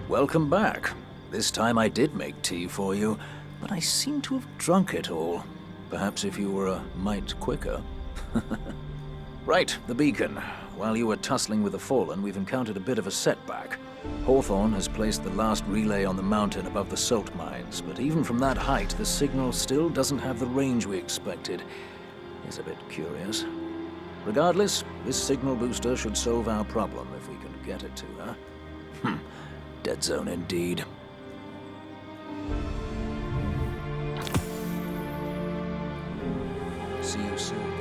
Welcome back. This time I did make tea for you, but I seem to have drunk it all. Perhaps if you were a mite quicker. Right, the beacon. While you were tussling with the Fallen, we've encountered a bit of a setback. Hawthorne has placed the last relay on the mountain above the salt mines, but even from that height, the signal still doesn't have the range we expected. It's a bit curious. Regardless, this signal booster should solve our problem if we can get it to her. Dead zone indeed. See you soon.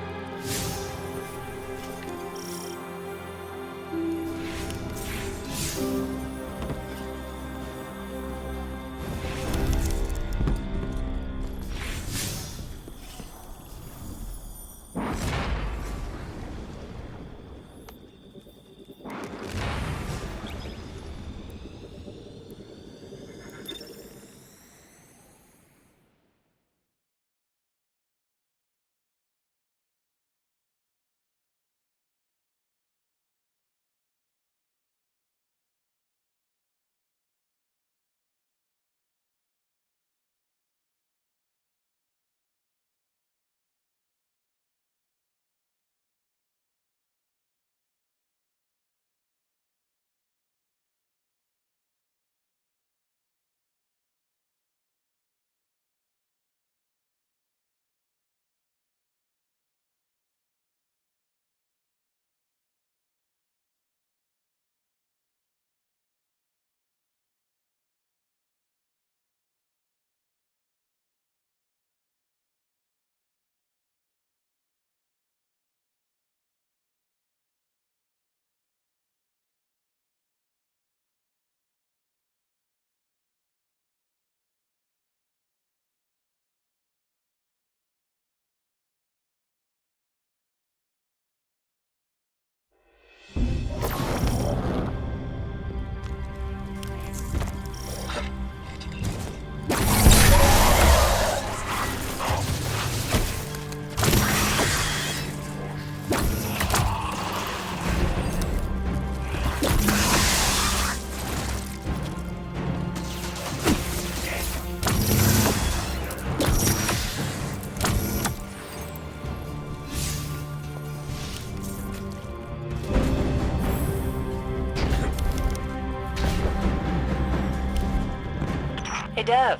Hey, Dev.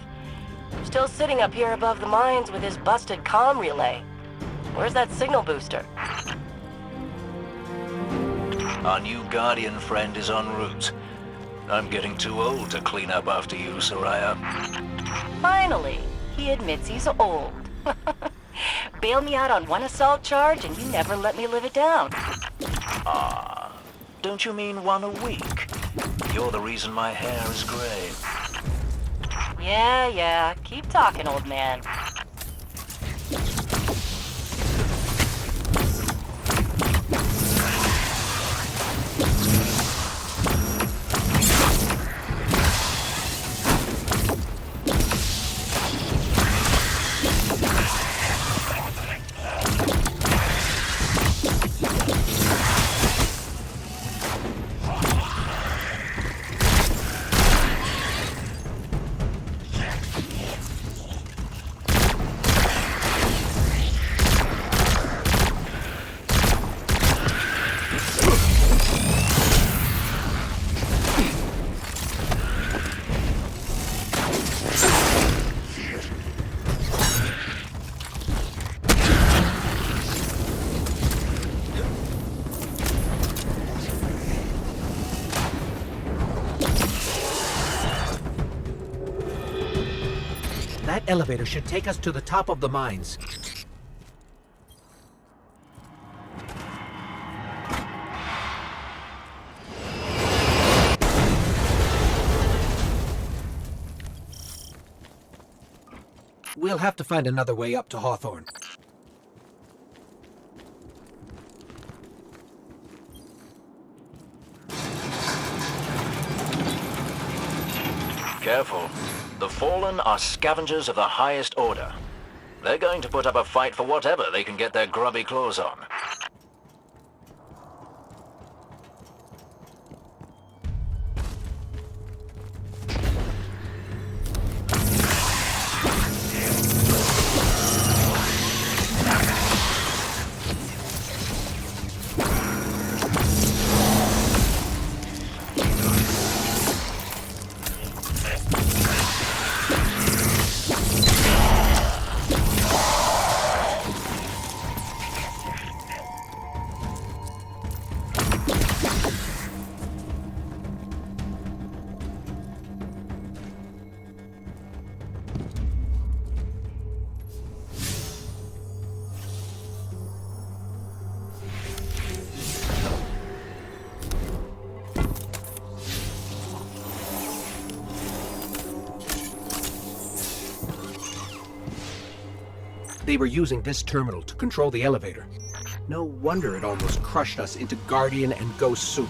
Still sitting up here above the mines with his busted comm relay. Where's that signal booster? Our new Guardian friend is en route. I'm getting too old to clean up after you, Soraya. Finally, he admits he's old. Bailed me out on one assault charge and you never let me live it down. Don't you mean one a week? You're the reason my hair is gray. Yeah. Keep talking, old man. That elevator should take us to the top of the mines. We'll have to find another way up to Hawthorne. Careful. The Fallen are scavengers of the highest order. They're going to put up a fight for whatever they can get their grubby claws on. They were using this terminal to control the elevator. No wonder it almost crushed us into Guardian and Ghost soup.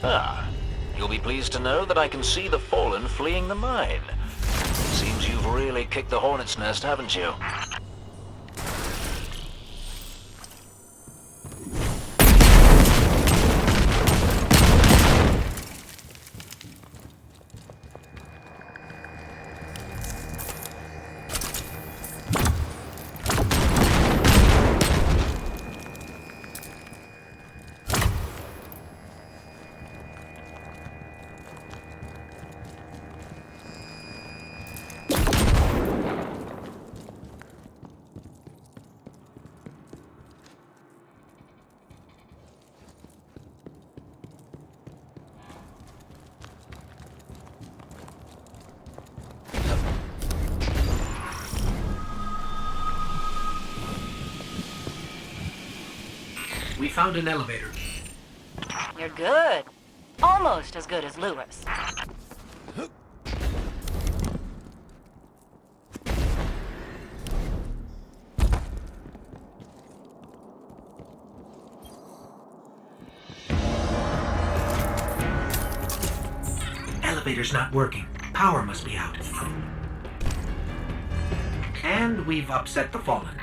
Ah, you'll be pleased to know that I can see the Fallen fleeing the mine. Seems you've really kicked the hornet's nest, haven't you? We found an elevator. You're good. Almost as good as Lewis. Elevator's not working. Power must be out. And we've upset the Fallen.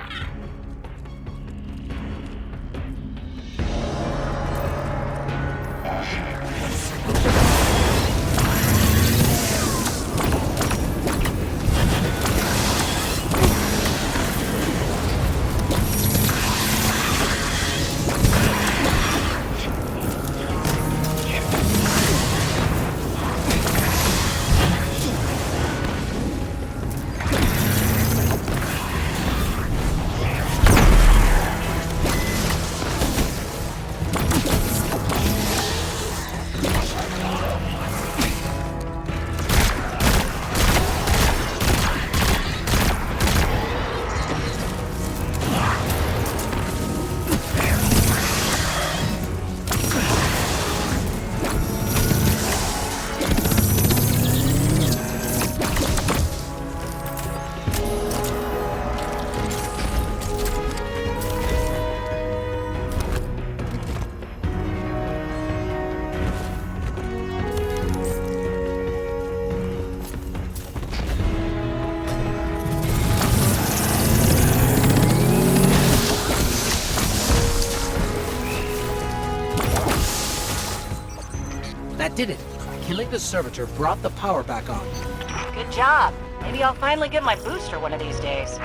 That did it. Killing the servitor brought the power back on. Good job. Maybe I'll finally get my booster one of these days.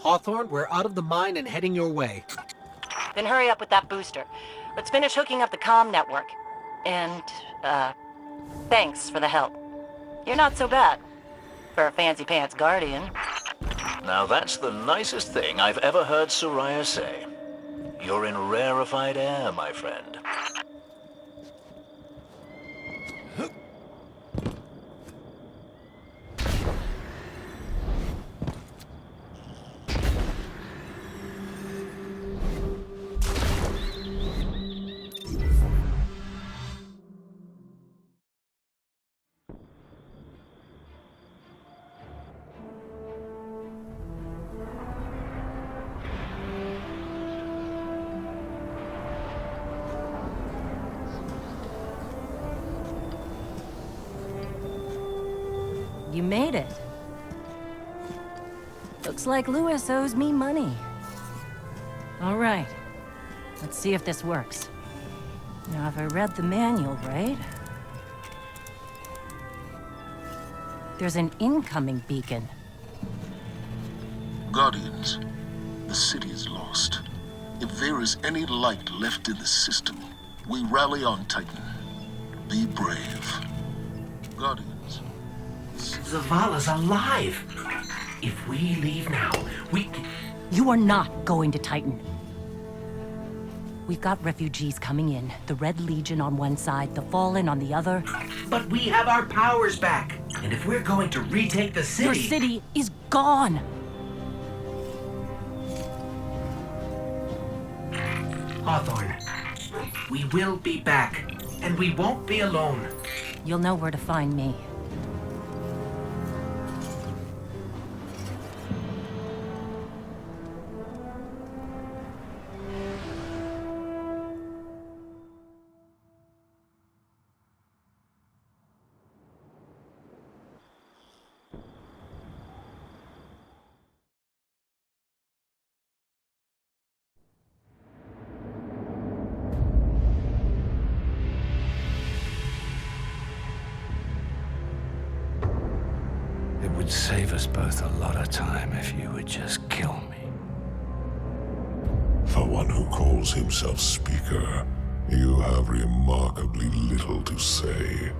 Hawthorne, we're out of the mine and heading your way. Then hurry up with that booster. Let's finish hooking up the comm network. And, thanks for the help. You're not so bad for a fancy pants guardian. Now that's the nicest thing I've ever heard Soraya say. You're in rarefied air, my friend. You made it. Looks like Lewis owes me money. All right. Let's see if this works. Now, if I read the manual right... There's an incoming beacon. Guardians, the city is lost. If there is any light left in the system, we rally on Titan. Be brave. Guardians. Zavala's alive! If we leave now, we can... You are not going to Titan. We've got refugees coming in. The Red Legion on one side, the Fallen on the other. But we have our powers back. And if we're going to retake the city... Your city is gone! Hawthorne, we will be back. And we won't be alone. You'll know where to find me. It would save us both a lot of time if you would just kill me. For one who calls himself Speaker, you have remarkably little to say.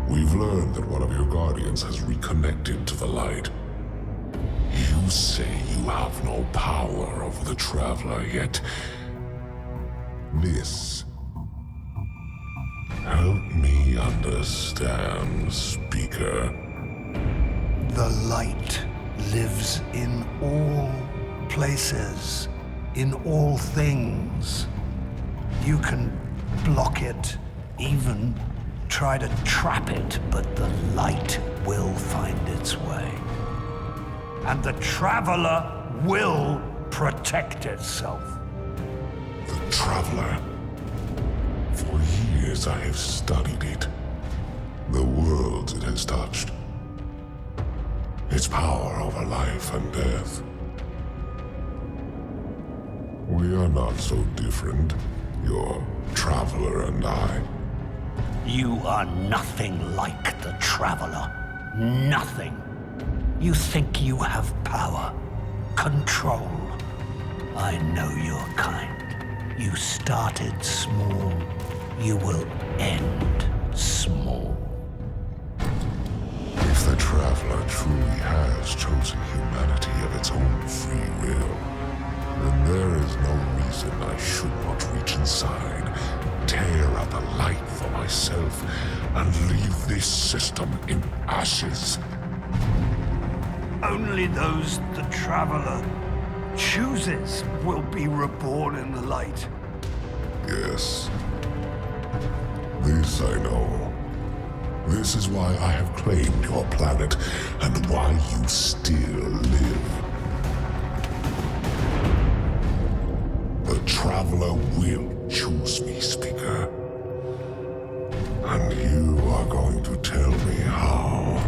We've learned that one of your Guardians has reconnected to the light. You say you have no power over the Traveler, yet... This... Help me understand, Speaker. The light lives in all places, in all things. You can block it, even try to trap it, but the light will find its way. And the Traveler will protect itself. The Traveler. For years I have studied it. The worlds it has touched. Its power over life and death. We are not so different, your Traveler and I. You are nothing like the Traveler. Nothing. You think you have power, control. I know your kind. You started small. You will end small. If the Traveler truly has chosen humanity of its own free will, then there is no reason I should not reach inside, tear out the light for myself, and leave this system in ashes. Only those the Traveler chooses will be reborn in the light. Yes. This I know. This is why I have claimed your planet, and why you still live. The Traveler will choose me, Speaker. And you are going to tell me how.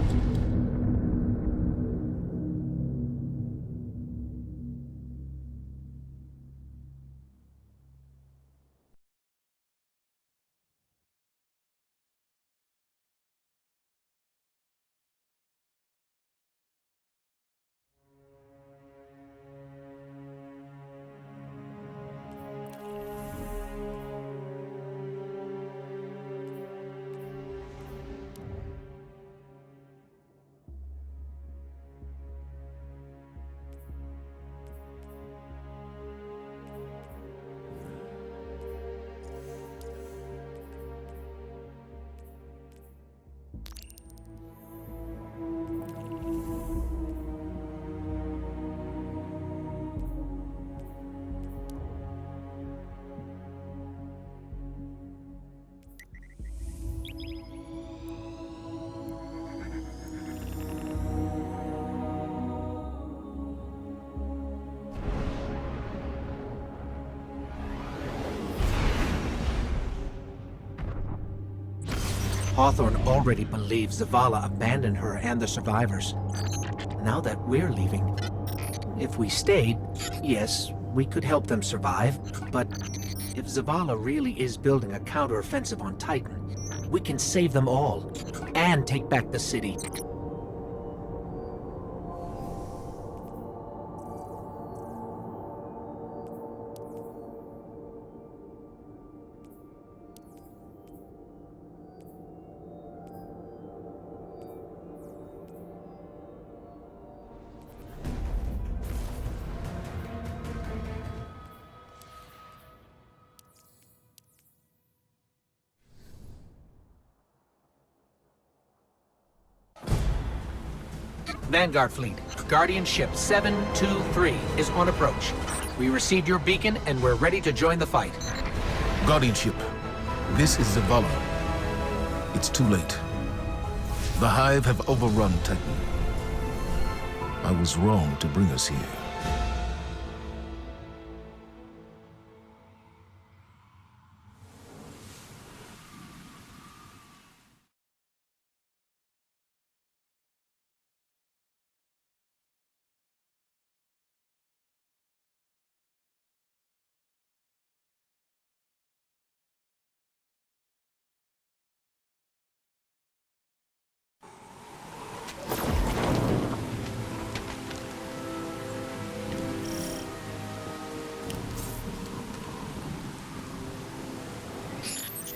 Hawthorne already believes Zavala abandoned her and the survivors. Now that we're leaving, if we stayed, yes, we could help them survive, but if Zavala really is building a counteroffensive on Titan, we can save them all and take back the city. Vanguard Fleet, Guardian Ship 723 is on approach. We received your beacon and we're ready to join the fight. Guardian ship, this is Zavala. It's too late. The Hive have overrun Titan. I was wrong to bring us here.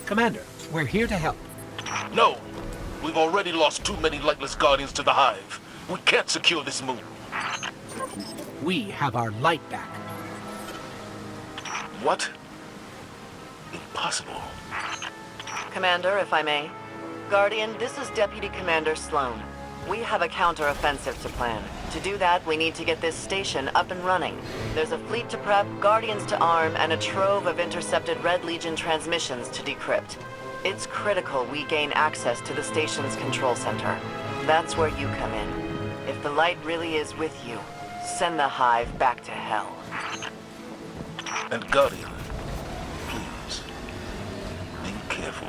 Commander, we're here to help. No! We've already lost too many lightless Guardians to the Hive. We can't secure this moon. We have our light back. What? Impossible. Commander, if I may. Guardian, this is Deputy Commander Sloan. We have a counter-offensive to plan. To do that, we need to get this station up and running. There's a fleet to prep, Guardians to arm, and a trove of intercepted Red Legion transmissions to decrypt. It's critical we gain access to the station's control center. That's where you come in. If the light really is with you, send the Hive back to hell. And Guardian, please, be careful.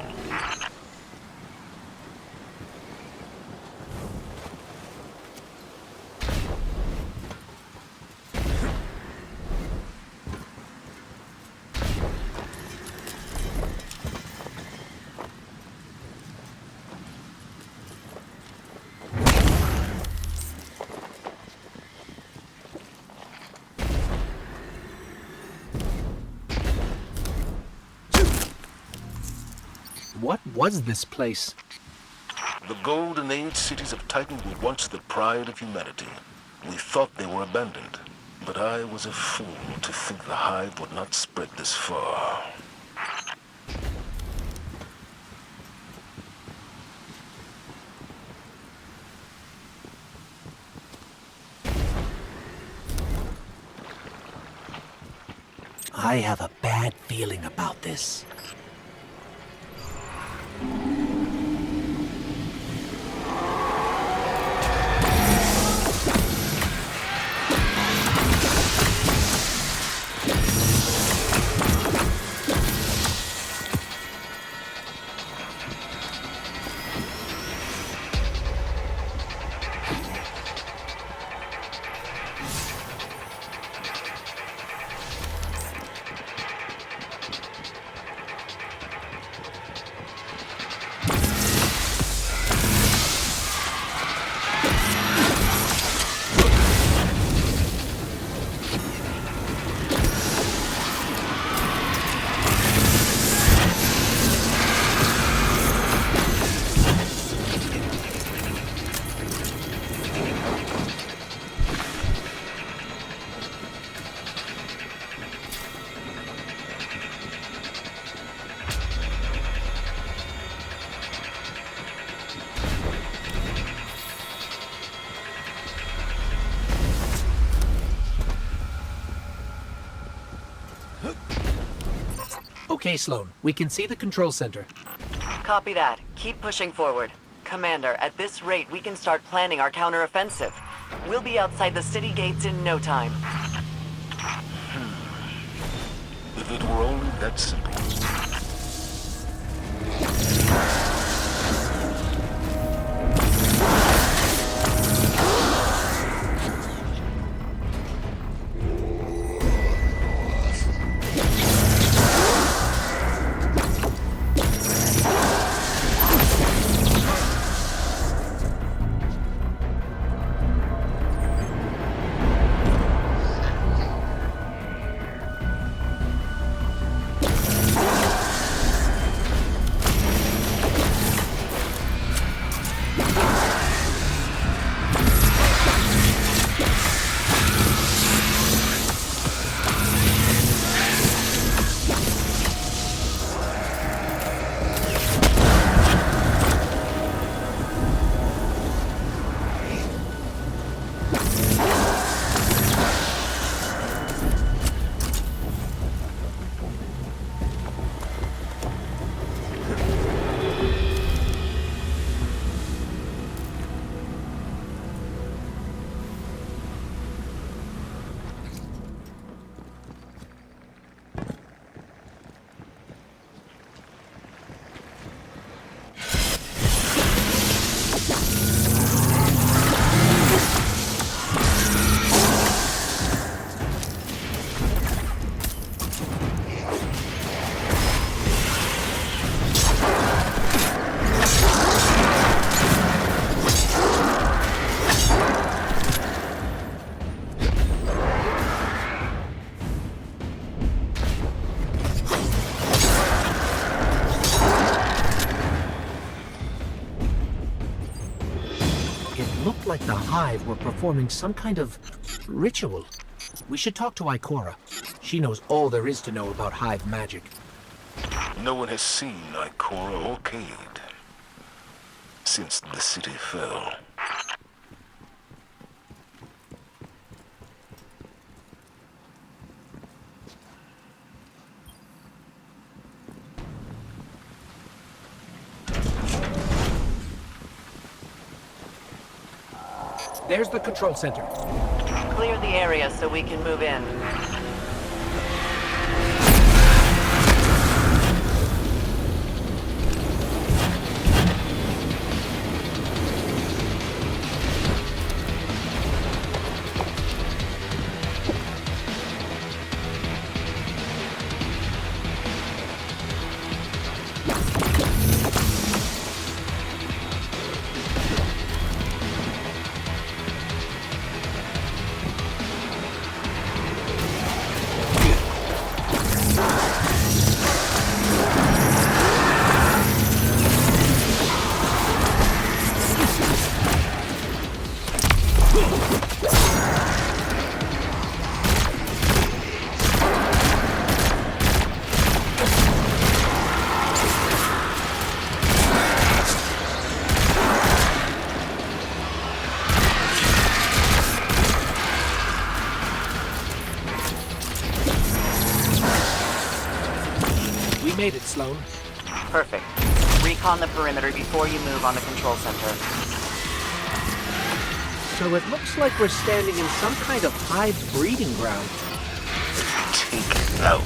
What was this place? The Golden Age cities of Titan were once the pride of humanity. We thought they were abandoned, but I was a fool to think the Hive would not spread this far. I have a bad feeling about this. Okay, Sloan. We can see the control center. Copy that. Keep pushing forward. Commander, at this rate, we can start planning our counteroffensive. We'll be outside the city gates in no time. If it were only that simple. Hive were performing some kind of ritual. We should talk to Ikora. She knows all there is to know about Hive magic. No one has seen Ikora or Cade since the city fell. There's the control center. Clear the area so we can move in. We made it, Sloan. Perfect. Recon the perimeter before you move on the control center. So it looks like we're standing in some kind of hive breeding ground. Take it out.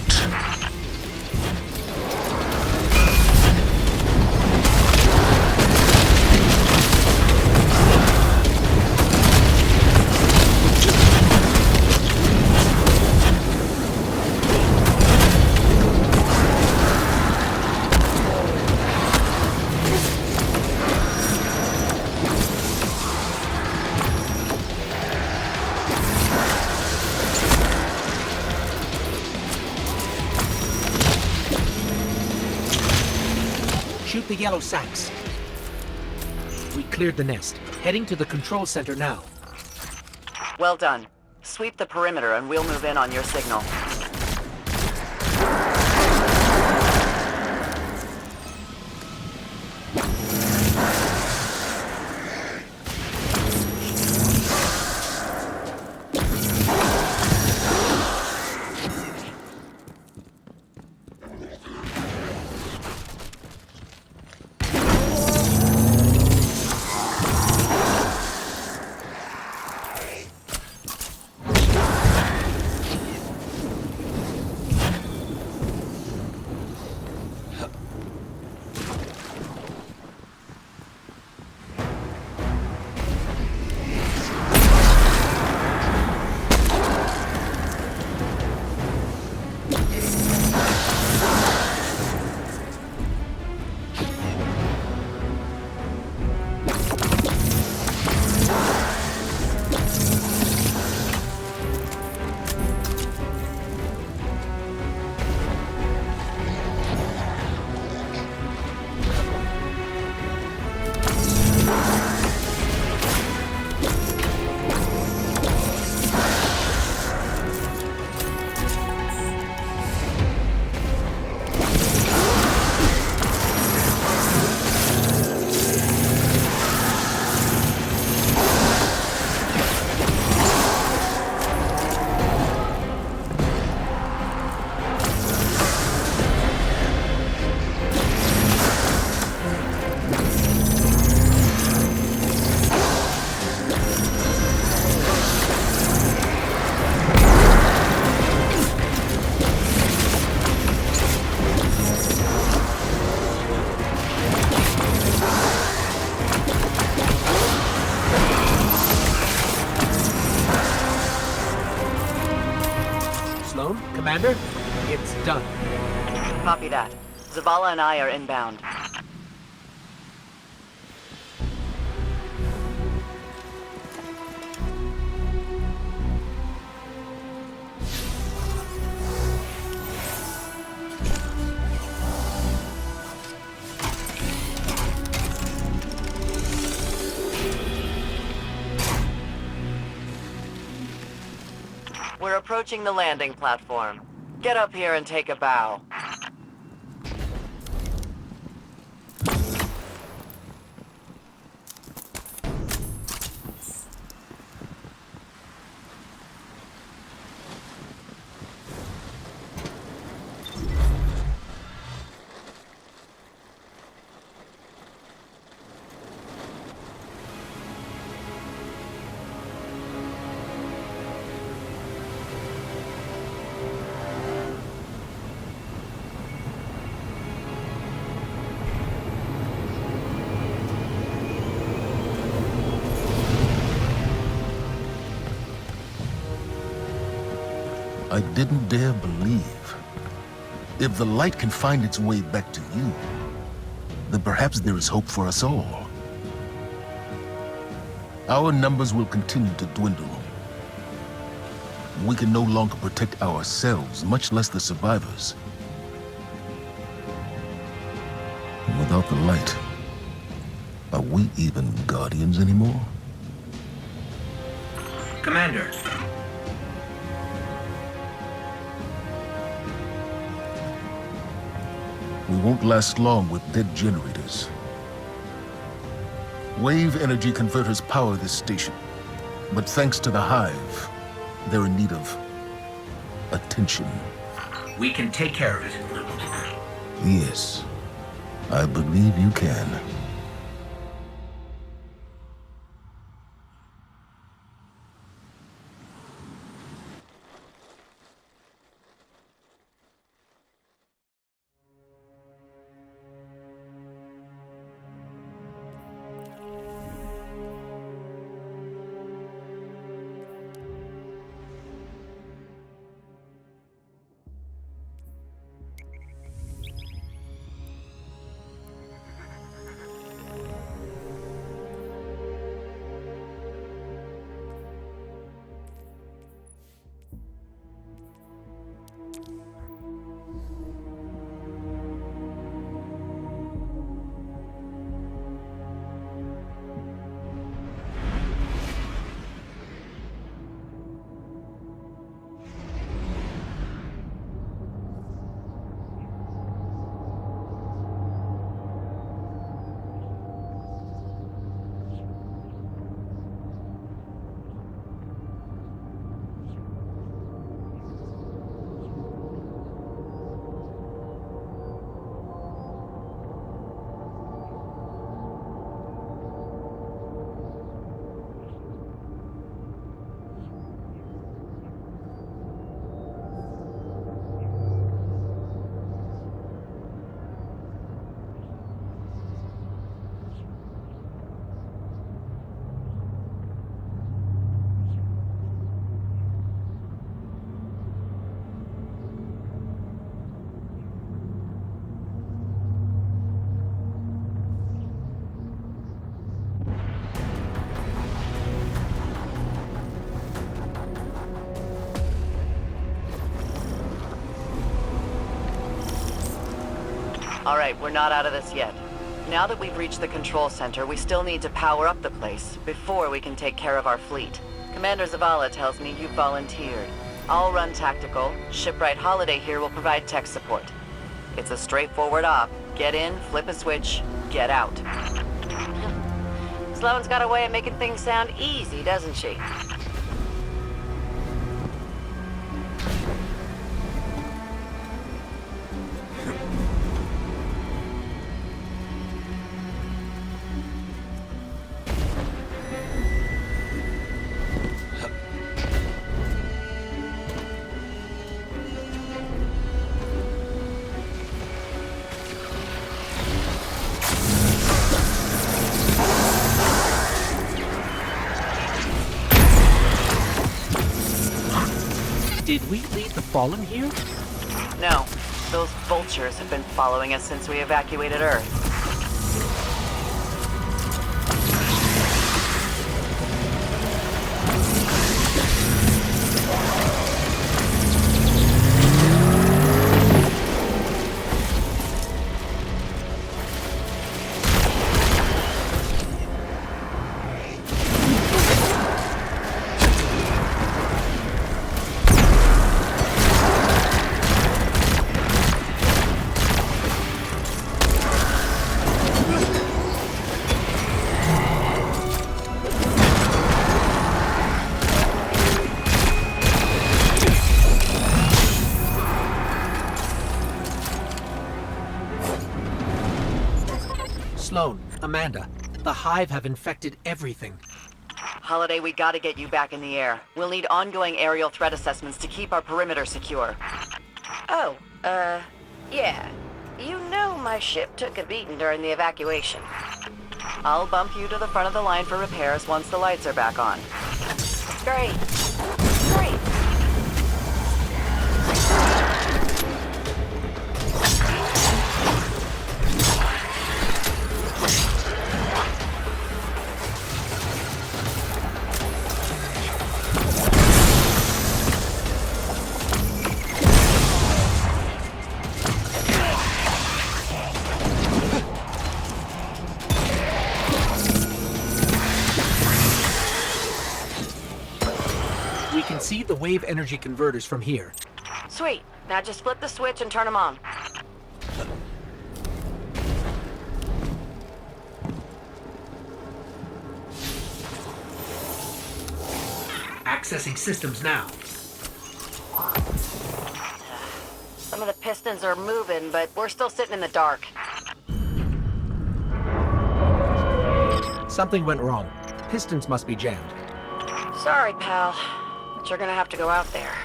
Shoot the yellow sacks. We cleared the nest. Heading to the control center now. Well done. Sweep the perimeter and we'll move in on your signal. Commander, it's done. Copy that. Zavala and I are inbound. We're approaching the landing platform. Get up here and take a bow. I didn't dare believe. If the light can find its way back to you, then perhaps there is hope for us all. Our numbers will continue to dwindle. We can no longer protect ourselves, much less the survivors. Without the light, are we even Guardians anymore? Commander. We won't last long with dead generators. Wave energy converters power this station. But thanks to the Hive, they're in need of attention. We can take care of it. Yes, I believe you can. All right, we're not out of this yet. Now that we've reached the control center, we still need to power up the place before we can take care of our fleet. Commander Zavala tells me you've volunteered. I'll run tactical. Shipwright Holiday here will provide tech support. It's a straightforward op. Get in, flip a switch, get out. Sloane's got a way of making things sound easy, doesn't she? Did we leave the Fallen here? No. Those vultures have been following us since we evacuated Earth. Sloan, Amanda, the Hive have infected everything. Holiday, we gotta get you back in the air. We'll need ongoing aerial threat assessments to keep our perimeter secure. Oh, yeah. You know my ship took a beating during the evacuation. I'll bump you to the front of the line for repairs once the lights are back on. Great. Great. We can see the wave energy converters from here. Sweet. Now just flip the switch and turn them on. Accessing systems now. Some of the pistons are moving, but we're still sitting in the dark. Something went wrong. Pistons must be jammed. Sorry, pal. But you're gonna have to go out there.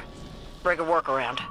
Bring a workaround.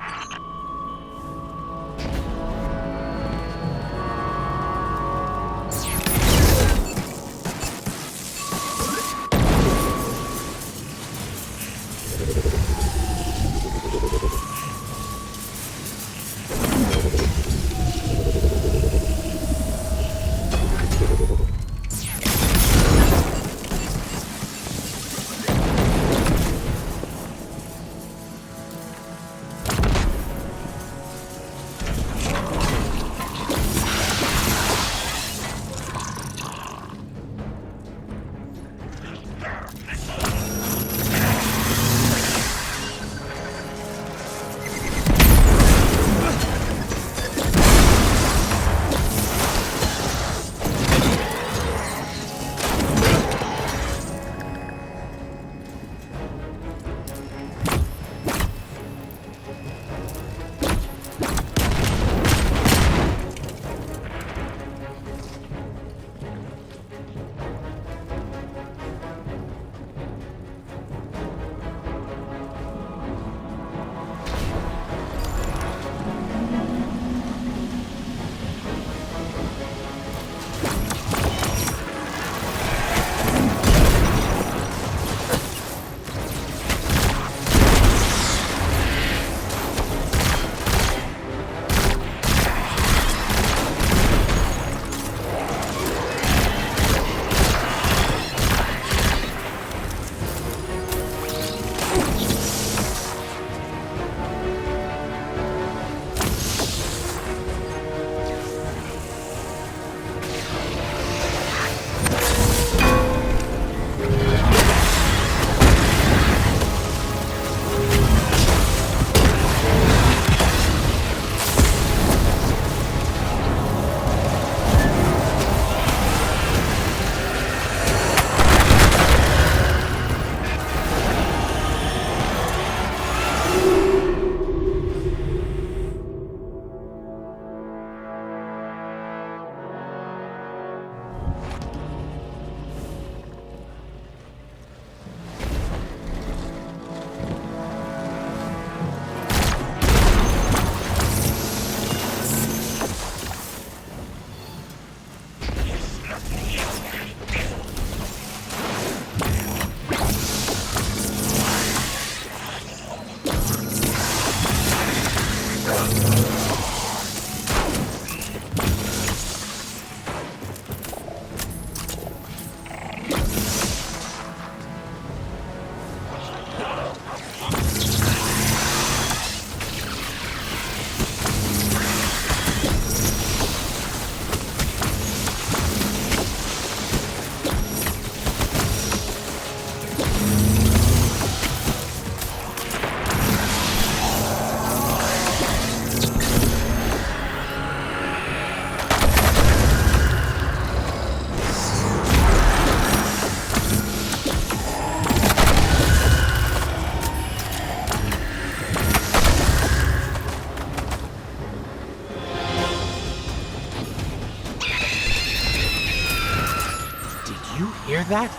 that?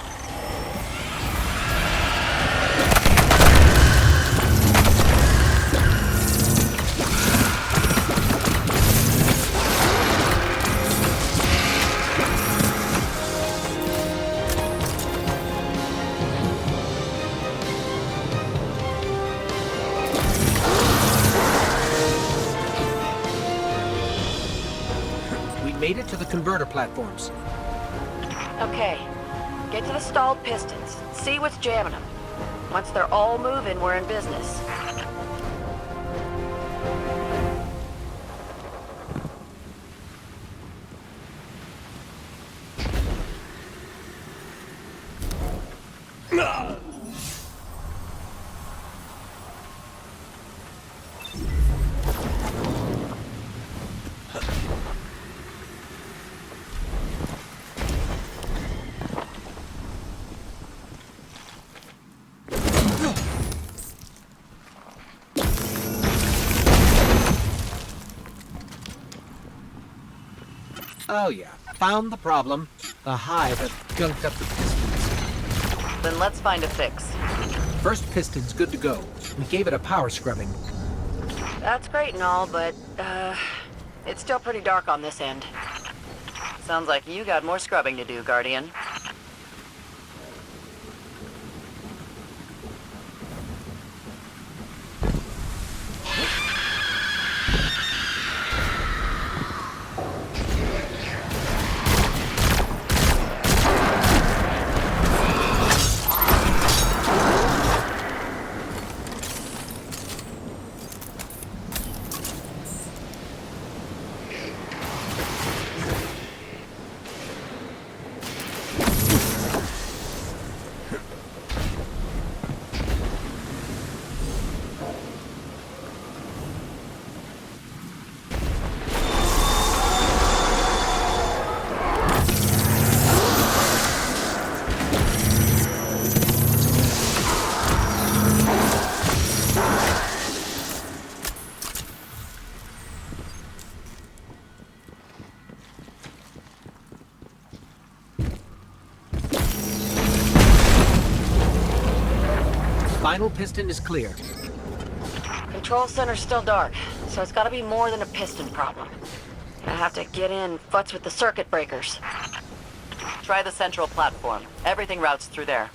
We made it to the converter platforms. Okay. Get to the stalled pistons. See what's jamming them. Once they're all moving, we're in business. Oh yeah, found the problem. The hive had gunked up the pistons. Then let's find a fix. First piston's good to go. We gave it a power scrubbing. That's great and all, but, it's still pretty dark on this end. Sounds like you got more scrubbing to do, Guardian. Final piston is clear. Control center's still dark, so it's gotta be more than a piston problem. I have to get in, futz with the circuit breakers. Try the central platform. Everything routes through there.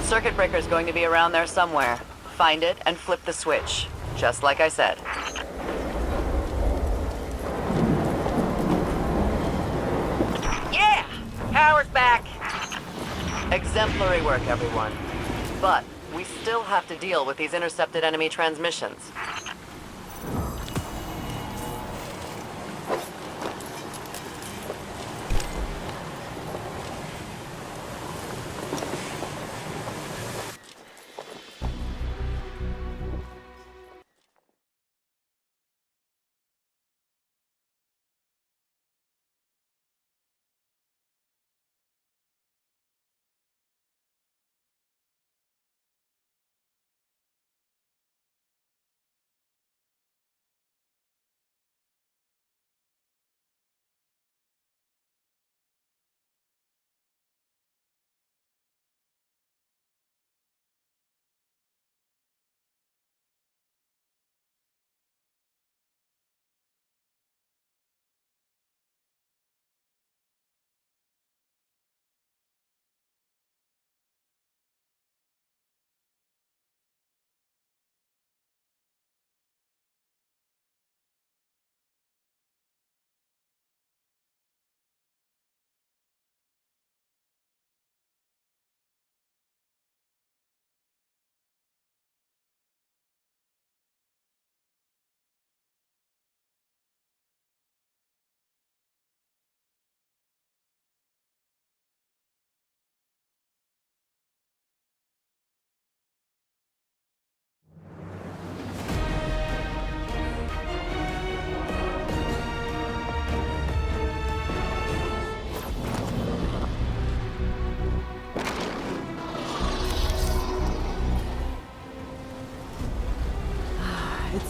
Circuit breaker's going to be around there somewhere. Find it and flip the switch. Just like I said. Yeah! Power's back! Exemplary work, everyone. But we still have to deal with these intercepted enemy transmissions.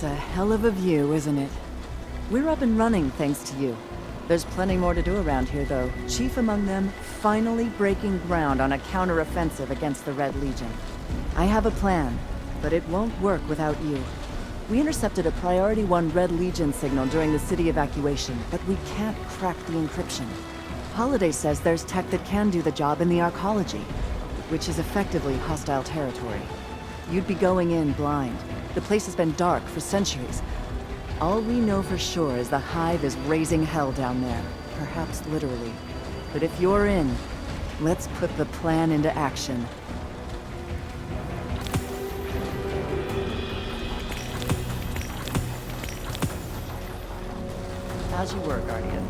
a hell of a view, isn't it? We're up and running thanks to you. There's plenty more to do around here, though. Chief among them, finally breaking ground on a counteroffensive against the Red Legion. I have a plan, but it won't work without you. We intercepted a Priority 1 Red Legion signal during the city evacuation, but we can't crack the encryption. Holiday says there's tech that can do the job in the Arcology, which is effectively hostile territory. You'd be going in blind. The place has been dark for centuries. All we know for sure is the Hive is raising hell down there, perhaps literally. But if you're in, let's put the plan into action. How's your work, Guardian?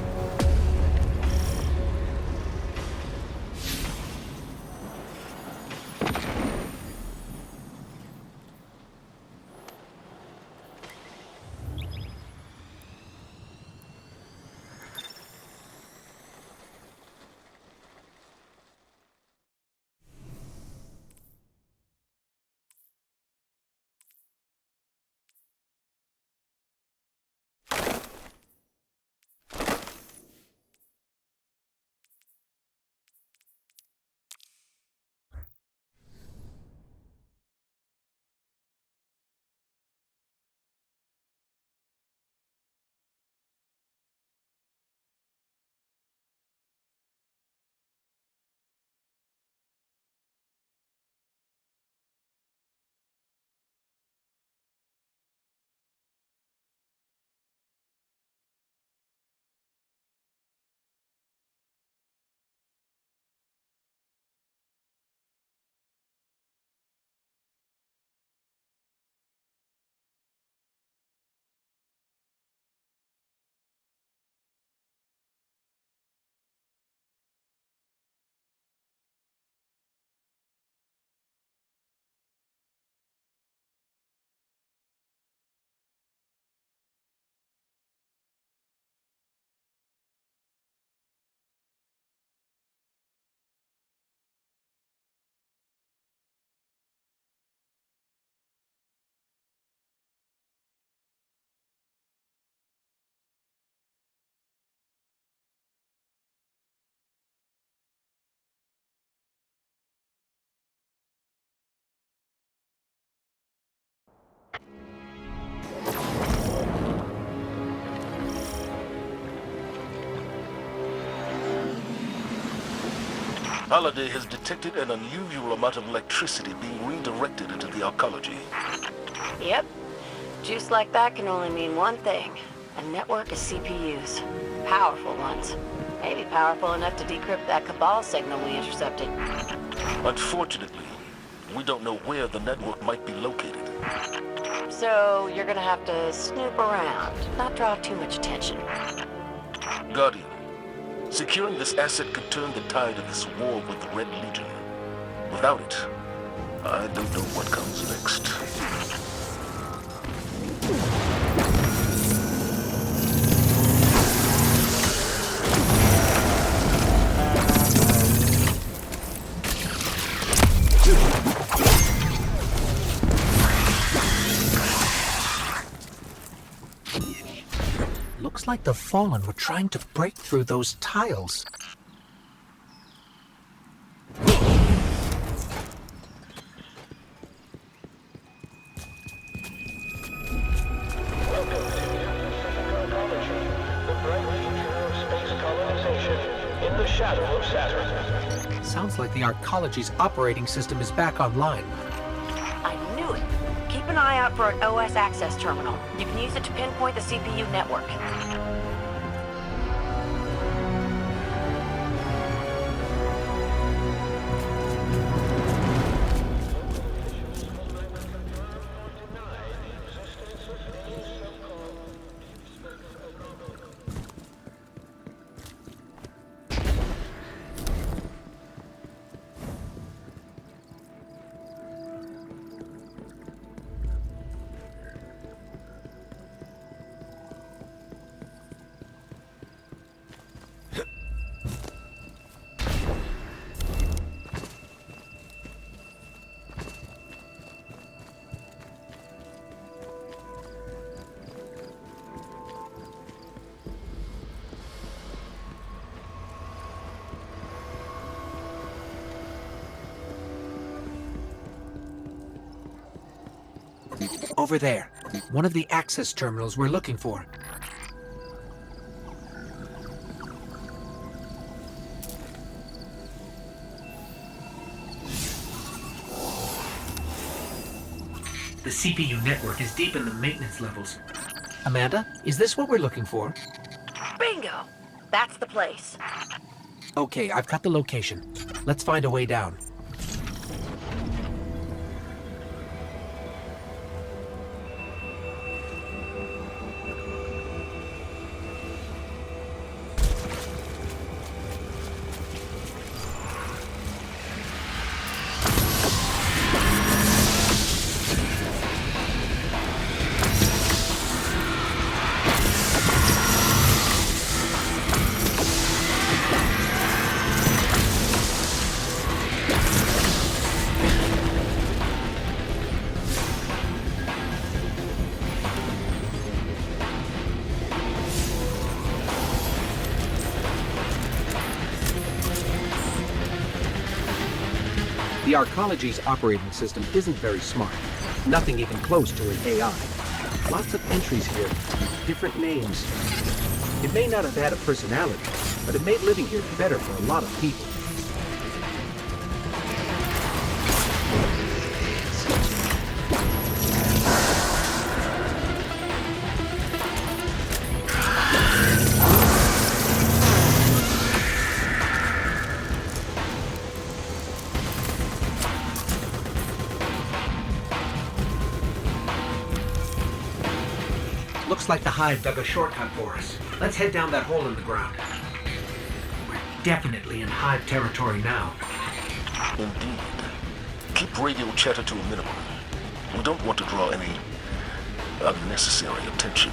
Holiday has detected an unusual amount of electricity being redirected into the Arcology. Yep. Juice like that can only mean one thing. A network of CPUs. Powerful ones. Maybe powerful enough to decrypt that Cabal signal we intercepted. Unfortunately, we don't know where the network might be located. So you're gonna have to snoop around, not draw too much attention. Guardian, securing this asset could turn the tide of this war with the Red Legion. Without it, I don't know what comes next. Looks like the Fallen were trying to break through those tiles. Sounds like the Arcology's operating system is back online. I knew it. Keep an eye out for an OS access terminal. You can use it to pinpoint the CPU network. Over there. One of the access terminals we're looking for. The CPU network is deep in the maintenance levels. Amanda, is this what we're looking for? Bingo! That's the place. Okay, I've got the location. Let's find a way down. The Arcology's operating system isn't very smart. Nothing even close to an AI. Lots of entries here, different names. It may not have had a personality, but it made living here better for a lot of people. Looks like the Hive dug a shortcut for us. Let's head down that hole in the ground. We're definitely in Hive territory now. Indeed. Keep radio chatter to a minimum. We don't want to draw any unnecessary attention.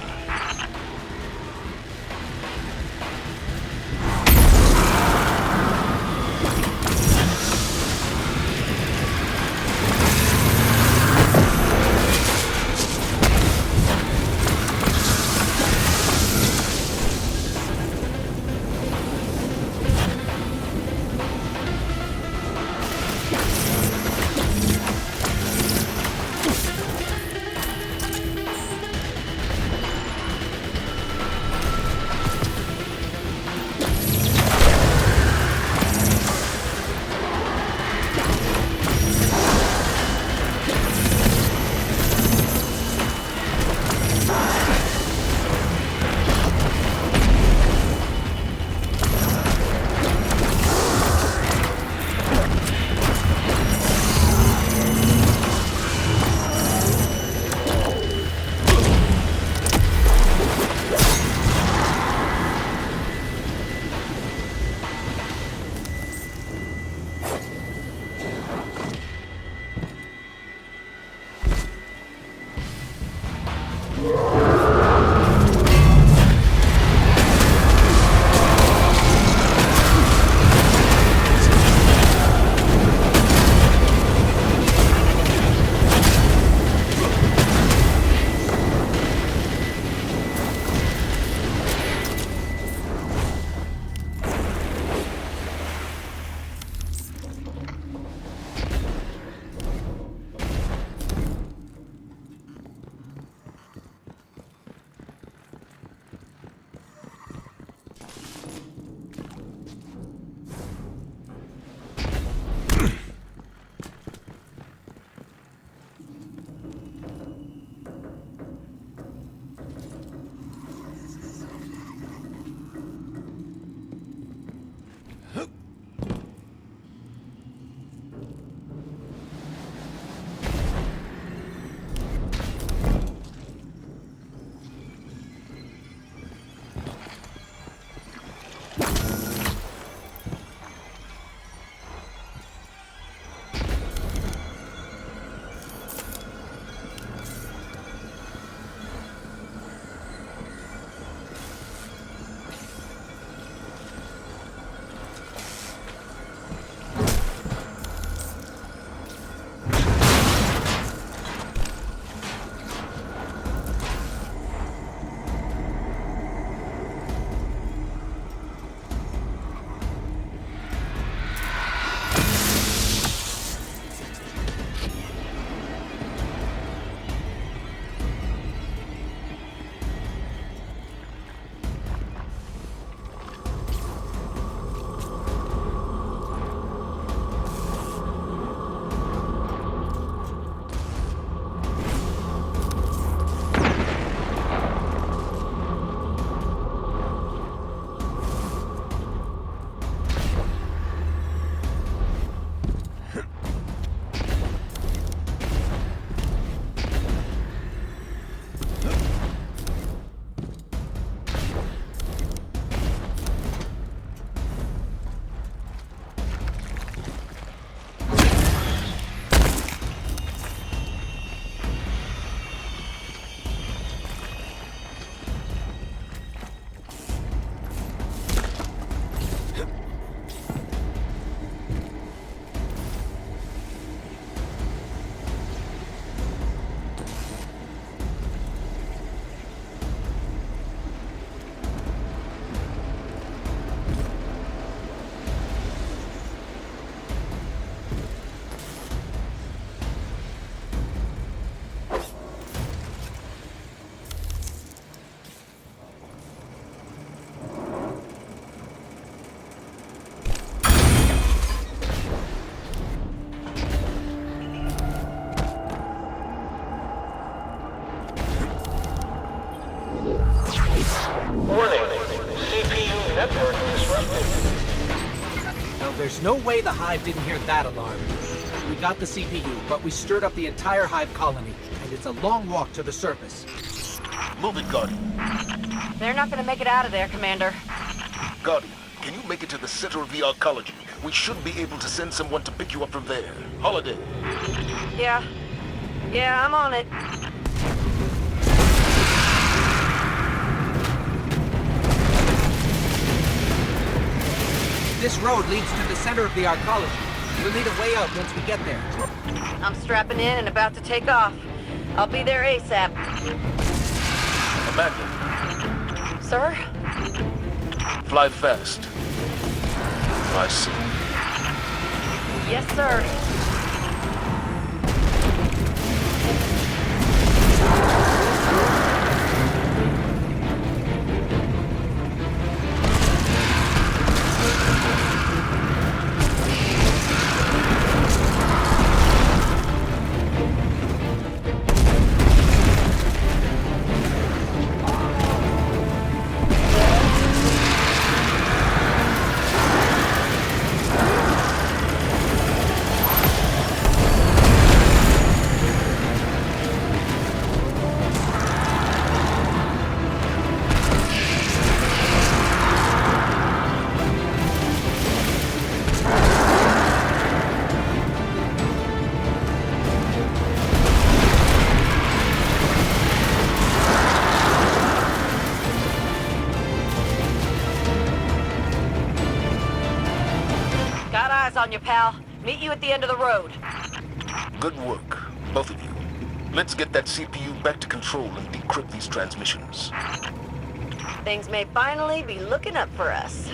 There's no way the Hive didn't hear that alarm. We got the CPU, but we stirred up the entire Hive colony, and it's a long walk to the surface. Move it, Guardian. They're not gonna make it out of there, Commander. Guardian, can you make it to the center of the arcology? We should be able to send someone to pick you up from there. Holiday. Yeah. Yeah, I'm on it. This road leads to the center of the arcology. We'll need a way out once we get there. I'm strapping in and about to take off. I'll be there ASAP. Amanda, Sir? fly fast. Fly soon. Yes, sir. Got eyes on you, pal. Meet you at the end of the road. Good work, both of you. Let's get that CPU back to control and decrypt these transmissions. Things may finally be looking up for us.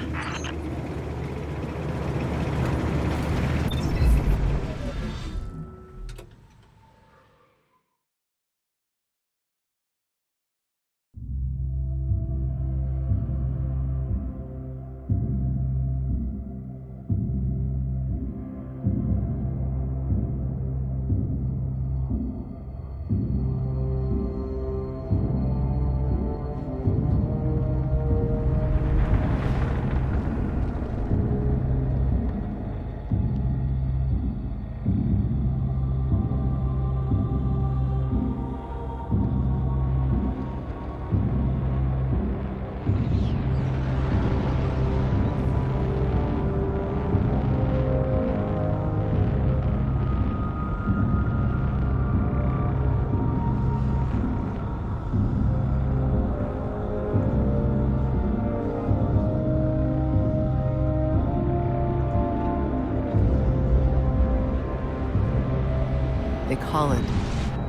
They call it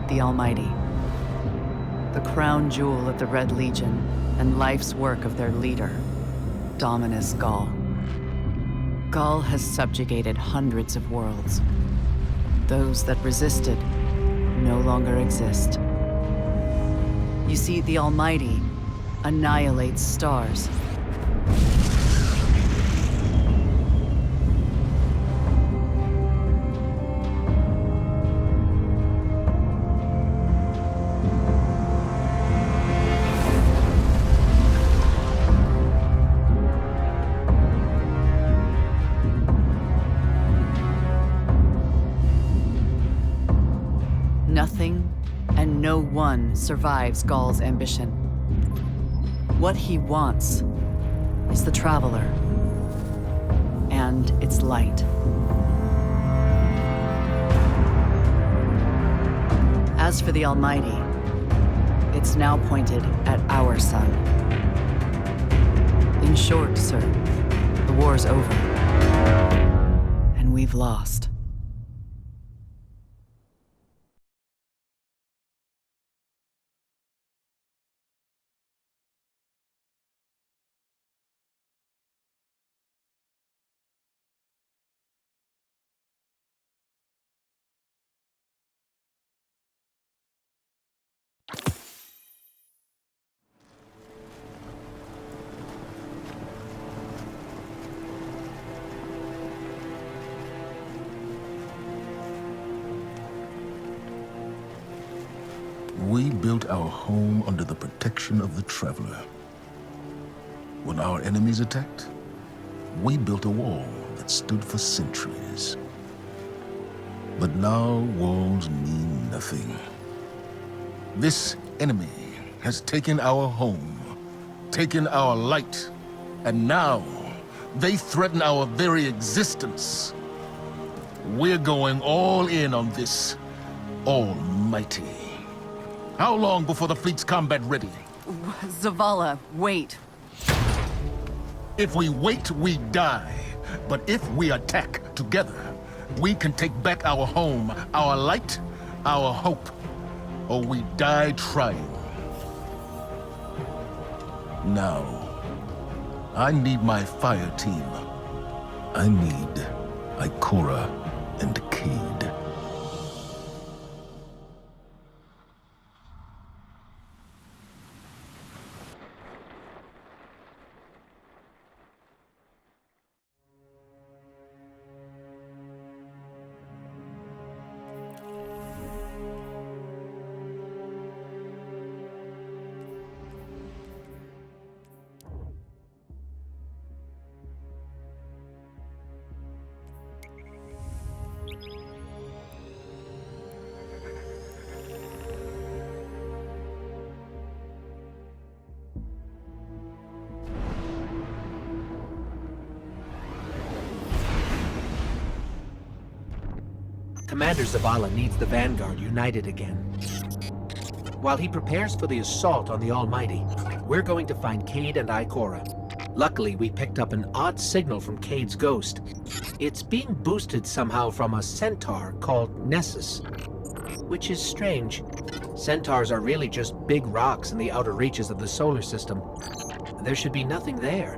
the Almighty. The crown jewel of the Red Legion and life's work of their leader, Dominus Ghaul. Ghaul has subjugated hundreds of worlds. Those that resisted no longer exist. You see, the Almighty annihilates stars. Nothing and no one survives Ghaul's ambition. What he wants is the Traveler and its light. As for the Almighty, it's now pointed at our sun. In short, sir, the war's over, and we've lost. We built our home under the protection of the Traveler. When our enemies attacked, we built a wall that stood for centuries. But now walls mean nothing. This enemy has taken our home, taken our light, and now they threaten our very existence. We're going all in on this almighty. How long before the fleet's combat ready? Zavala, wait. If we wait, we die. But if we attack together, we can take back our home, our light, our hope. Or we die trying. Now, I need my fire team. I need Ikora and Cayde. Commander Zavala needs the Vanguard united again. While he prepares for the assault on the Almighty, we're going to find Cayde and Ikora. Luckily, we picked up an odd signal from Cayde's ghost. It's being boosted somehow from a centaur called Nessus, which is strange. Centaurs are really just big rocks in the outer reaches of the solar system. There should be nothing there.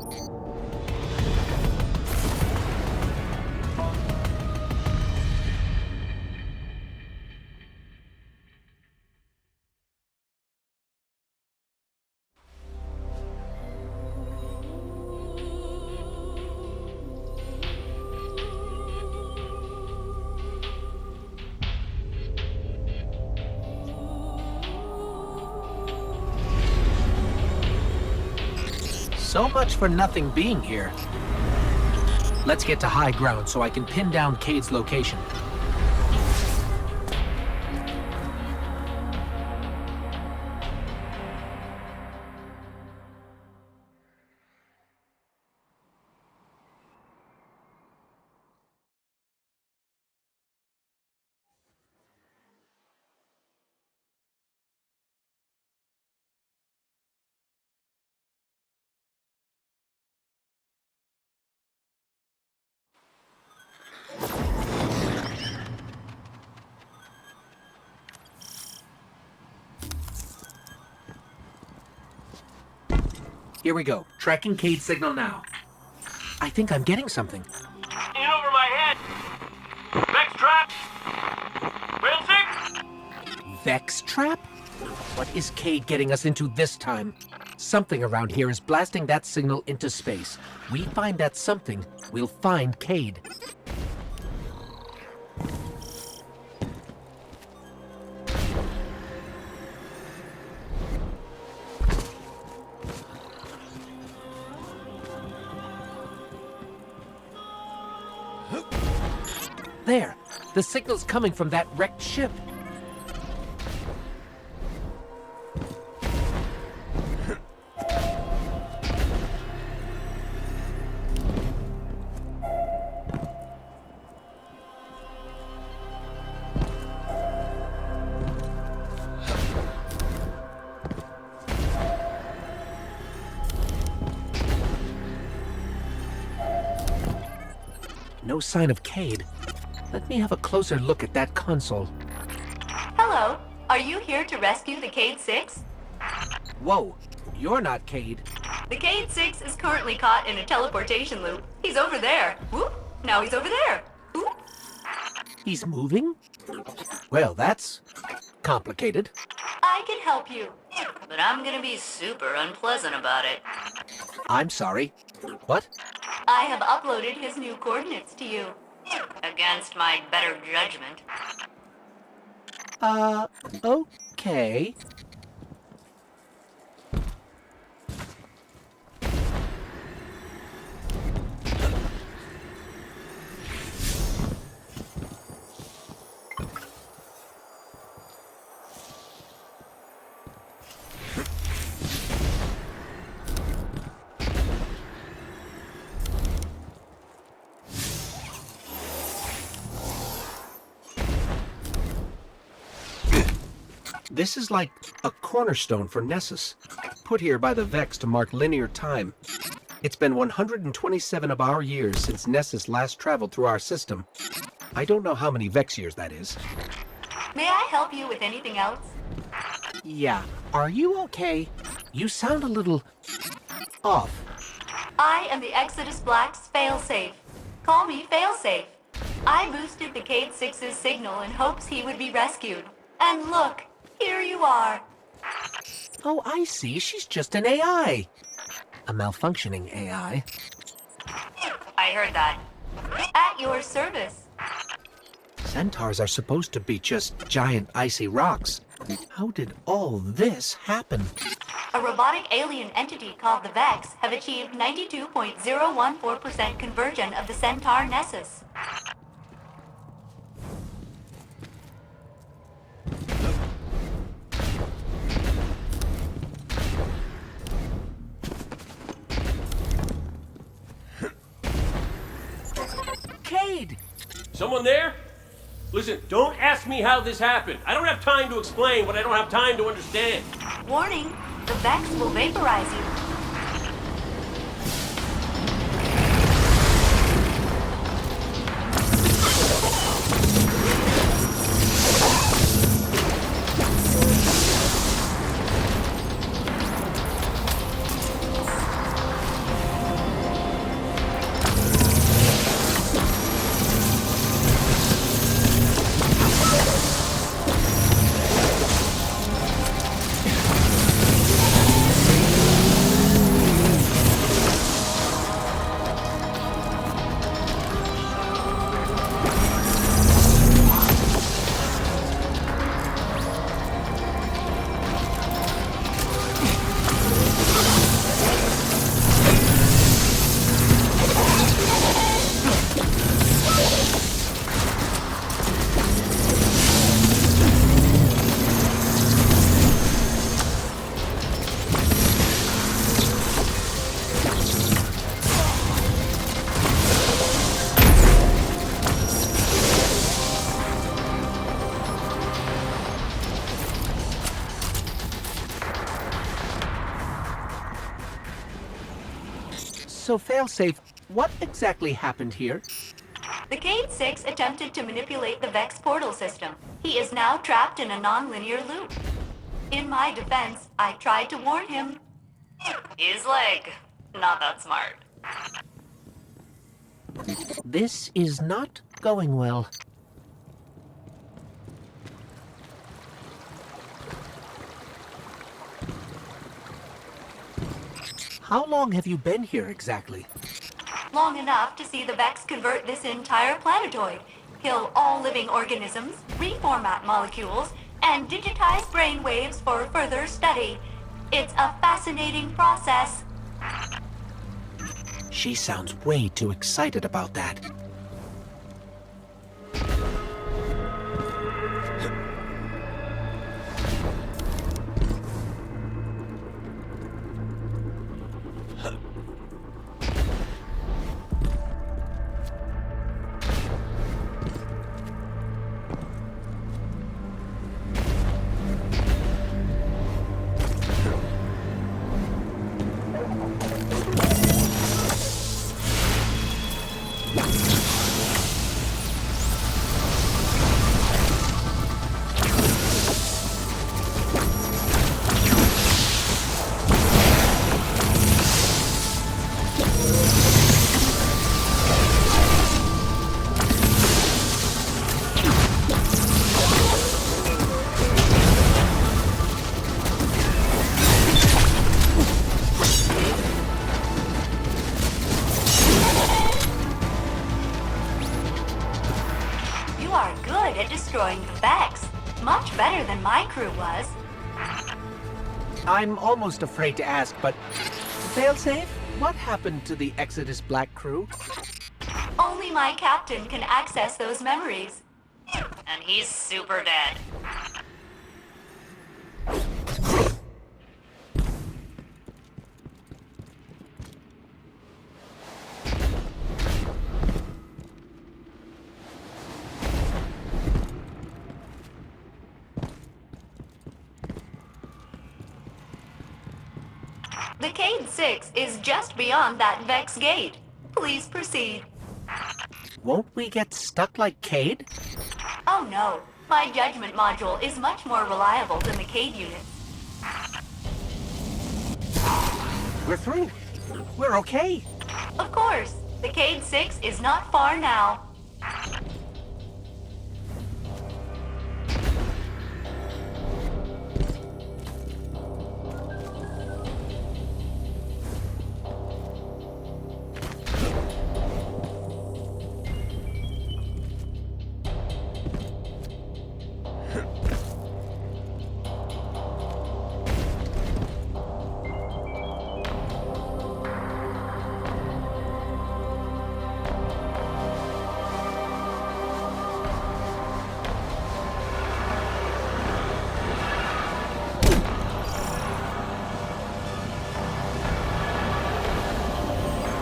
So much for nothing being here. Let's get to high ground so I can pin down Cayde's location. Here we go. Tracking Cayde's signal now. I think I'm getting something. In over my head! Vex trap! Rail 6! Vex trap? What is Cayde getting us into this time? Something around here is blasting that signal into space. We find that something, we'll find Cayde. There! The signal's coming from that wrecked ship. No sign of Cayde. Let me have a closer look at that console. Hello. Are you here to rescue the Cayde 6? Whoa, you're not Cayde. The Cayde 6 is currently caught in a teleportation loop. He's over there. Whoop. Now he's over there. Whoop. He's moving? Well, that's complicated. I can help you. But I'm gonna be super unpleasant about it. I'm sorry. What? I have uploaded his new coordinates to you. Against my better judgment. Okay. This is like a cornerstone for Nessus, put here by the Vex to mark linear time. It's been 127 of our years since Nessus last traveled through our system. I don't know how many Vex years that is. May I help you with anything else? Yeah, are you okay? You sound a little off. I am the Exodus Black's failsafe. Call me Failsafe. I boosted the Cade 6's signal in hopes he would be rescued. And look, here you are. Oh, I see. She's just an AI. A malfunctioning AI. I heard that. At your service. Centaurs are supposed to be just giant icy rocks. How did all this happen? A robotic alien entity called the Vex have achieved 92.014% conversion of the Centaur Nessus. Cade! Someone there? Listen, don't ask me how this happened. I don't have time to explain what I don't have time to understand. Warning, the Vex will vaporize you. So, Failsafe, what exactly happened here? The Cade 6 attempted to manipulate the Vex portal system. He is now trapped in a non-linear loop. In my defense, I tried to warn him. His leg. Not that smart. This is not going well. How long have you been here exactly? Long enough to see the Vex convert this entire planetoid, kill all living organisms, reformat molecules, and digitize brain waves for further study. It's a fascinating process. She sounds way too excited about that. Destroying the Vex. Much better than my crew was. I'm almost afraid to ask, but Failsafe, what happened to the Exodus Black crew? Only my captain can access those memories. And he's super dead. Cade 6 is just beyond that Vex gate. Please proceed. Won't we get stuck like Cade? Oh no, my judgment module is much more reliable than the Cade unit. We're through. We're okay. Of course, the Cade 6 is not far now.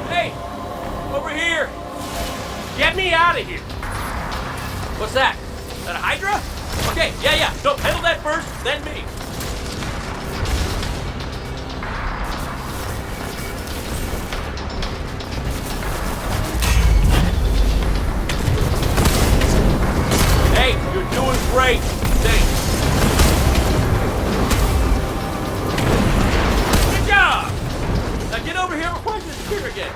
Hey! Over here! Get me out of here! What's that? Is that a Hydra? Okay, yeah. No, handle that first, then me. Hey, you're doing great. Thanks. Good job! Now get over here before I disappear again.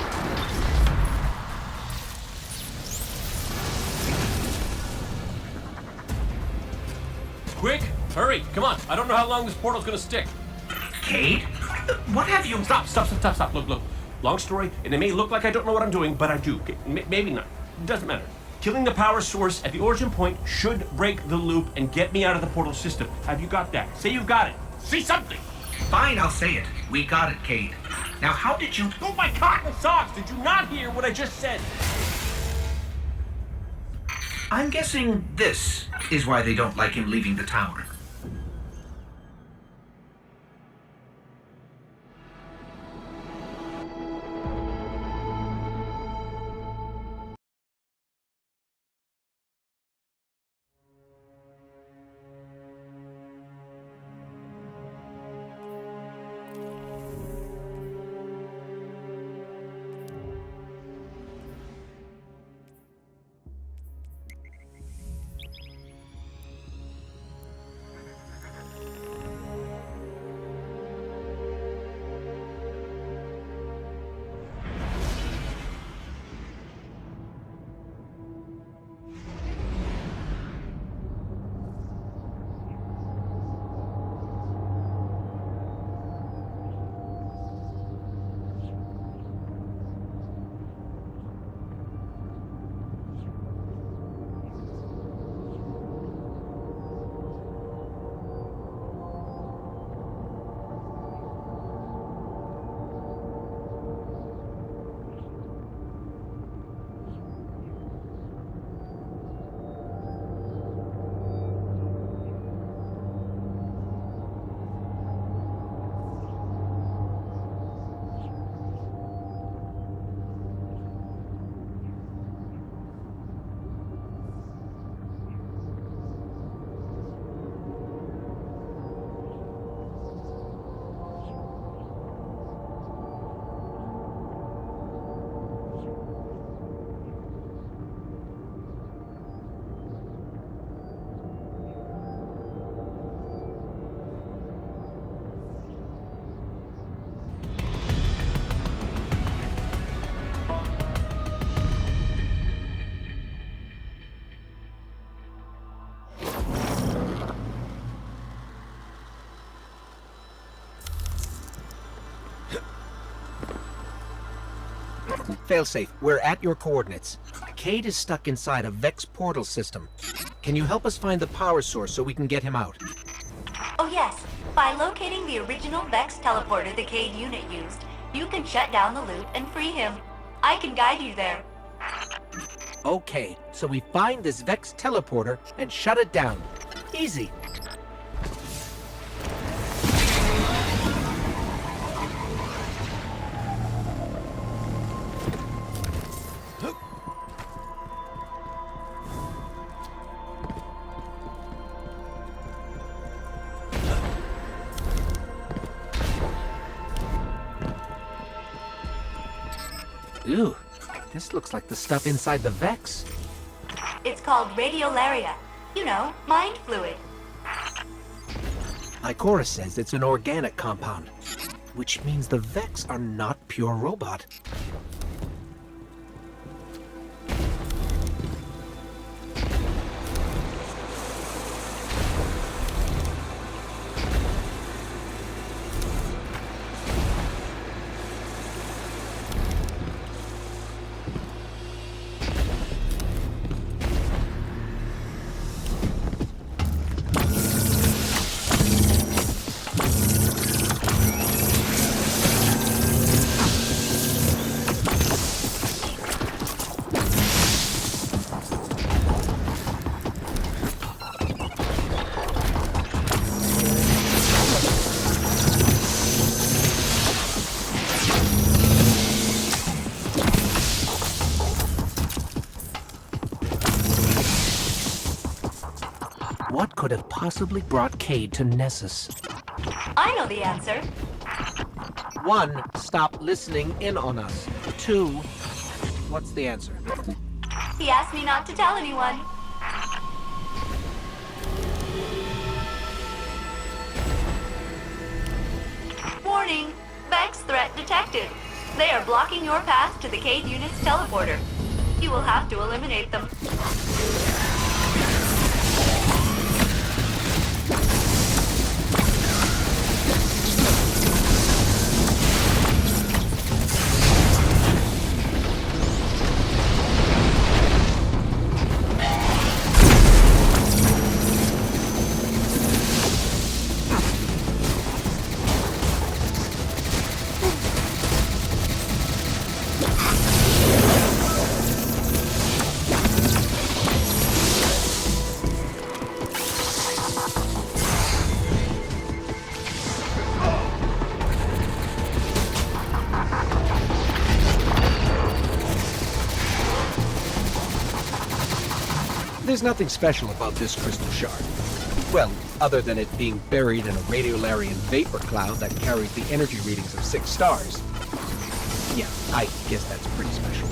Quick, hurry, come on. I don't know how long this portal's gonna stick. Cade? What have you... Stop. Look. Long story, and it may look like I don't know what I'm doing, but I do. Maybe not. It doesn't matter. Killing the power source at the origin point should break the loop and get me out of the portal system. Have you got that? Say you've got it. Say something. Fine, I'll say it. We got it, Cade. Now, how did you... Oh my cotton socks! Did you not hear what I just said? I'm guessing this is why they don't like him leaving the tower. Failsafe, we're at your coordinates. Cade is stuck inside a Vex portal system. Can you help us find the power source so we can get him out? Oh yes, by locating the original Vex teleporter the Cade unit used, you can shut down the loop and free him. I can guide you there. Okay, so we find this Vex teleporter and shut it down. Easy. Ew, this looks like the stuff inside the Vex. It's called radiolaria. You know, mind fluid. Ikora says it's an organic compound, which means the Vex are not pure robot. What could have possibly brought Cade to Nessus? I know the answer. 1. Stop listening in on us. 2. What's the answer? He asked me not to tell anyone. Warning! Vex threat detected. They are blocking your path to the Cade unit's teleporter. You will have to eliminate them. There's nothing special about this crystal shard. Well, other than it being buried in a radiolarian vapor cloud that carries the energy readings of 6 stars. Yeah, I guess that's pretty special.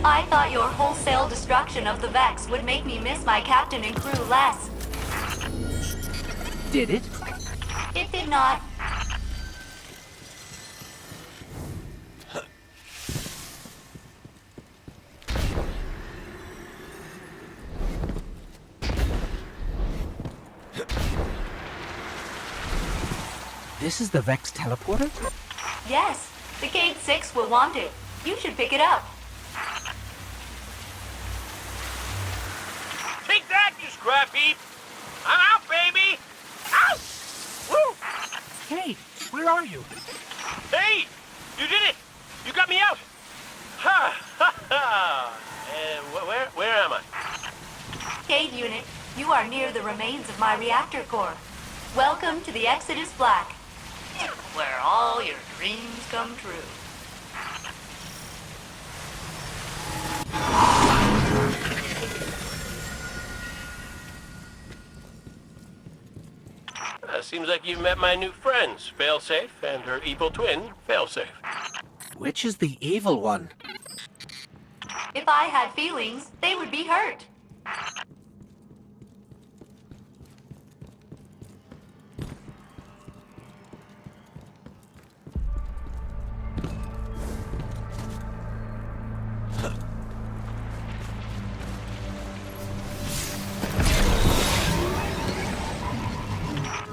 I thought your wholesale destruction of the Vex would make me miss my captain and crew less. Did it? It did not. This is the Vex teleporter? Yes, the Cade 6 will want it. You should pick it up. Take that, you scrap heap! I'm out, baby! Out! Woo! Hey, where are you? Hey! You did it! You got me out! Ha! Ha! Ha! Where am I? Cade unit, you are near the remains of my reactor core. Welcome to the Exodus Black, where all your dreams come true. Seems like you've met my new friends, Failsafe, and her evil twin, Failsafe. Which is the evil one? If I had feelings, they would be hurt.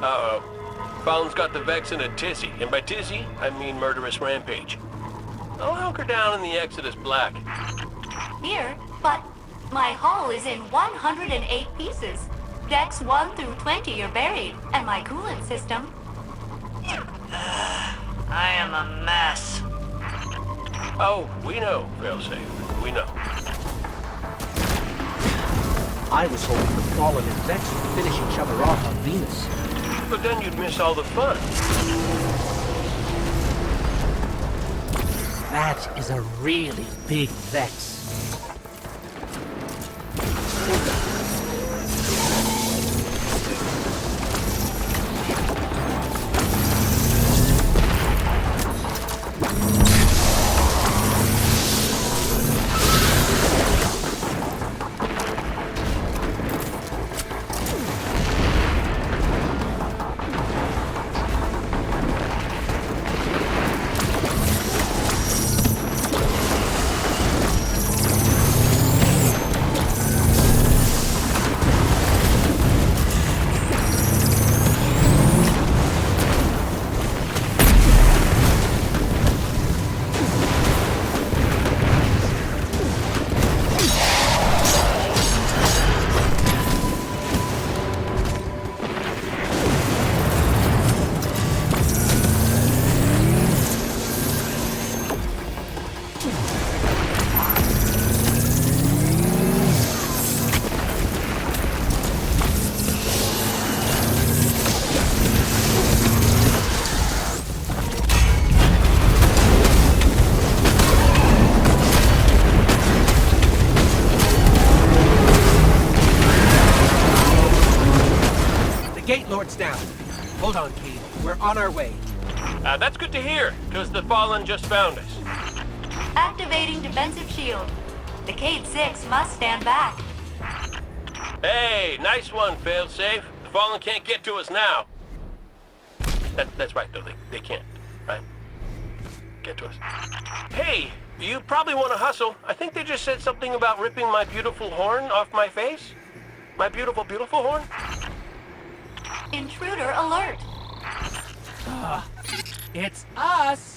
Uh-oh. Fallon's got the Vex in a tizzy, and by tizzy, I mean murderous rampage. I'll hunker down in the Exodus Black. Here, but my hull is in 108 pieces. Decks 1 through 20 are buried, and my coolant system. I am a mess. Oh, we know, Failsafe. We know. I was hoping the Fallen and Vex would finish each other off on Venus. But then you'd miss all the fun. That is a really big Vex. Gate Lord's down. Hold on, Cade. We're on our way. That's good to hear, because the Fallen just found us. Activating defensive shield. The Cade 6 must stand back. Hey, nice one, Failsafe. The Fallen can't get to us now. That's right, though. They can't, right? Get to us. Hey, you probably want to hustle. I think they just said something about ripping my beautiful horn off my face. My beautiful, beautiful horn? Intruder alert. It's us!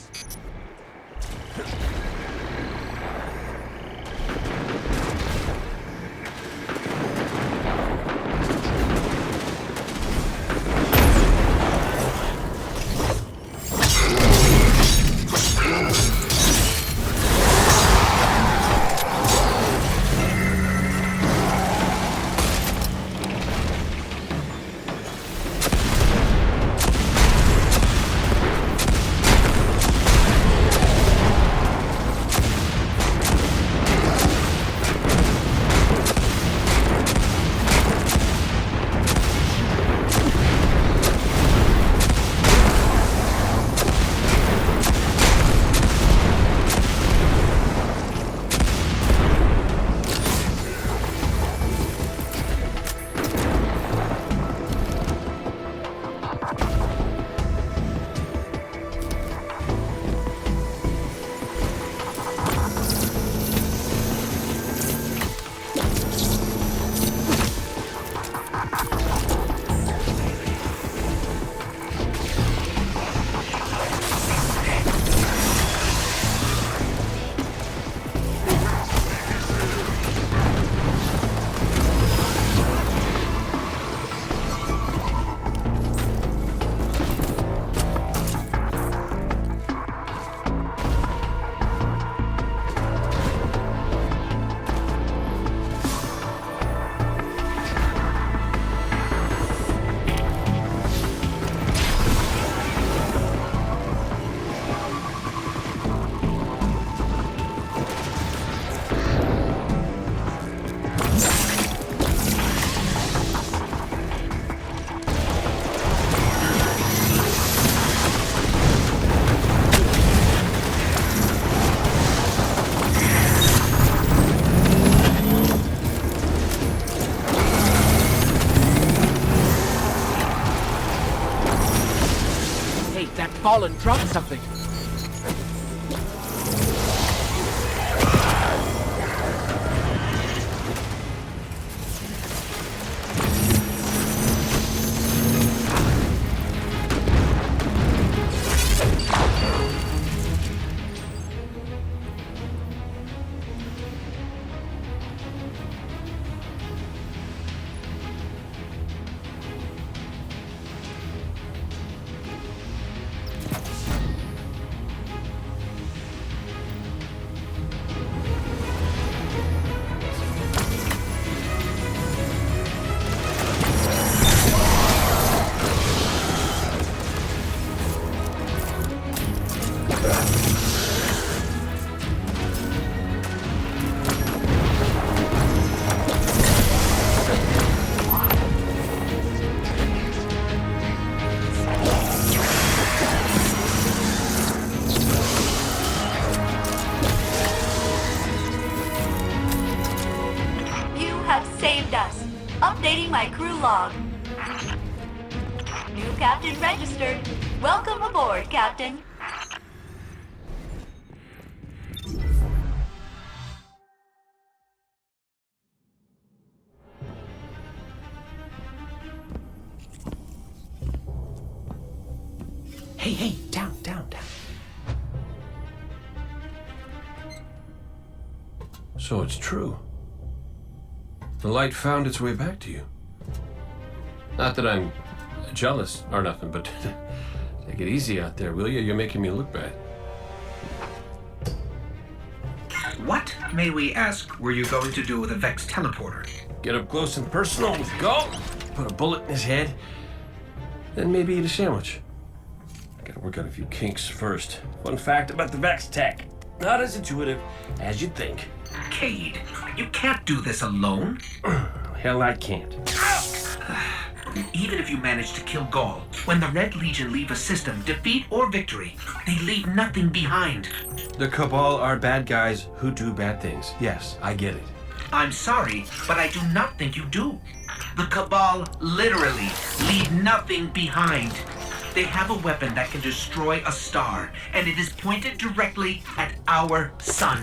Fallen dropped something. Updating my crew log. New captain registered. Welcome aboard, Captain. Hey, down. So it's true. The light found its way back to you. Not that I'm jealous or nothing, but take it easy out there, will you? You're making me look bad. What, may we ask, were you going to do with a Vex teleporter? Get up close and personal with Go. Put a bullet in his head. Then maybe eat a sandwich. Gotta work out a few kinks first. Fun fact about the Vex tech. Not as intuitive as you'd think. Cade, you can't do this alone. Hell, I can't. Even if you manage to kill Gaul, when the Red Legion leave a system, defeat or victory, they leave nothing behind. The Cabal are bad guys who do bad things. Yes, I get it. I'm sorry, but I do not think you do. The Cabal literally leave nothing behind. They have a weapon that can destroy a star, and it is pointed directly at our sun.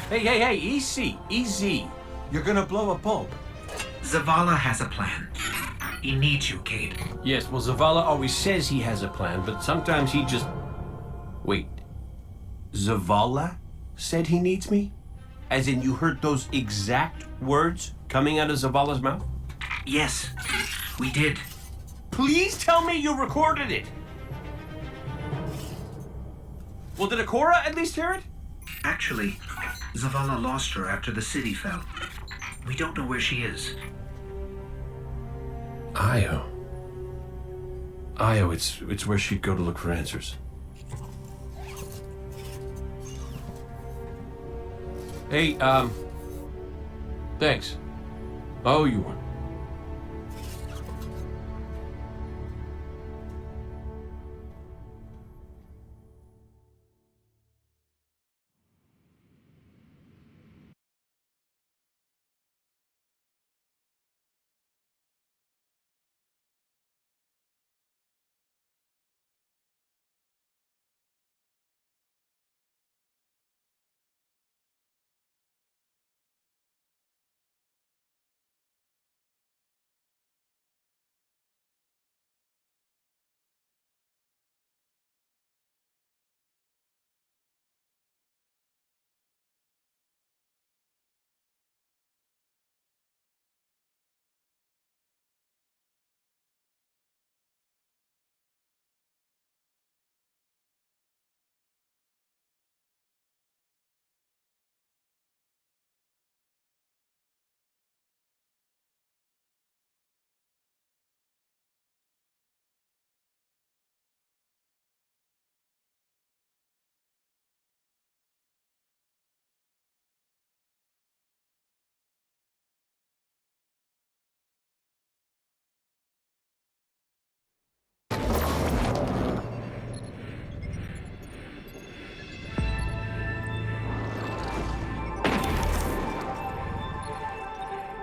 Hey, easy. You're gonna blow a bulb. Zavala has a plan. He needs you, Cade. Yes, well, Zavala always says he has a plan, but sometimes he just... Wait. Zavala said he needs me? As in you heard those exact words coming out of Zavala's mouth? Yes, we did. Please tell me you recorded it! Well, did Akora at least hear it? Actually, Zavala lost her after the city fell. We don't know where she is. Io, it's where she'd go to look for answers. Hey, thanks. Oh, you won.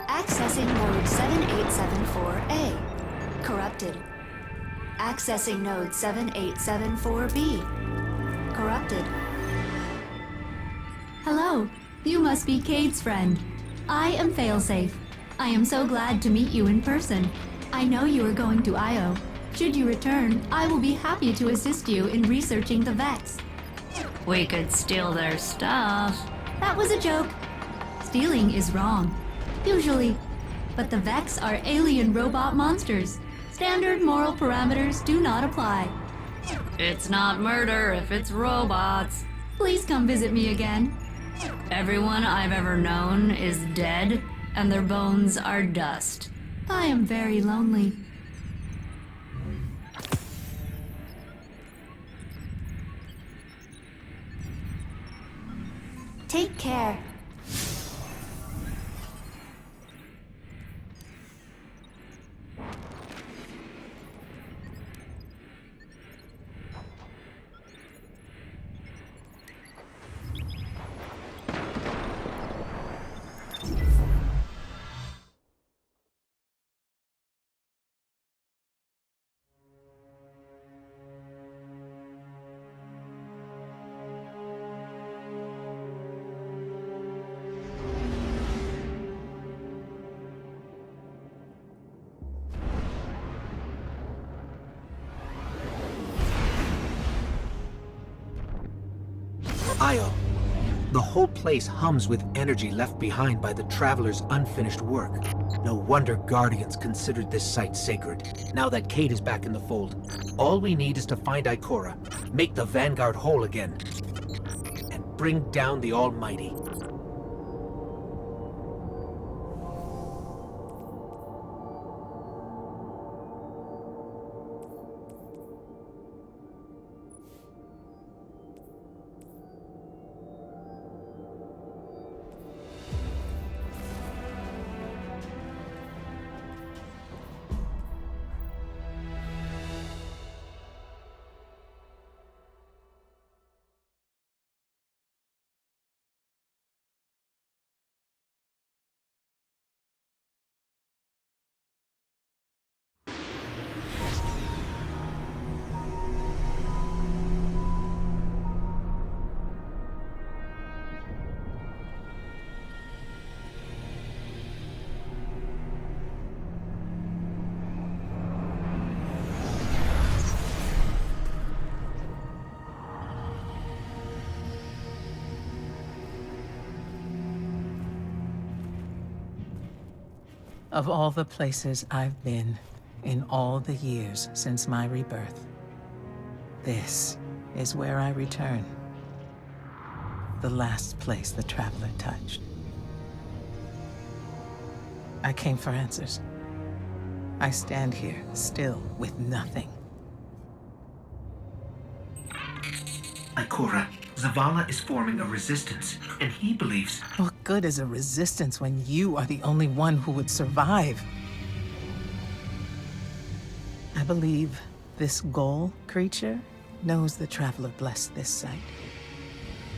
Accessing node 7874A. Corrupted. Accessing node 7874B. Corrupted. Hello. You must be Cade's friend. I am Failsafe. I am so glad to meet you in person. I know you are going to Io. Should you return, I will be happy to assist you in researching the Vex. We could steal their stuff. That was a joke. Stealing is wrong. Usually. But the Vex are alien robot monsters. Standard moral parameters do not apply. It's not murder if it's robots. Please come visit me again. Everyone I've ever known is dead, and their bones are dust. I am very lonely. Take care. Io, the whole place hums with energy left behind by the Traveler's unfinished work. No wonder Guardians considered this site sacred. Now that Cayde is back in the fold, all we need is to find Ikora, make the Vanguard whole again, and bring down the Almighty. Of all the places I've been in all the years since my rebirth, this is where I return. The last place the Traveler touched. I came for answers. I stand here, still with nothing. Ikora, Zavala is forming a resistance, and he believes... What good is a resistance when you are the only one who would survive? I believe this Ghoul creature knows the Traveler blessed this site.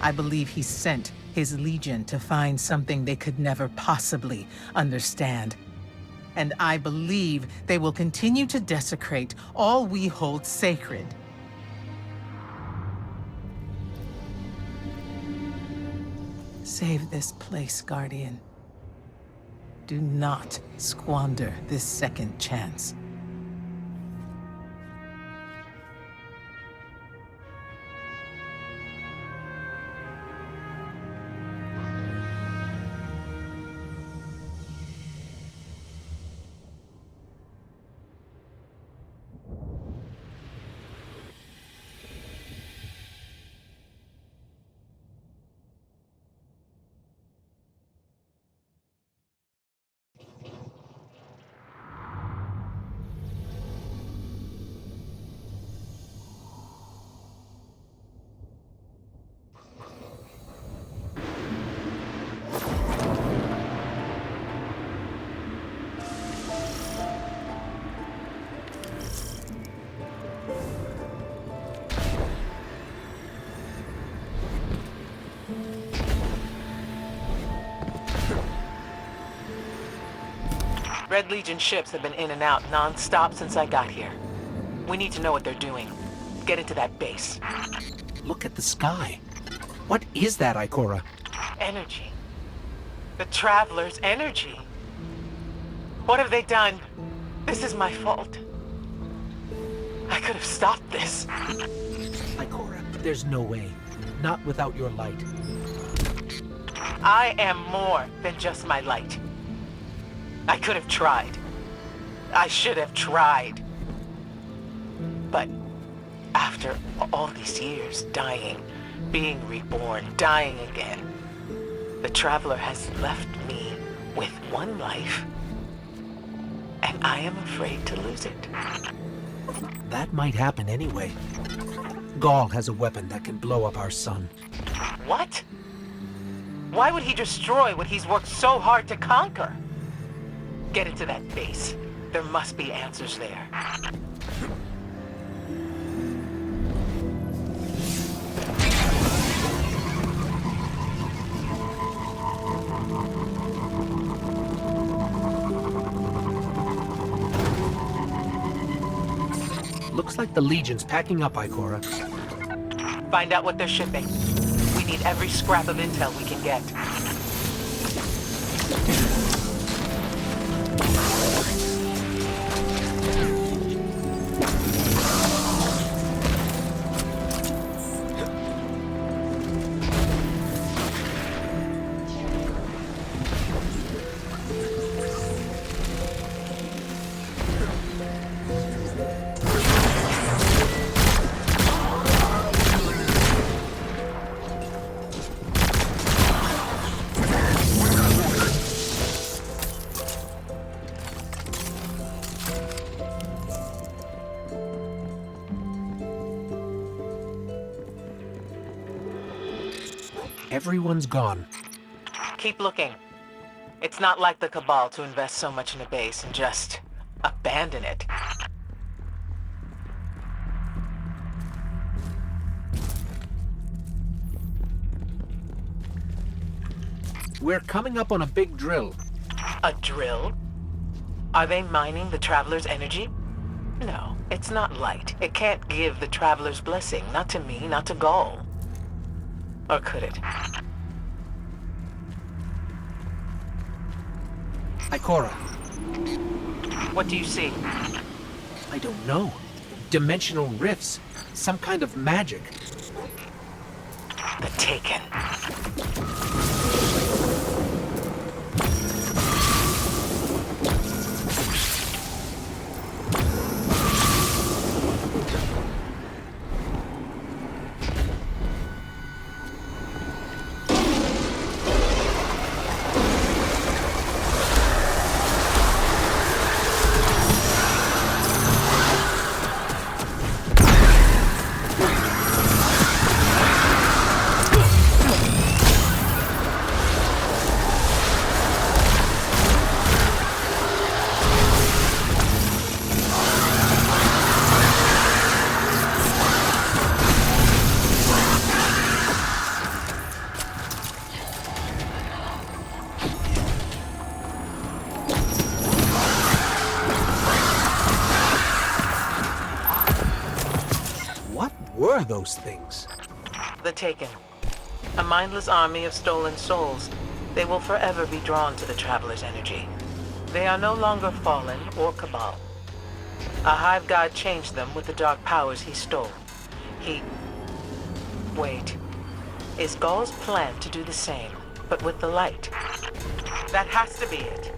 I believe he sent his Legion to find something they could never possibly understand. And I believe they will continue to desecrate all we hold sacred. Save this place, Guardian. Do not squander this second chance. Red Legion ships have been in and out non-stop since I got here. We need to know what they're doing. Get into that base. Look at the sky. What is that, Ikora? Energy. The Traveler's energy. What have they done? This is my fault. I could have stopped this. Ikora, there's no way. Not without your light. I am more than just my light. I could have tried. I should have tried. But after all these years, dying, being reborn, dying again, the Traveler has left me with one life, and I am afraid to lose it. That might happen anyway. Ghaul has a weapon that can blow up our sun. What? Why would he destroy what he's worked so hard to conquer? Get into that base. There must be answers there. Looks like the Legion's packing up, Ikora. Find out what they're shipping. We need every scrap of intel we can get. Everyone's gone. Keep looking. It's not like the Cabal to invest so much in a base and just abandon it. We're coming up on a big drill. A drill? Are they mining the Traveler's energy? No, it's not light. It can't give the Traveler's blessing. Not to me, not to Gaul. Or could it? Ikora. What do you see? I don't know. Dimensional rifts. Some kind of magic. The Taken. Were those things? The Taken. A mindless army of stolen souls. They will forever be drawn to the Traveler's energy. They are no longer fallen or Cabal. A Hive God changed them with the dark powers he stole. Wait. Is Gaul's plan to do the same, but with the light? That has to be it.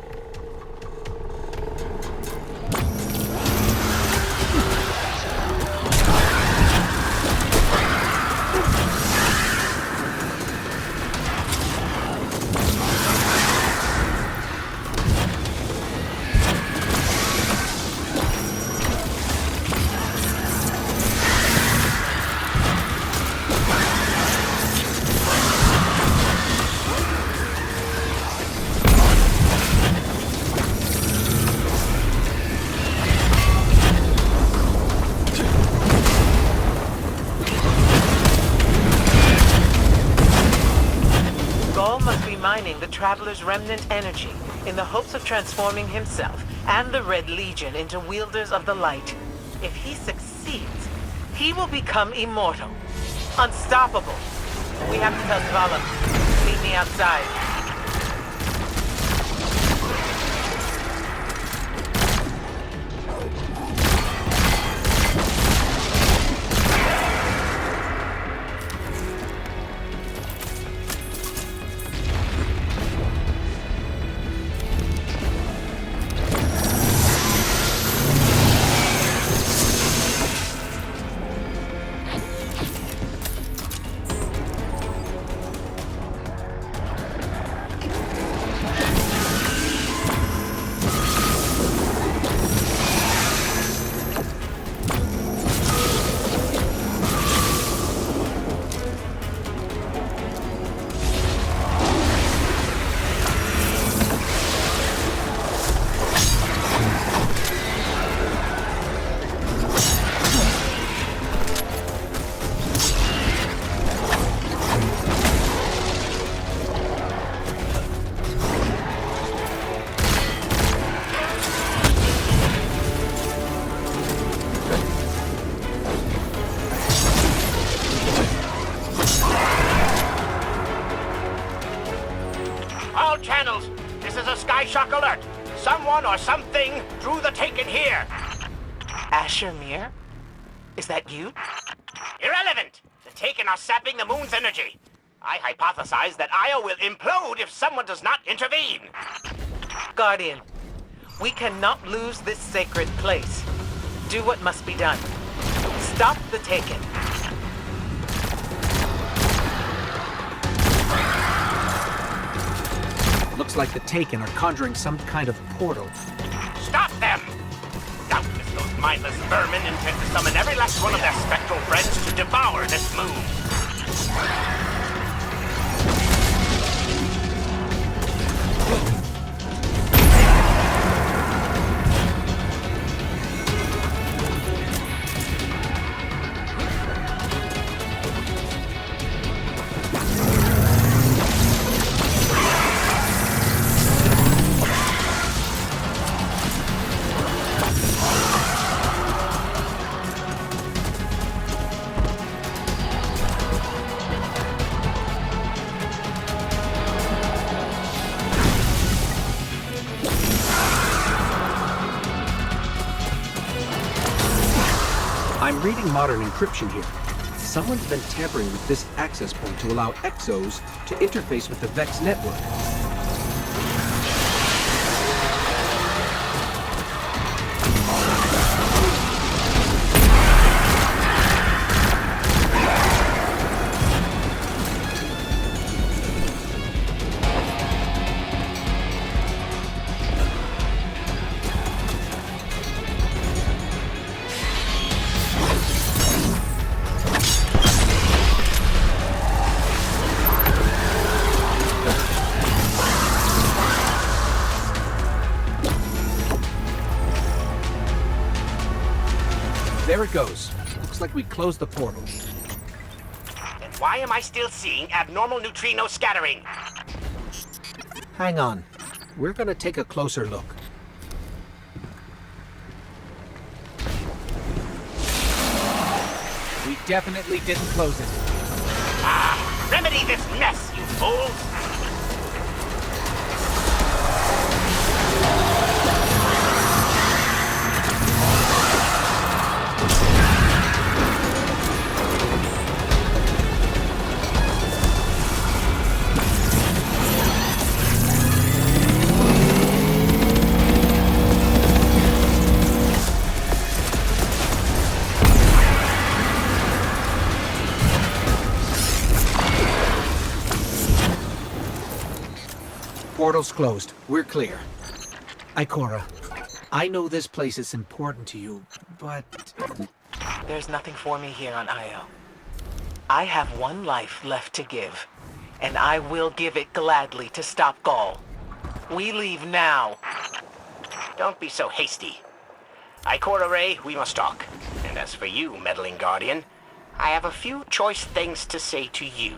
Mining the Traveler's remnant energy in the hopes of transforming himself and the Red Legion into wielders of the light. If he succeeds, he will become immortal, unstoppable. We have to tell Zavala. Meet me outside. Channels, this is a Skyshock alert. Someone or something drew the Taken here. Asher Mir? Is that you? Irrelevant. The Taken are sapping the moon's energy. I hypothesize that Io will implode if someone does not intervene. Guardian, we cannot lose this sacred place. Do what must be done. Stop the Taken. Looks like the Taken are conjuring some kind of portal. Stop them! Doubtless those mindless vermin intend to summon every last one of their spectral friends to devour this moon. reading modern encryption here. Someone's been tampering with this access point to allow Exos to interface with the Vex network. There it goes. Looks like we closed the portal. Then why am I still seeing abnormal neutrino scattering? Hang on. We're gonna take a closer look. We definitely didn't close it. Ah, remedy this mess, you fools! Portal's closed. We're clear. Ikora, I know this place is important to you, but... There's nothing for me here on Io. I have one life left to give, and I will give it gladly to stop Gaul. We leave now. Don't be so hasty. Ikora Rey, we must talk. And as for you, meddling Guardian, I have a few choice things to say to you.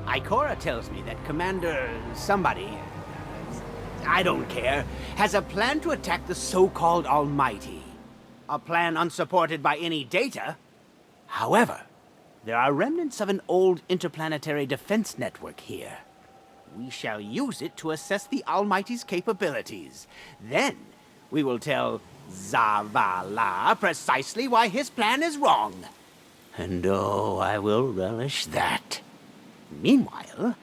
Ikora tells me that Commander somebody, I don't care, has a plan to attack the so-called Almighty. A plan unsupported by any data. However, There are remnants of an old interplanetary defense network here. We shall use it to assess the Almighty's capabilities. Then, we will tell Zavala precisely why his plan is wrong. And oh, I will relish that. Meanwhile,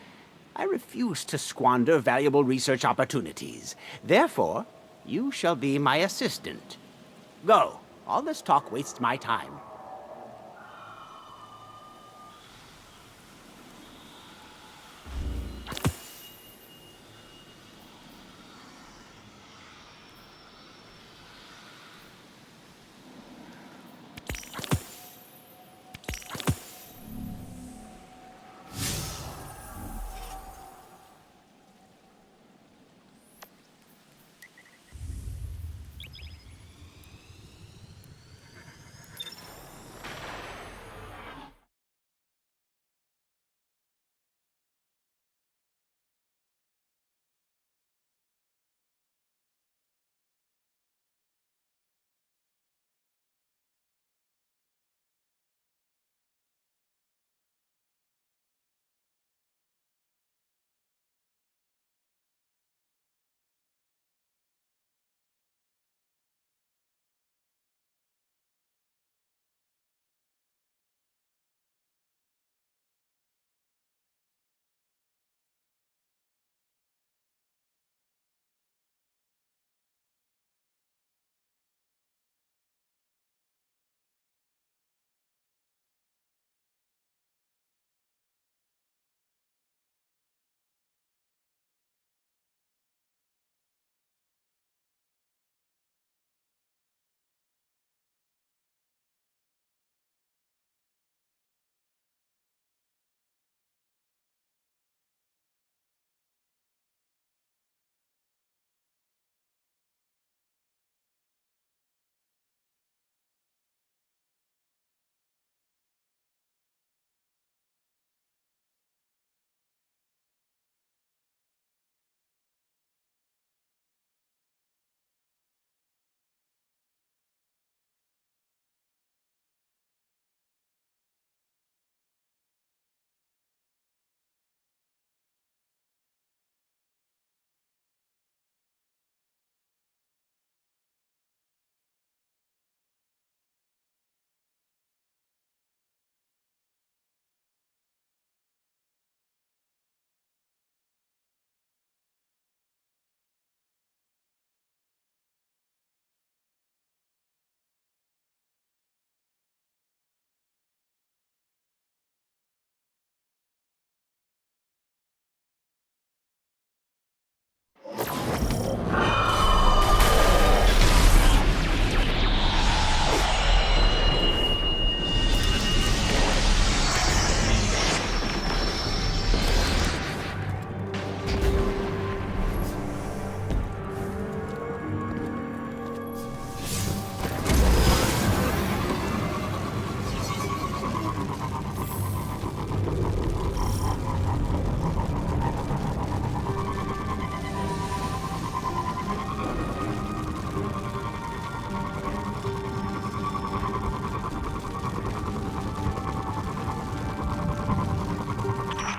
I refuse to squander valuable research opportunities. Therefore, you shall be my assistant. Go. All this talk wastes my time.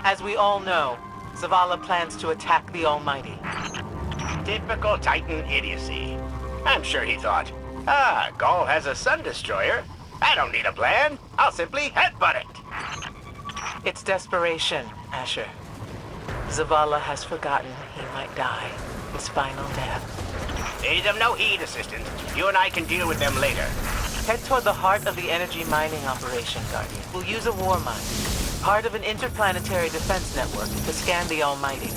As we all know, Zavala plans to attack the Almighty. Typical Titan idiocy. I'm sure he thought, Gaul has a sun destroyer. I don't need a plan. I'll simply headbutt it. It's desperation, Asher. Zavala has forgotten he might die his final death. Pay them no heed, Assistant. You and I can deal with them later. Head toward the heart of the energy mining operation, Guardian. We'll use a war mine, part of an interplanetary defense network, to scan the Almighty.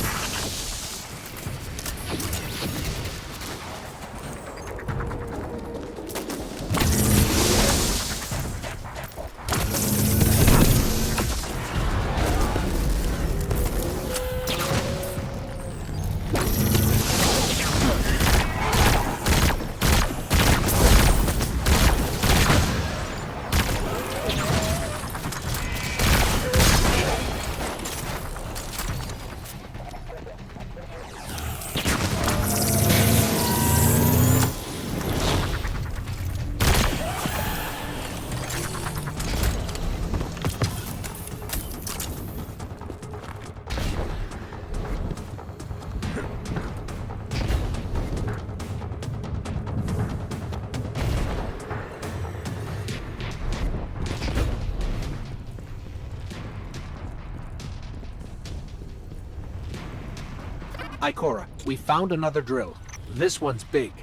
Ikora, we found another drill. This one's big.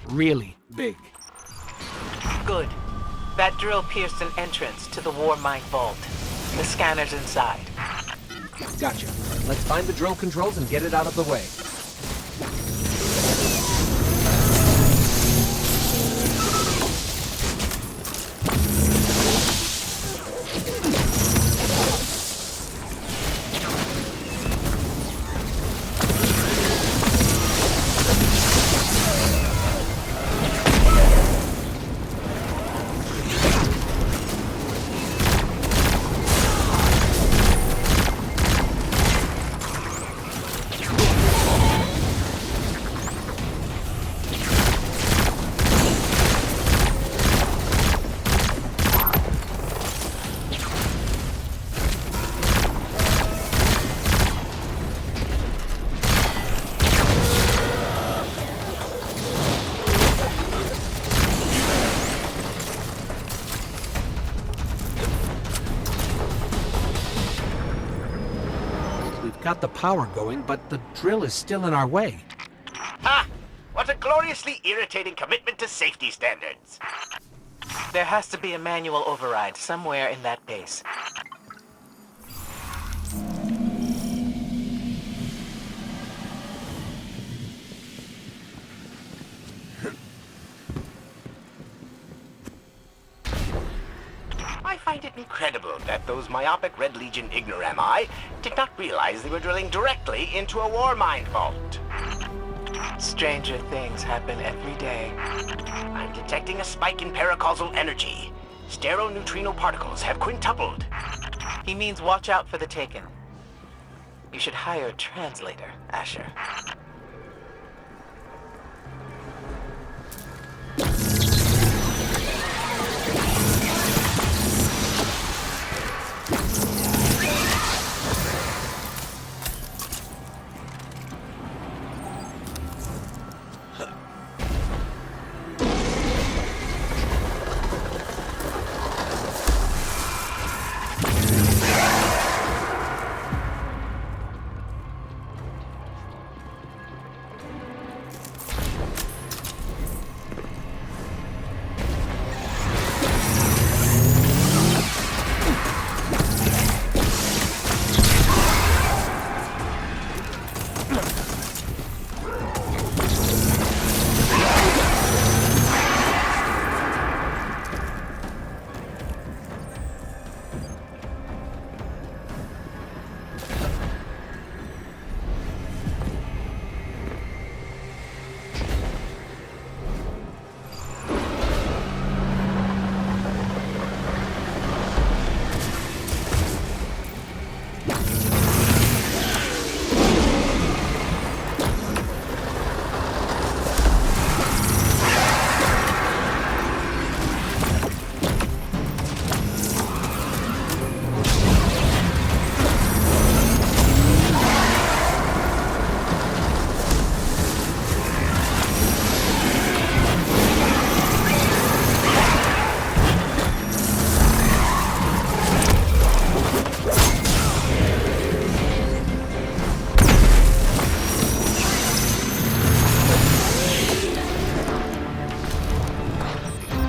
Really big. Good. That drill pierced an entrance to the War Mind Vault. The scanner's inside. Gotcha. Let's find the drill controls and get it out of the way. Got the power going, but the drill is still in our way. Ha! What a gloriously irritating commitment to safety standards. There has to be a manual override somewhere in that base. I find it incredible that those myopic Red Legion ignorami did not realize they were drilling directly into a War Mind Vault. Stranger things happen every day. I'm detecting a spike in paracausal energy. Stereoneutrino particles have quintupled. He means watch out for the Taken. You should hire a translator, Asher.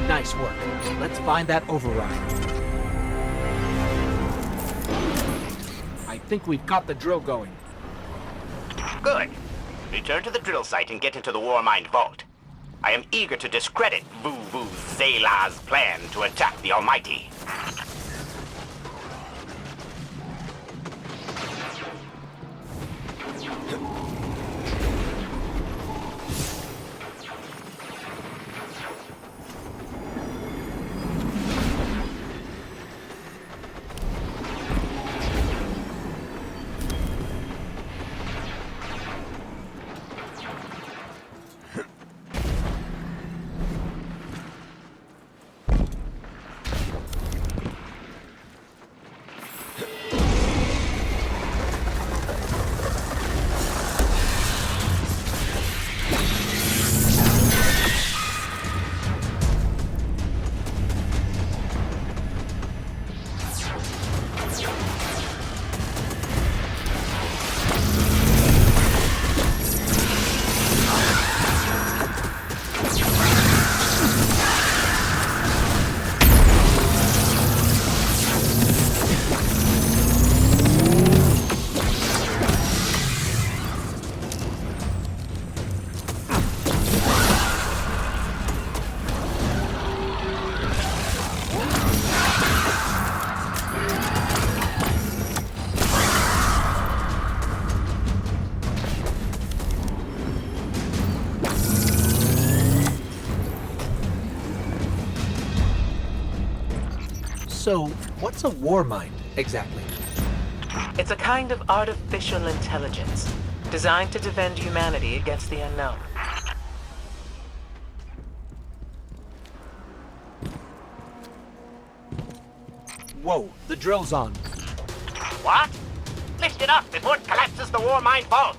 Nice work. Let's find that override. I think we've got the drill going. Good. Return to the drill site and get into the War Mind Vault. I am eager to discredit Vuvu Zayla's plan to attack the Almighty. So, what's a war mind, exactly? It's a kind of artificial intelligence designed to defend humanity against the unknown. Whoa, the drill's on. What? Lift it up before it collapses the war mine vault.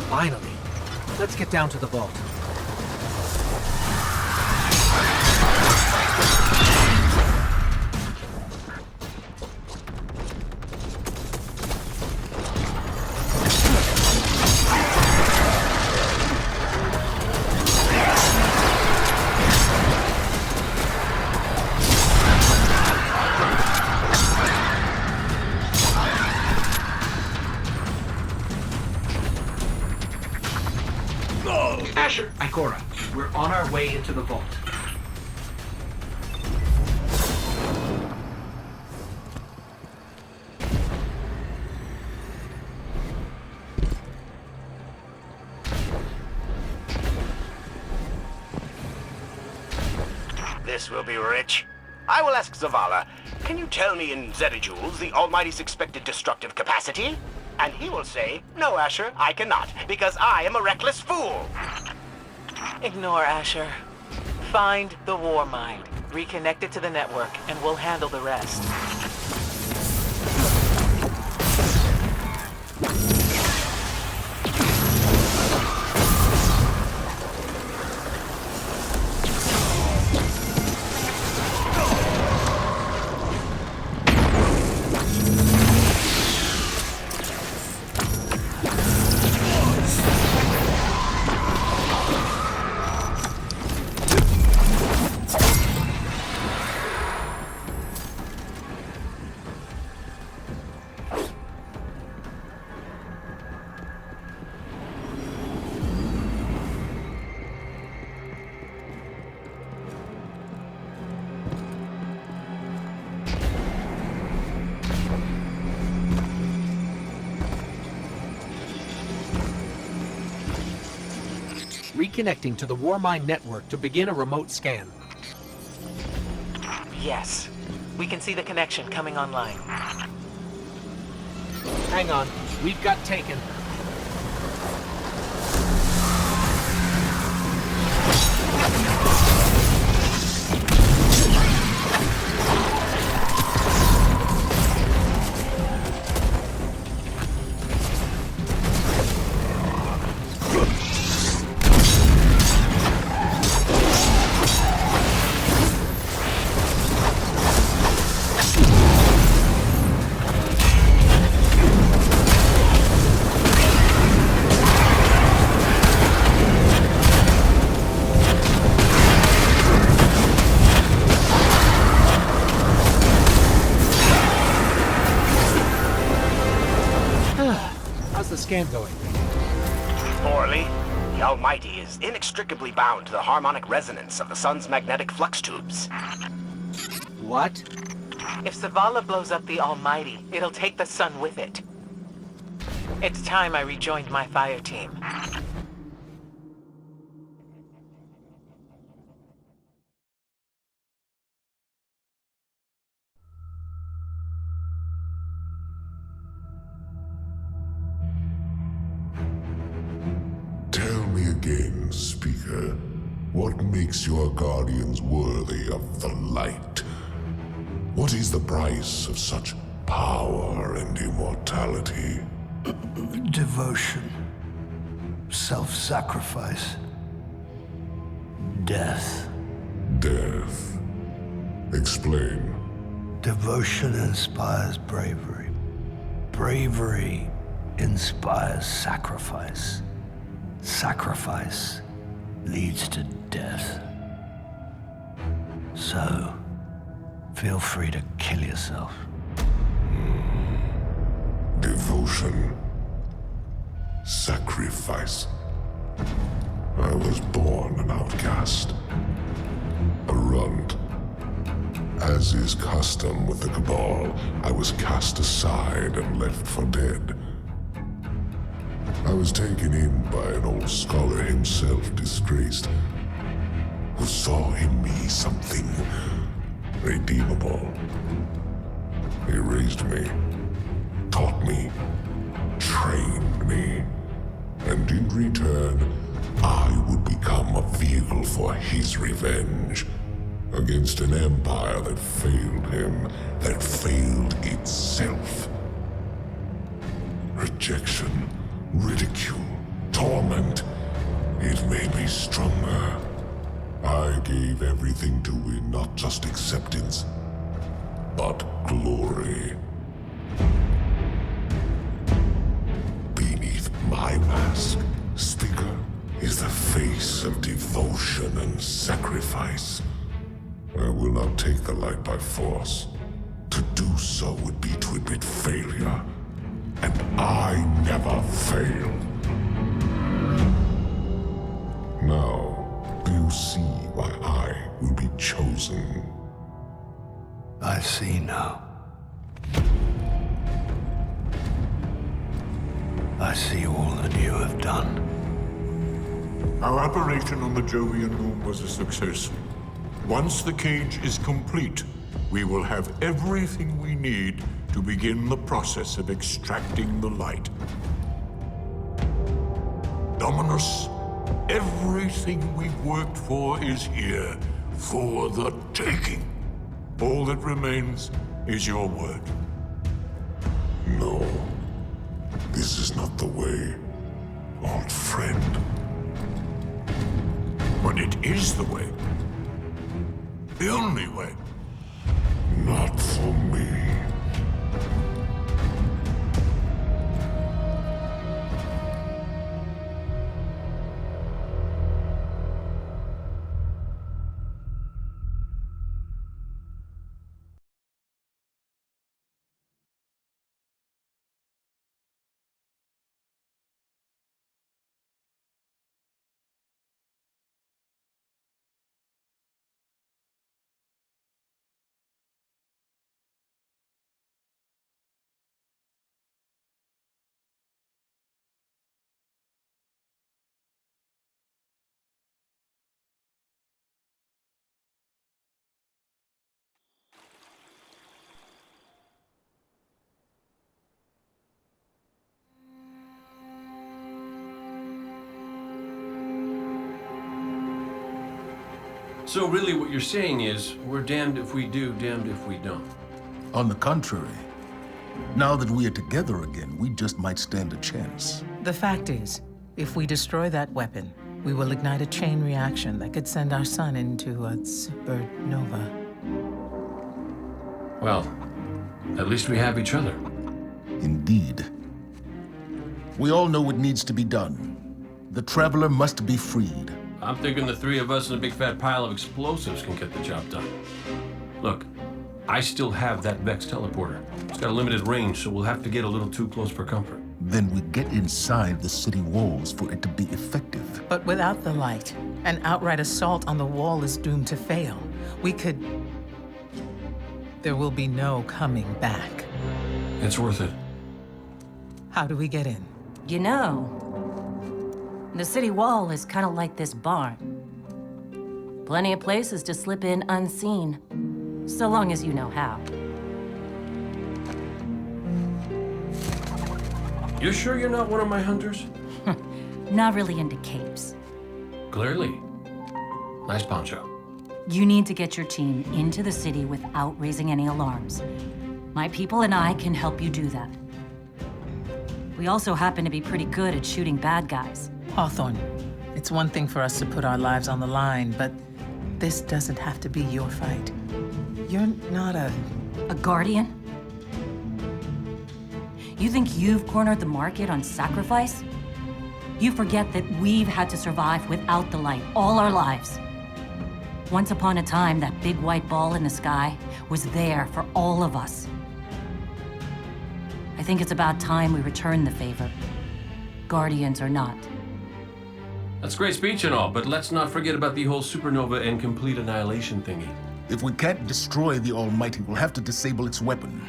Finally. Let's get down to the vault. Asher, Ikora, we're on our way into the vault. This will be rich. I will ask Zavala, can you tell me in zettajoules the Almighty's expected destructive capacity? And he will say, no, Asher, I cannot, because I am a reckless fool. Ignore Asher. Find the war mind, reconnect it to the network, and we'll handle the rest. Reconnecting to the Warmind network to begin a remote scan. Yes. We can see the connection coming online. Hang on. We've got taken. Scan going? Poorly. The Almighty is inextricably bound to the harmonic resonance of the sun's magnetic flux tubes. What? If Zavala blows up the Almighty, it'll take the sun with it. It's time I rejoined my fire team. Tell me again, Speaker, what makes your guardians worthy of the light? What is the price of such power and immortality? Devotion. self-sacrifice, death. Death. Explain. Devotion inspires bravery. Bravery inspires sacrifice. Sacrifice leads to death. So, feel free to kill yourself. Devotion. Sacrifice. I was born an outcast. A runt. As is custom with the Cabal, I was cast aside and left for dead. I was taken in by an old scholar himself, disgraced, who saw in me something redeemable. He raised me, taught me, trained me, and in return, I would become a vehicle for his revenge against an empire that failed him, that failed itself. Rejection, ridicule, torment. It made me stronger. I gave everything to win not just acceptance, but glory. Beneath my mask, Speaker, is the face of devotion and sacrifice. I will not take the light by force. To do so would be to admit failure. And I never fail. Now, do you see why I will be chosen? I see now. I see all that you have done. Our operation on the Jovian moon was a success. Once the cage is complete, we will have everything we need to begin the process of extracting the light. Dominus, everything we've worked for is here, for the taking. All that remains is your word. No, this is not the way, old friend. But it is the way. The only way. Not for me. So really what you're saying is, we're damned if we do, damned if we don't. On the contrary, now that we are together again, we just might stand a chance. The fact is, if we destroy that weapon, we will ignite a chain reaction that could send our sun into a supernova. Well, at least we have each other. Indeed. We all know what needs to be done. The Traveler must be freed. I'm thinking the three of us and a big fat pile of explosives can get the job done. Look, I still have that Vex teleporter. It's got a limited range, so we'll have to get a little too close for comfort. Then we get inside the city walls for it to be effective. But without the light, an outright assault on the wall is doomed to fail. We could... There will be no coming back. It's worth it. How do we get in? You know, the city wall is kind of like this barn. Plenty of places to slip in unseen, so long as you know how. You sure you're not one of my hunters? Not really into capes. Clearly. Nice poncho. You need to get your team into the city without raising any alarms. My people and I can help you do that. We also happen to be pretty good at shooting bad guys. Hawthorne, it's one thing for us to put our lives on the line, but this doesn't have to be your fight. You're not a Guardian? You think you've cornered the market on sacrifice? You forget that we've had to survive without the light all our lives. Once upon a time, that big white ball in the sky was there for all of us. I think it's about time we return the favor. Guardians or not. That's a great speech and all, but let's not forget about the whole supernova and complete annihilation thingy. If we can't destroy the Almighty, we'll have to disable its weapon.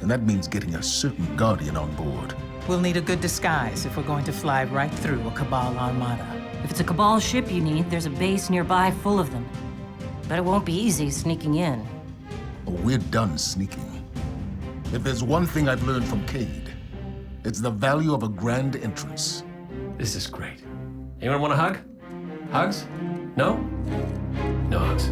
And that means getting a certain Guardian on board. We'll need a good disguise if we're going to fly right through a Cabal armada. If it's a Cabal ship you need, there's a base nearby full of them. But it won't be easy sneaking in. Oh, we're done sneaking. If there's one thing I've learned from Cade, it's the value of a grand entrance. This is great. Anyone want a hug? Hugs? No? No hugs.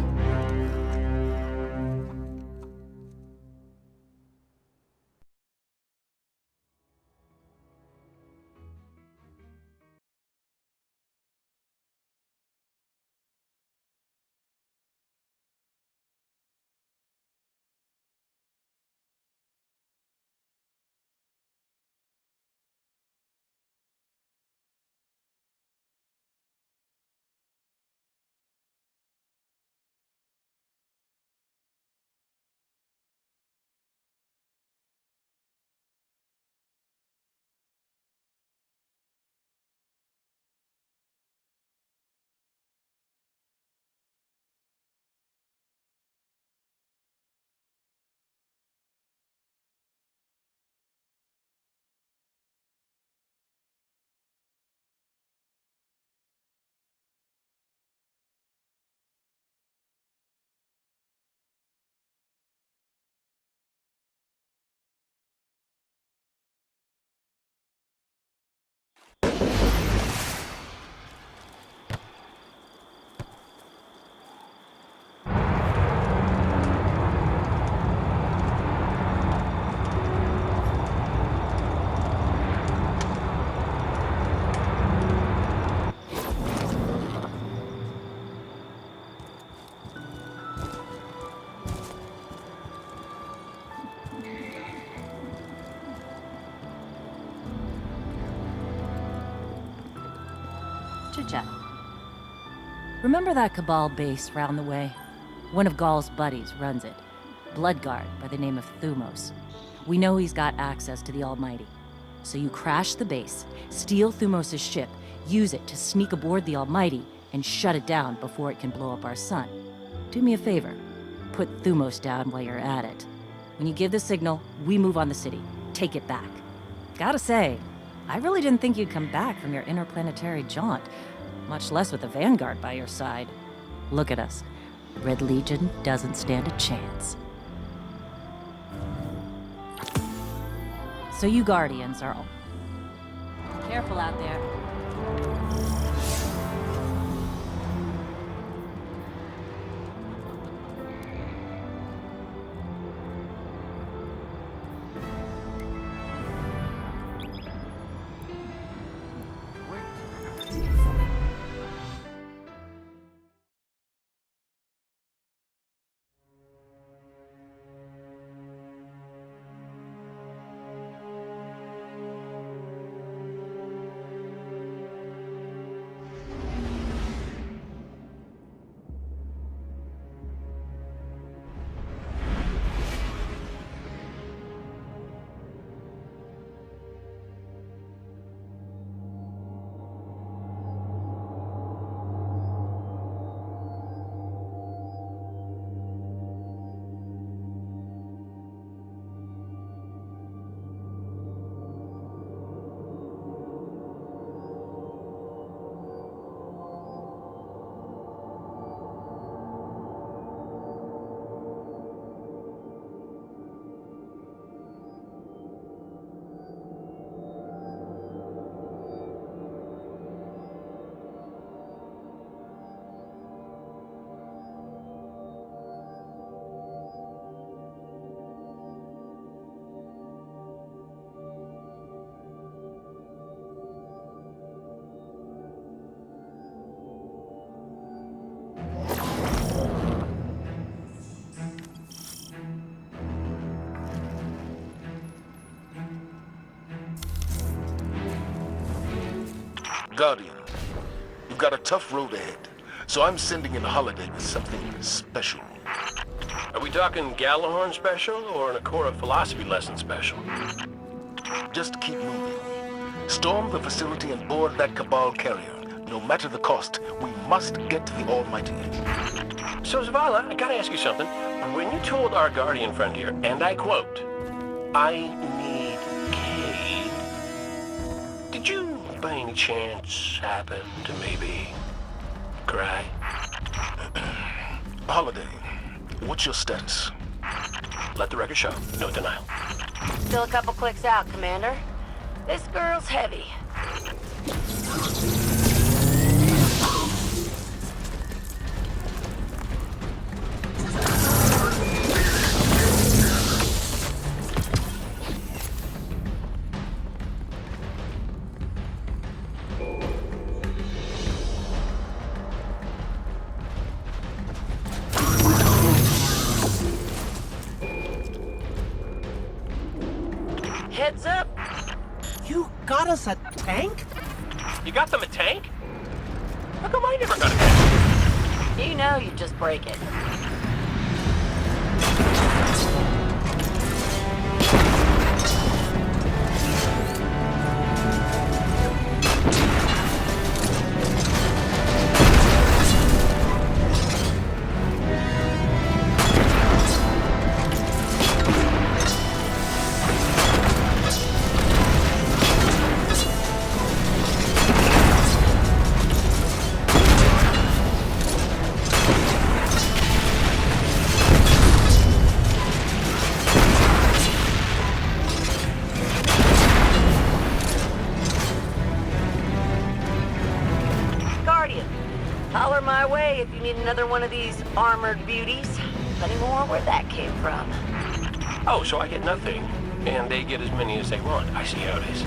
Chit-chat. Remember that Cabal base round the way? One of Gaul's buddies runs it. Bloodguard by the name of Thumos. We know he's got access to the Almighty. So you crash the base, steal Thumos' ship, use it to sneak aboard the Almighty, and shut it down before it can blow up our sun. Do me a favor. Put Thumos down while you're at it. When you give the signal, we move on the city. Take it back. Gotta say, I really didn't think you'd come back from your interplanetary jaunt, much less with the Vanguard by your side. Look at us. Red Legion doesn't stand a chance. So you Guardians are all... Careful out there. Guardian, you've got a tough road ahead, so I'm sending in Holiday with something special. Are we talking Gallahorn special or an Akora philosophy lesson special? Just keep moving. Storm the facility and board that Cabal carrier. No matter the cost, we must get to the Almighty. So, Zavala, I gotta ask you something. When you told our Guardian friend here, and I quote, "I need Cade," did you, by any chance, happen to maybe cry? Holiday, what's your status? Let the record show. No denial. Still a couple clicks out, Commander. This girl's heavy. Heads up. You got us a tank? You got them a tank? How come I never got a tank? You know you just break it. Holler my way if you need another one of these armored beauties. Plenty more where that came from. Oh, so I get nothing, and they get as many as they want. I see how it is.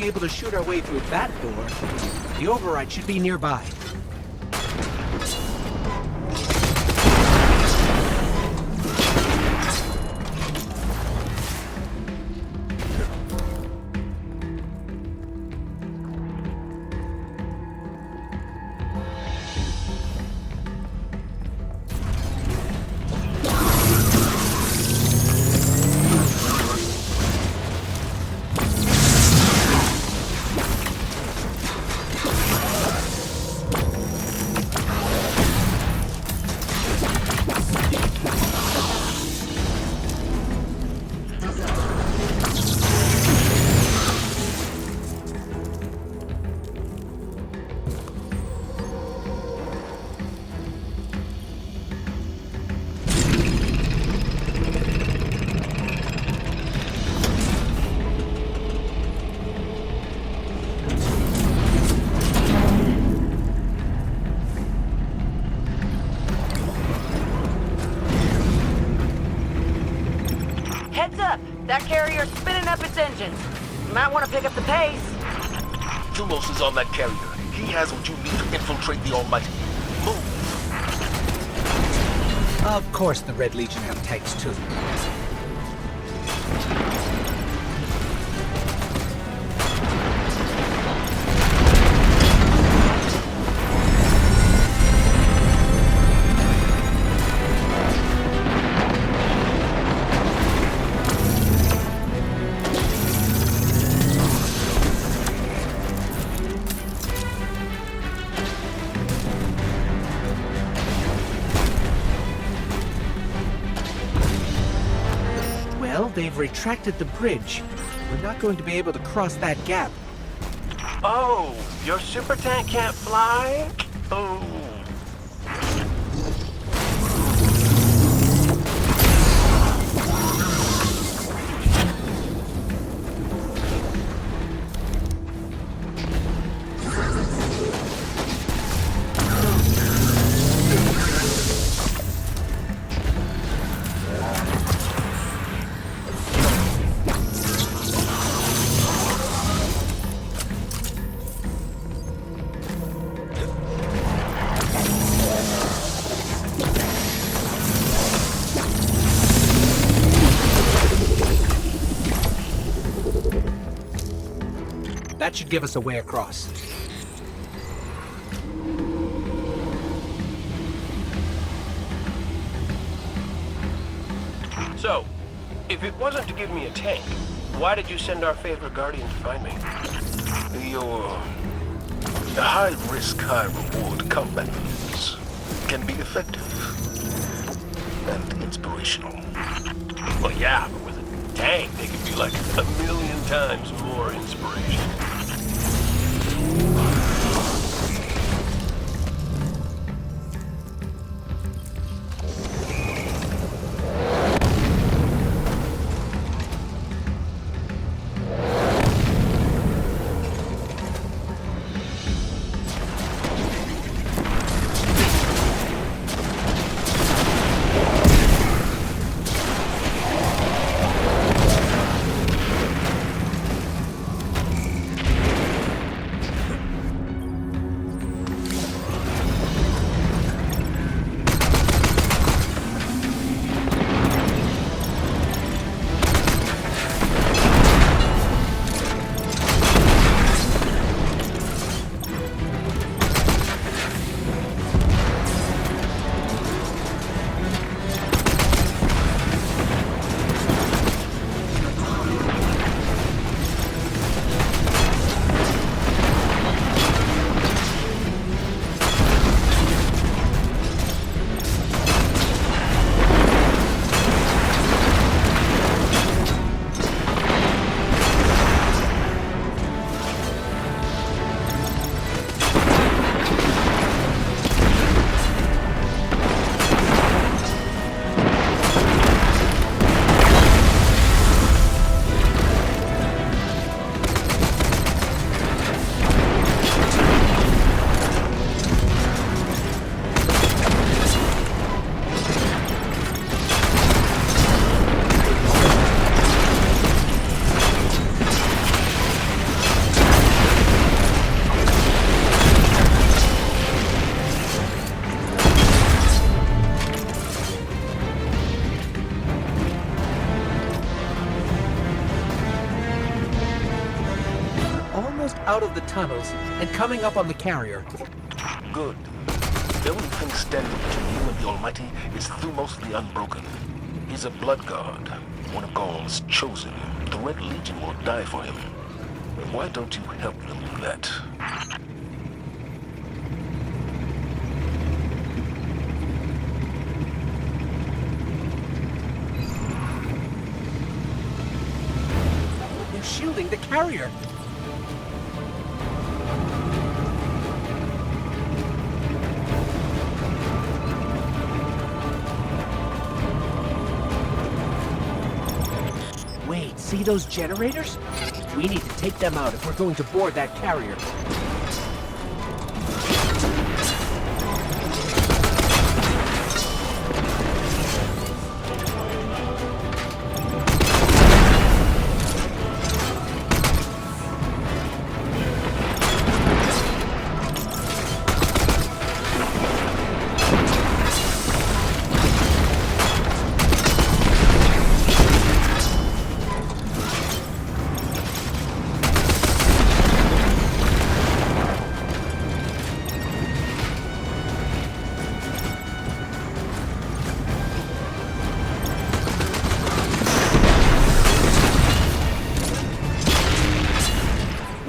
Able to shoot our way through that door. The override should be nearby. up its engines. You might want to pick up the pace. Thumos is on that carrier. He has what you need to infiltrate the Almighty. Move! Of course the Red Legion have tanks too. They've retracted the bridge. We're not going to be able to cross that gap. Oh, your super tank can't fly? Oh. That should give us a way across. So, if it wasn't to give me a tank, why did you send our favorite Guardian to find me? Your high-risk, high-reward combat moves can be effective and inspirational. Well, yeah, but with a tank, they could be like 1,000,000 times more inspirational. Out of the tunnels and coming up on the carrier. Good. The only thing standing between you and the Almighty is Thumos the Unbroken. He's a blood god, one of Gaul's chosen. The Red Legion will die for him. Why don't you help them do that? They're shielding the carrier. Wait, see those generators? We need to take them out if we're going to board that carrier.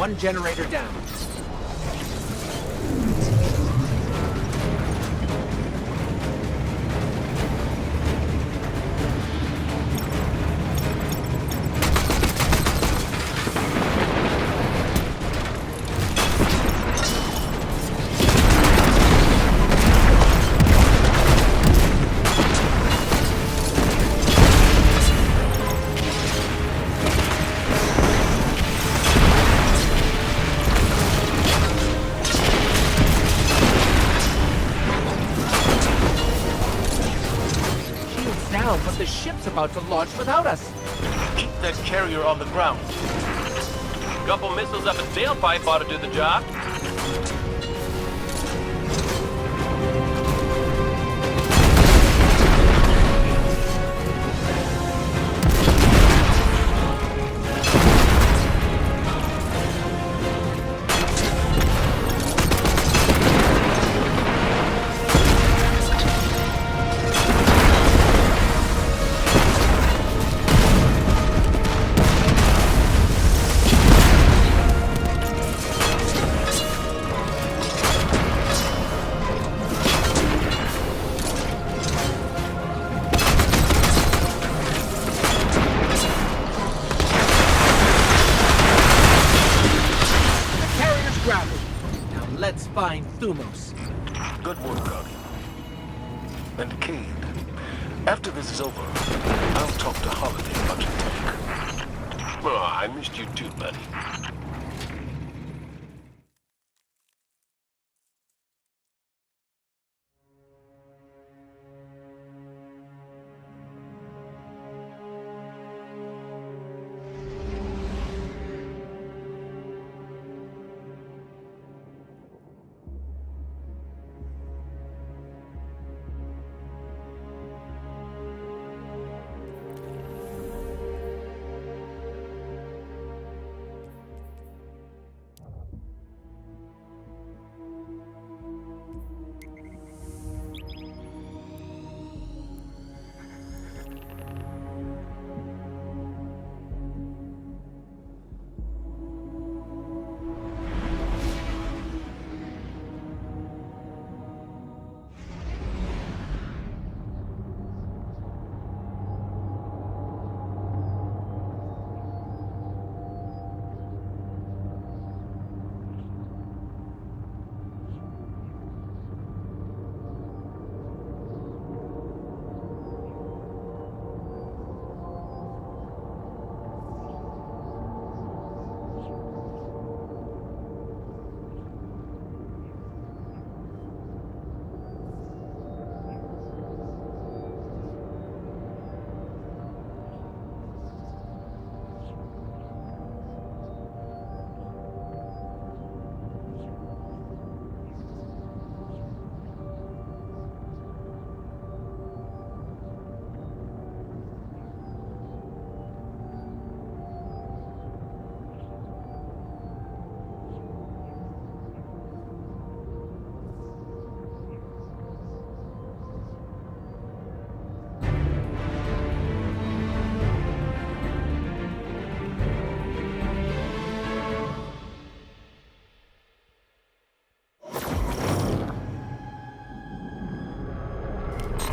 One generator down. But the ship's about to launch without us. Keep that carrier on the ground. Couple missiles up its tailpipe ought to do the job. Let's find Thumos. Good work, Guardian. And Cade, after this is over, I'll talk to Holiday about your tank. Oh, I missed you too, buddy.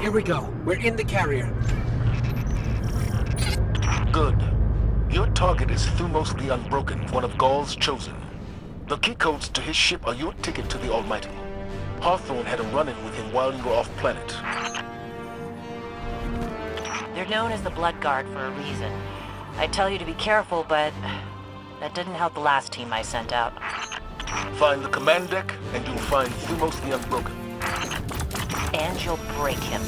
Here we go. We're in the carrier. Good. Your target is Thumos the Unbroken, one of Gaul's chosen. The key codes to his ship are your ticket to the Almighty. Hawthorne had a run-in with him while you were off-planet. They're known as the Blood Guard for a reason. I tell you to be careful, but that didn't help the last team I sent out. Find the command deck, and you'll find Thumos the Unbroken. And you'll break him.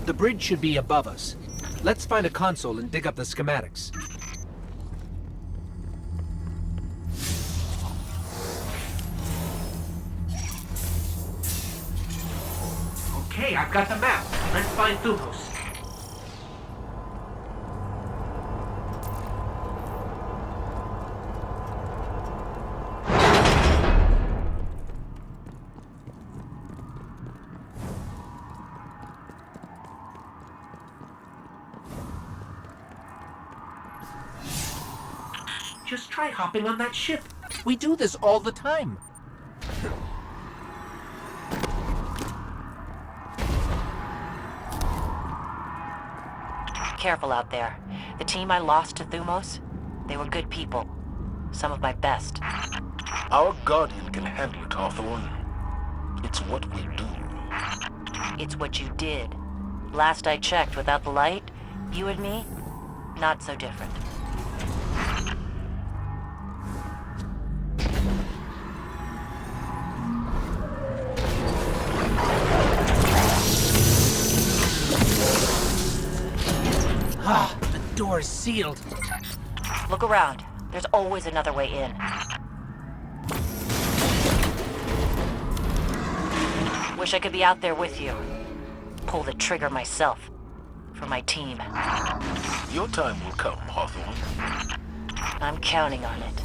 The bridge should be above us. Let's find a console and dig up the schematics. Okay, I've got the map. Let's find Thumos. Just try hopping on that ship. We do this all the time. Careful out there. The team I lost to Thumos, they were good people. Some of my best. Our Guardian can handle it, Hawthorne. It's what we do. It's what you did. Last I checked, without the light, you and me, not so different. Ah, the door is sealed. Look around. There's always another way in. Wish I could be out there with you. Pull the trigger myself. For my team. Your time will come, Hawthorne. I'm counting on it.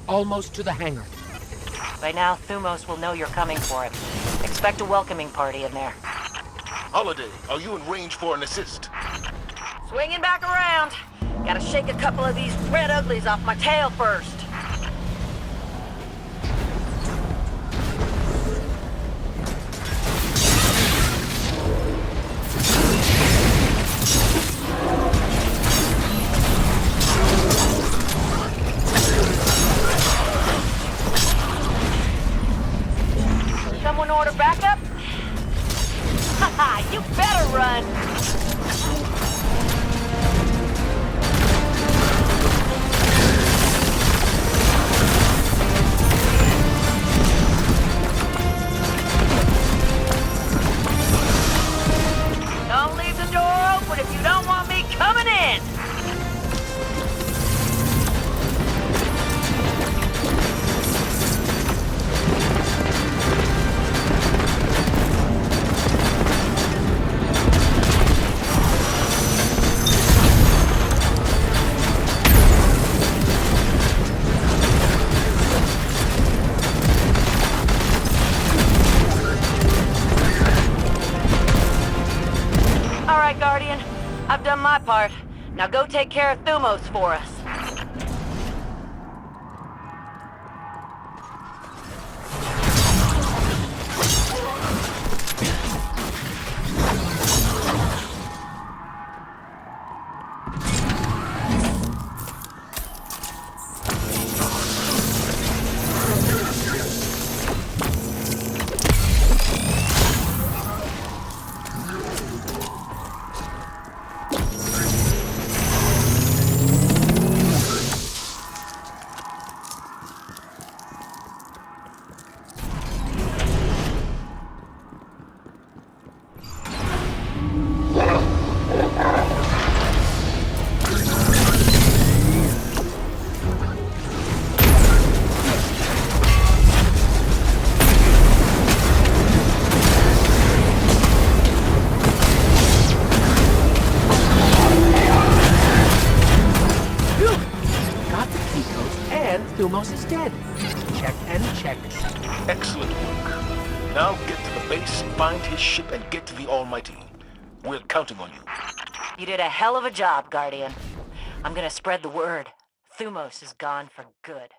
Almost to the hangar. By now, Thumos will know you're coming for him. Expect a welcoming party in there. Holiday, are you in range for an assist? Swinging back around. Gotta shake a couple of these red uglies off my tail first. Someone order backup? Haha, you better run! Don't leave the door open if you don't want me coming in! Guardian, I've done my part. Now go take care of Thumos for us. Now get to the base, find his ship, and get to the Almighty. We're counting on you. You did a hell of a job, Guardian. I'm gonna spread the word. Thumos is gone for good.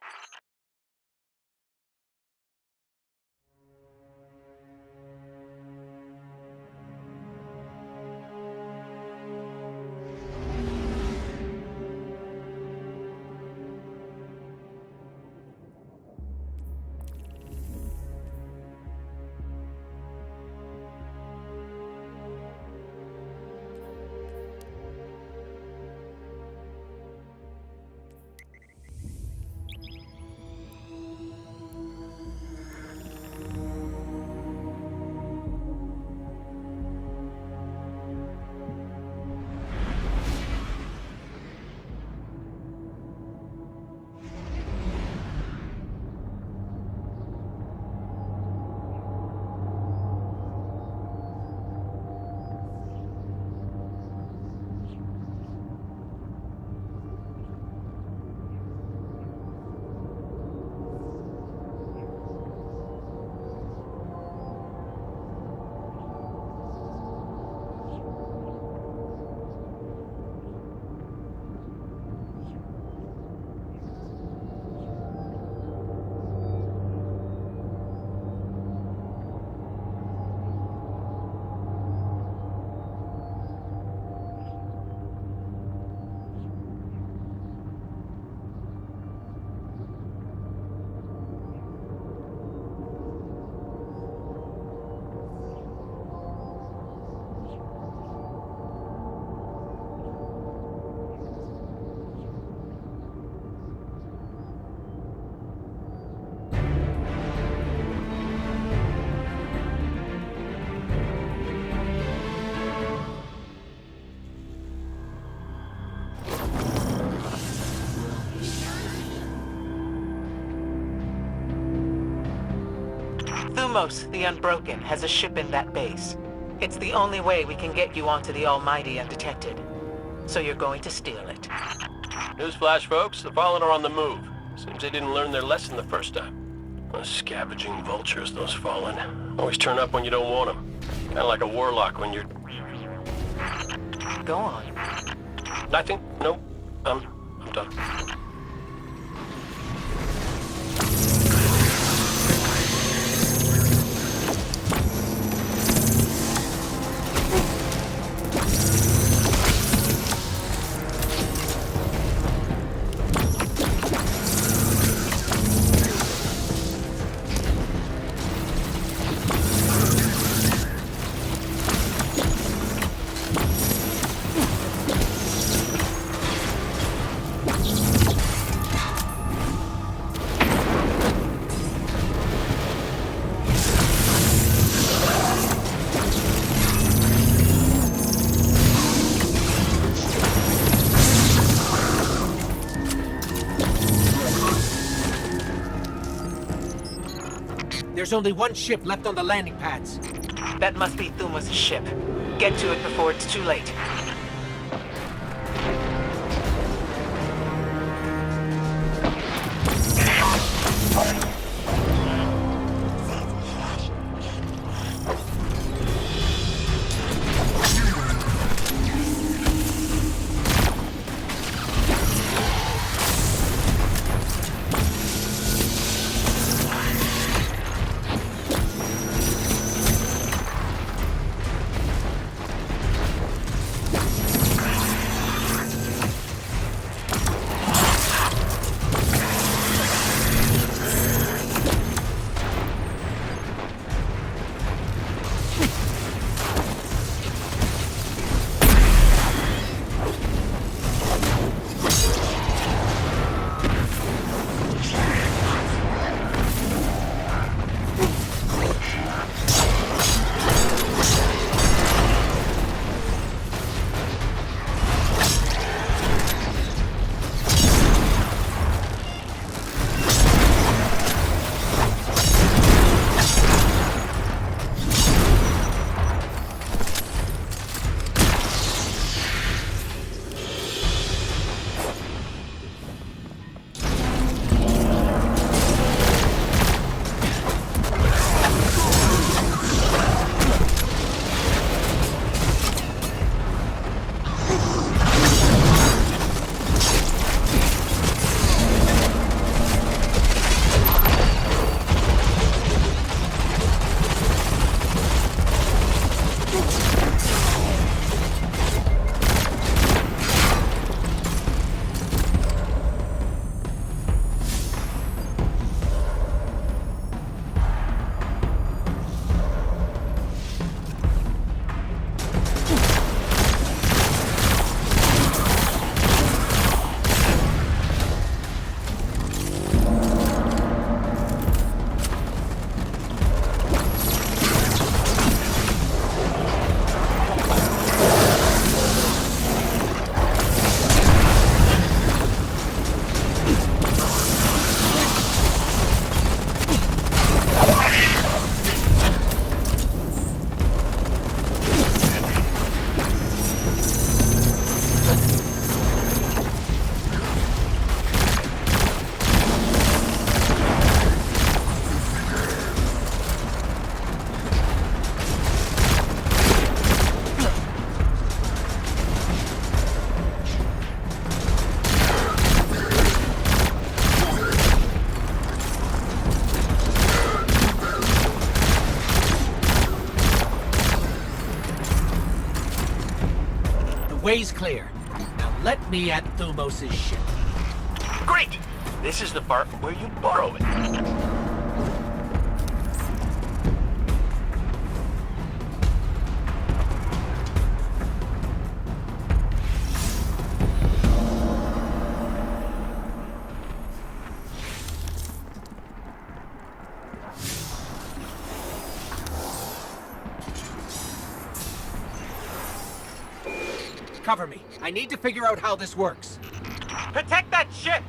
Thumos, the Unbroken, has a ship in that base. It's the only way we can get you onto the Almighty undetected. So you're going to steal it. Newsflash, folks. The Fallen are on the move. Seems they didn't learn their lesson the first time. Those scavenging vultures, those Fallen. Always turn up when you don't want them. Kinda like a warlock when you're... Go on. Nothing? No. I'm done. There's only one ship left on the landing pads. That must be Thumos' ship. Get to it before it's too late. way's clear. Now let me at Thumos' ship. Great! This is the part where you borrow it. Cover me. I need to figure out how this works. Protect that ship!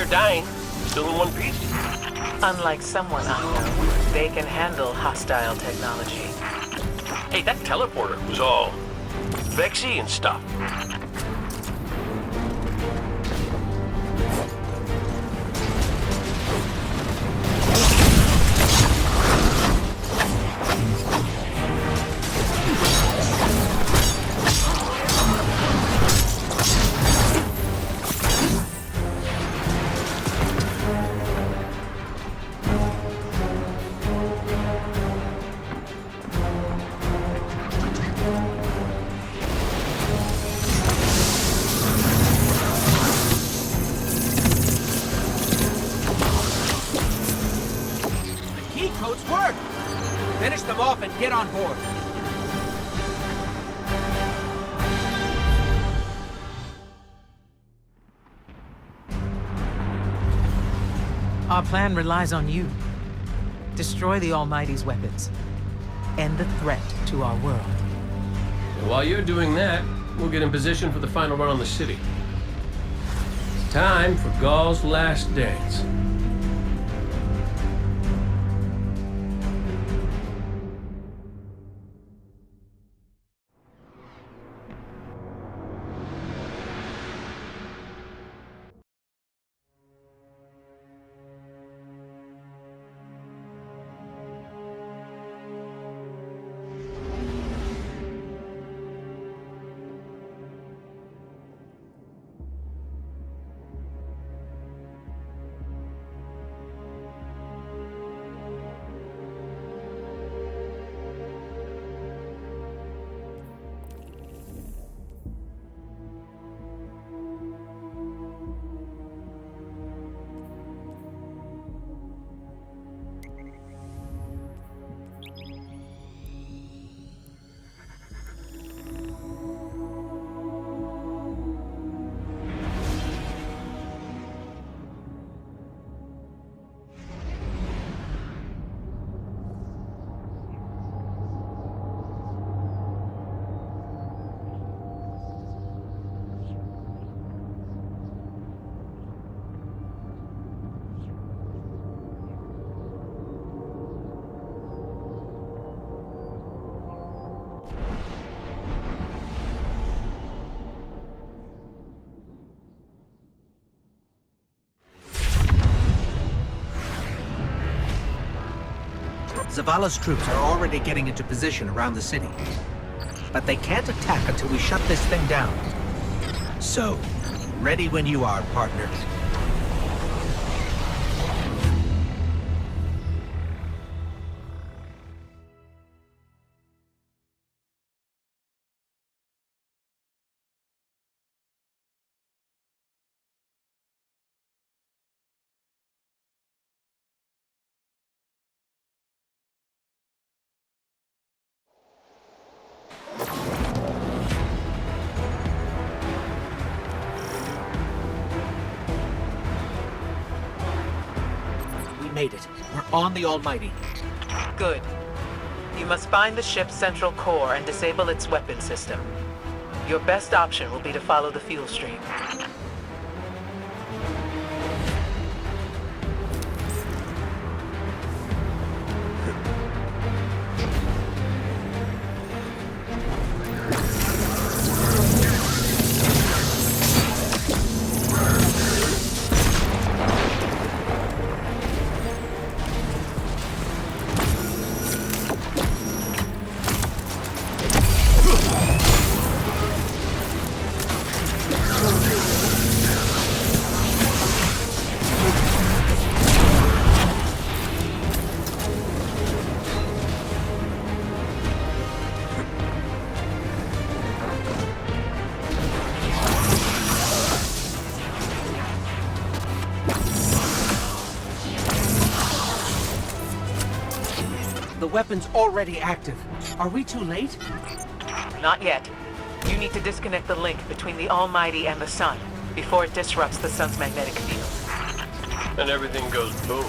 Dying. Still in one piece. Unlike someone I know, they can handle hostile technology. Hey, that teleporter was all vexy and stuff. Finish them off and get on board. Our plan relies on you. Destroy the Almighty's weapons. End the threat to our world. And while you're doing that, we'll get in position for the final run on the city. It's time for Ghaul's last dance. Zavala's troops are already getting into position around the city. But they can't attack until we shut this thing down. So, ready when you are, partner. Made it. We're on the Almighty. Good. You must find the ship's central core and disable its weapon system. Your best option will be to follow the fuel stream. The weapon's already active. Are we too late? Not yet. You need to disconnect the link between the Almighty and the Sun before it disrupts the Sun's magnetic field. And everything goes boom.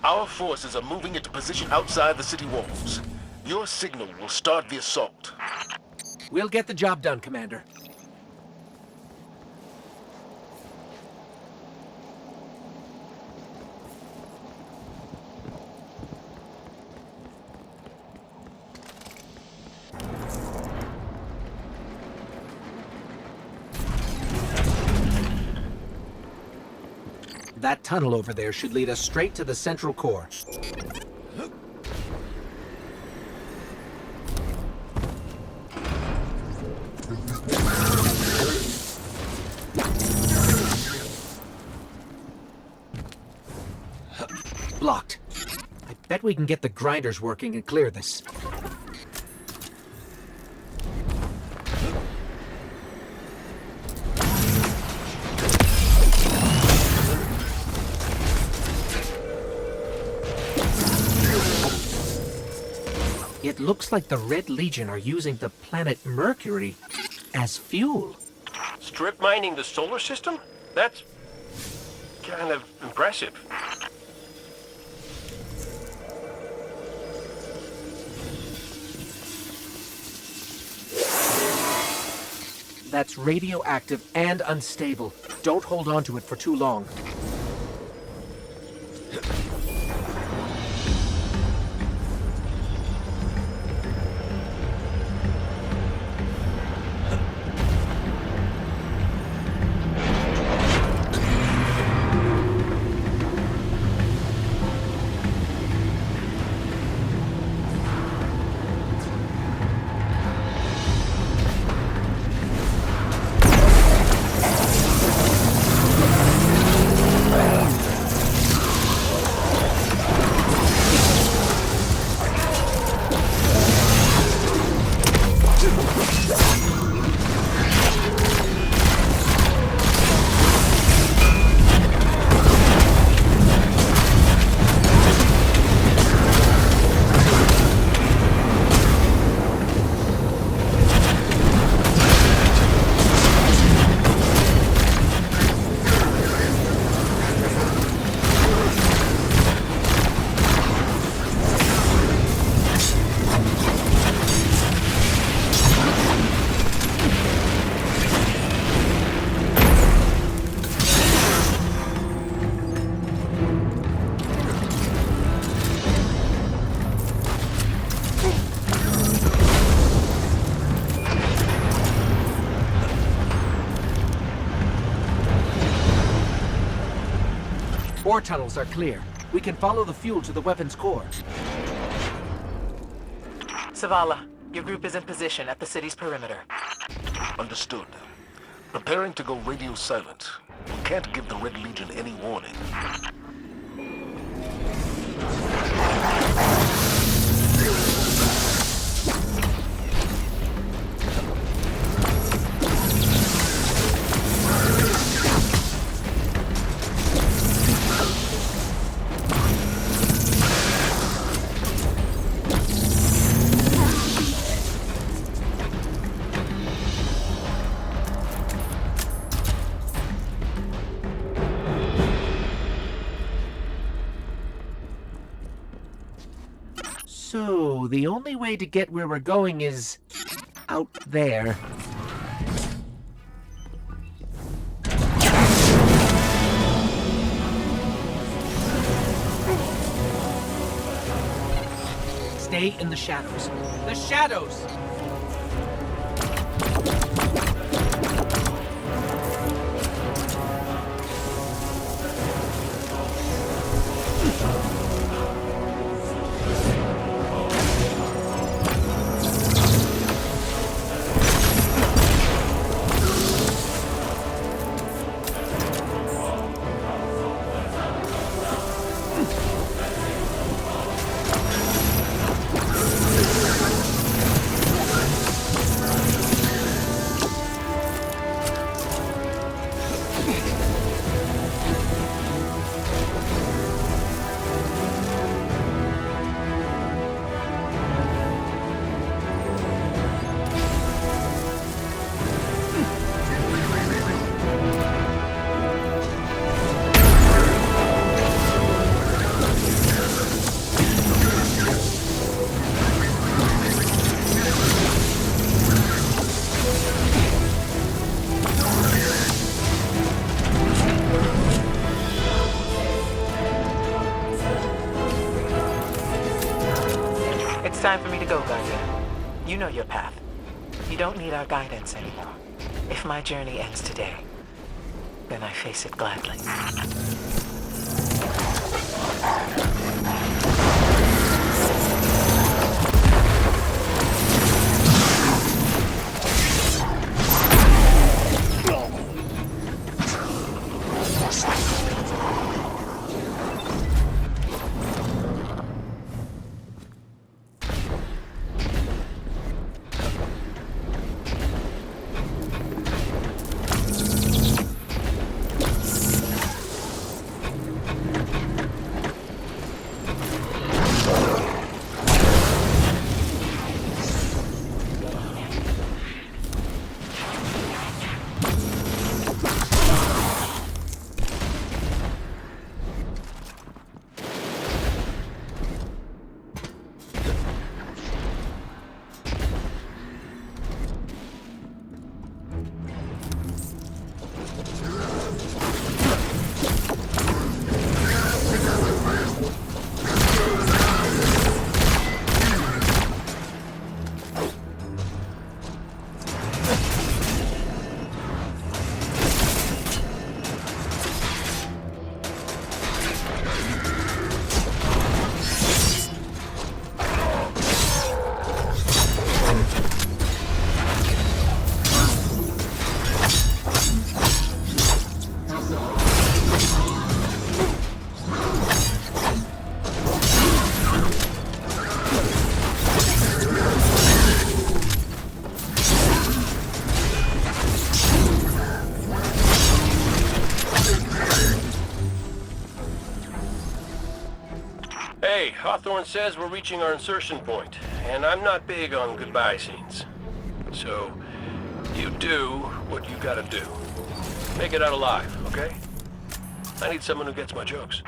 Our forces are moving into position outside the city walls. Your signal will start the assault. We'll get the job done, Commander. That tunnel over there should lead us straight to the central core. blocked. I bet we can get the grinders working and clear this. It looks like the Red Legion are using the planet Mercury as fuel. Strip mining the solar system? That's kind of impressive. That's radioactive and unstable. Don't hold on to it for too long. Ore tunnels are clear. We can follow the fuel to the weapon's core. Zavala, your group is in position at the city's perimeter. Understood. Preparing to go radio silent. We can't give the Red Legion any warning. So, the only way to get where we're going is out there. Stay in the shadows. The shadows! It's time for me to go, Guardian. You know your path. You don't need our guidance anymore. If my journey ends today, then I face it gladly. Hawthorne says we're reaching our insertion point, and I'm not big on goodbye scenes. So, you do what you gotta do. Make it out alive, okay? I need someone who gets my jokes.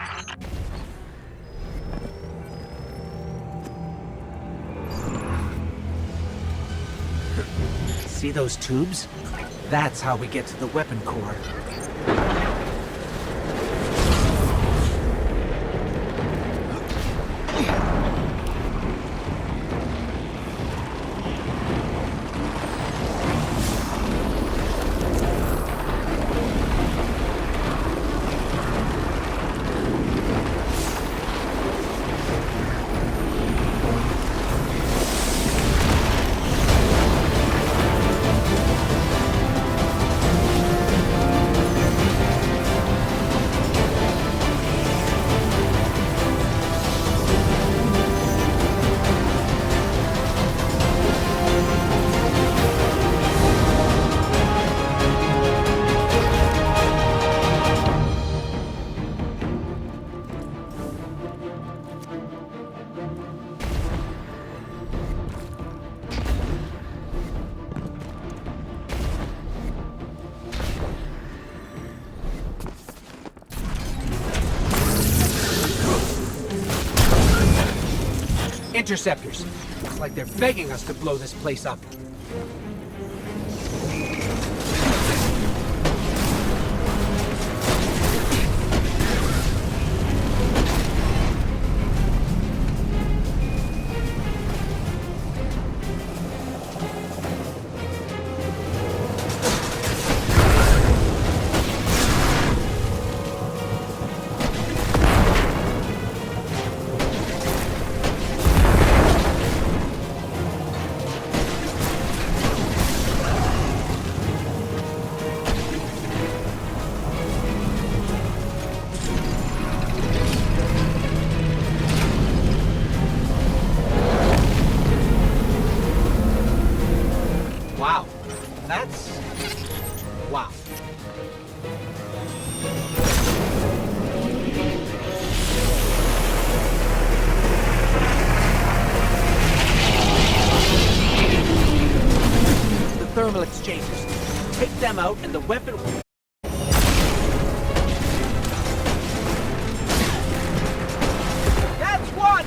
See those tubes? That's how we get to the weapon core. Interceptors. It's like they're begging us to blow this place up. Wow. That's... wow. The thermal exchangers. Take them out and the weapon... That's one!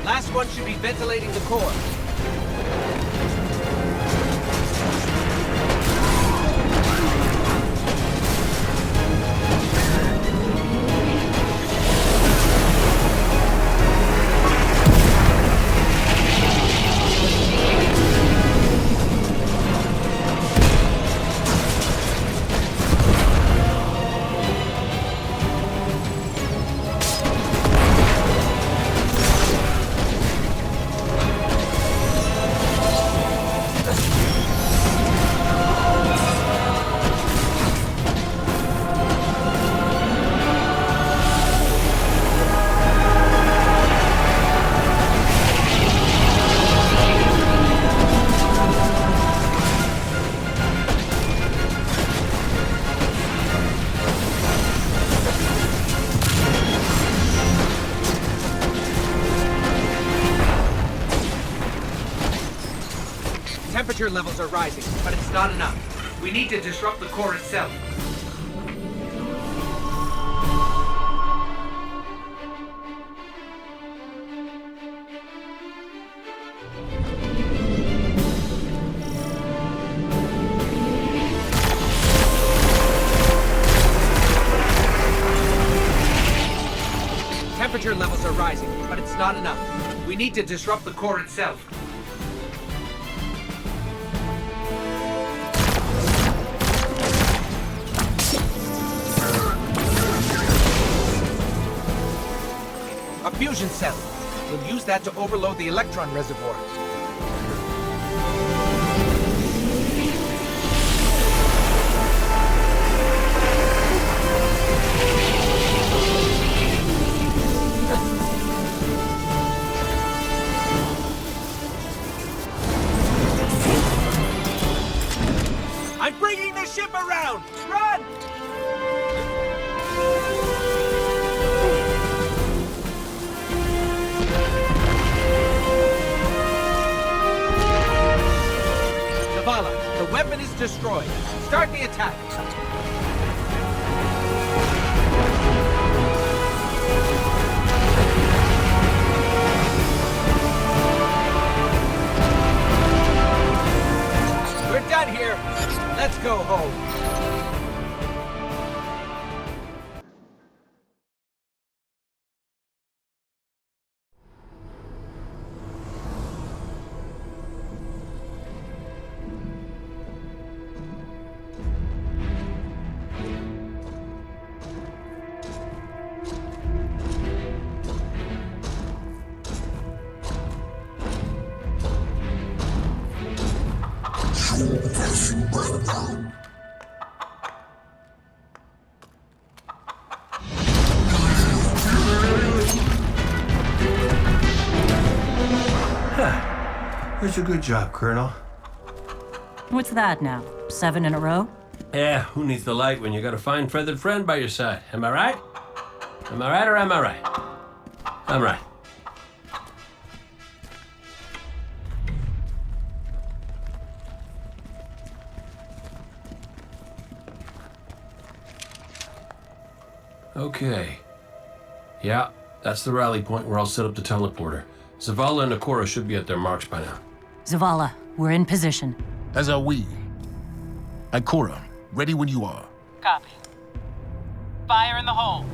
Last one should be ventilating the core. Temperature levels are rising, but it's not enough. We need to disrupt the core itself. Temperature levels are rising, but it's not enough. We need to disrupt the core itself. A fusion cell. We'll use that to overload the electron reservoir. I'm bringing the ship around! Run! Zavala, the weapon is destroyed. Start the attack. We're done here. Let's go home. That's a good job, Colonel. What's that now? 7 in a row? Yeah, who needs the light when you got a fine feathered friend by your side? Am I right? Am I right or am I right? I'm right. Okay. Yeah, that's the rally point where I'll set up the teleporter. Zavala and Ikora should be at their marks by now. Zavala, we're in position. As are we. Ikora, ready when you are. Copy. Fire in the hole.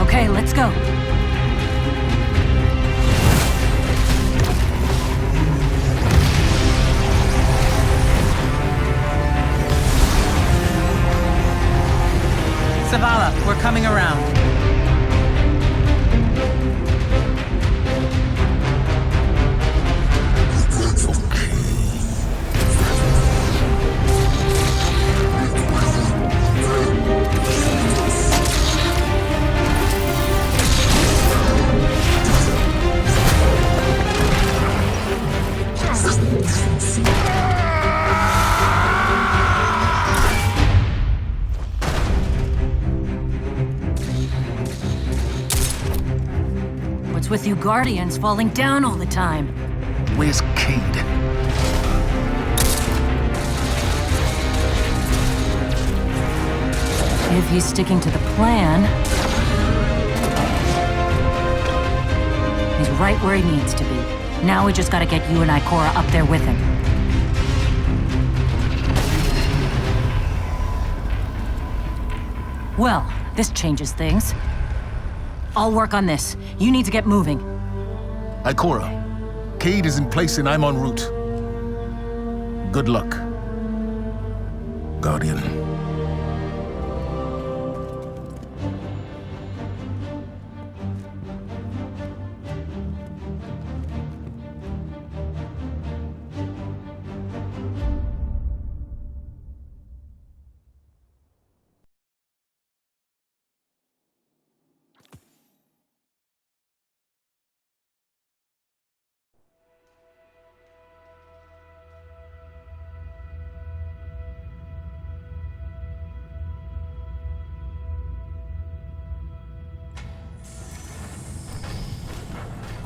Okay, let's go. Zavala, we're coming around. What's with you Guardians falling down all the time? Where's Cayde? If he's sticking to the plan, he's right where he needs to be. Now we just gotta get you and Ikora up there with him. Well, this changes things. I'll work on this. You need to get moving. Ikora, Cayde is in place and I'm en route. Good luck, Guardian.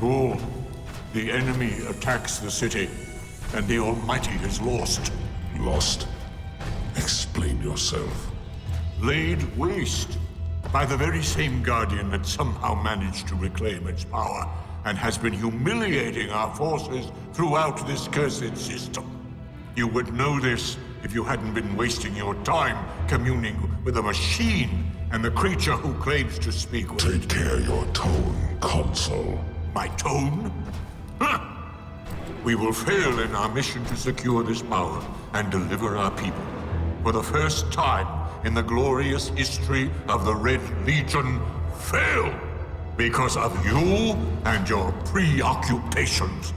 Ghoul, the enemy attacks the city, and the Almighty is lost. Lost? Explain yourself. Laid waste by the very same Guardian that somehow managed to reclaim its power and has been humiliating our forces throughout this cursed system. You would know this if you hadn't been wasting your time communing with a machine and the creature who claims to speak with... Take care your tone, Consul. My tone? Huh. We will fail in our mission to secure this power and deliver our people. For the first time in the glorious history of the Red Legion, fail because of you and your preoccupations.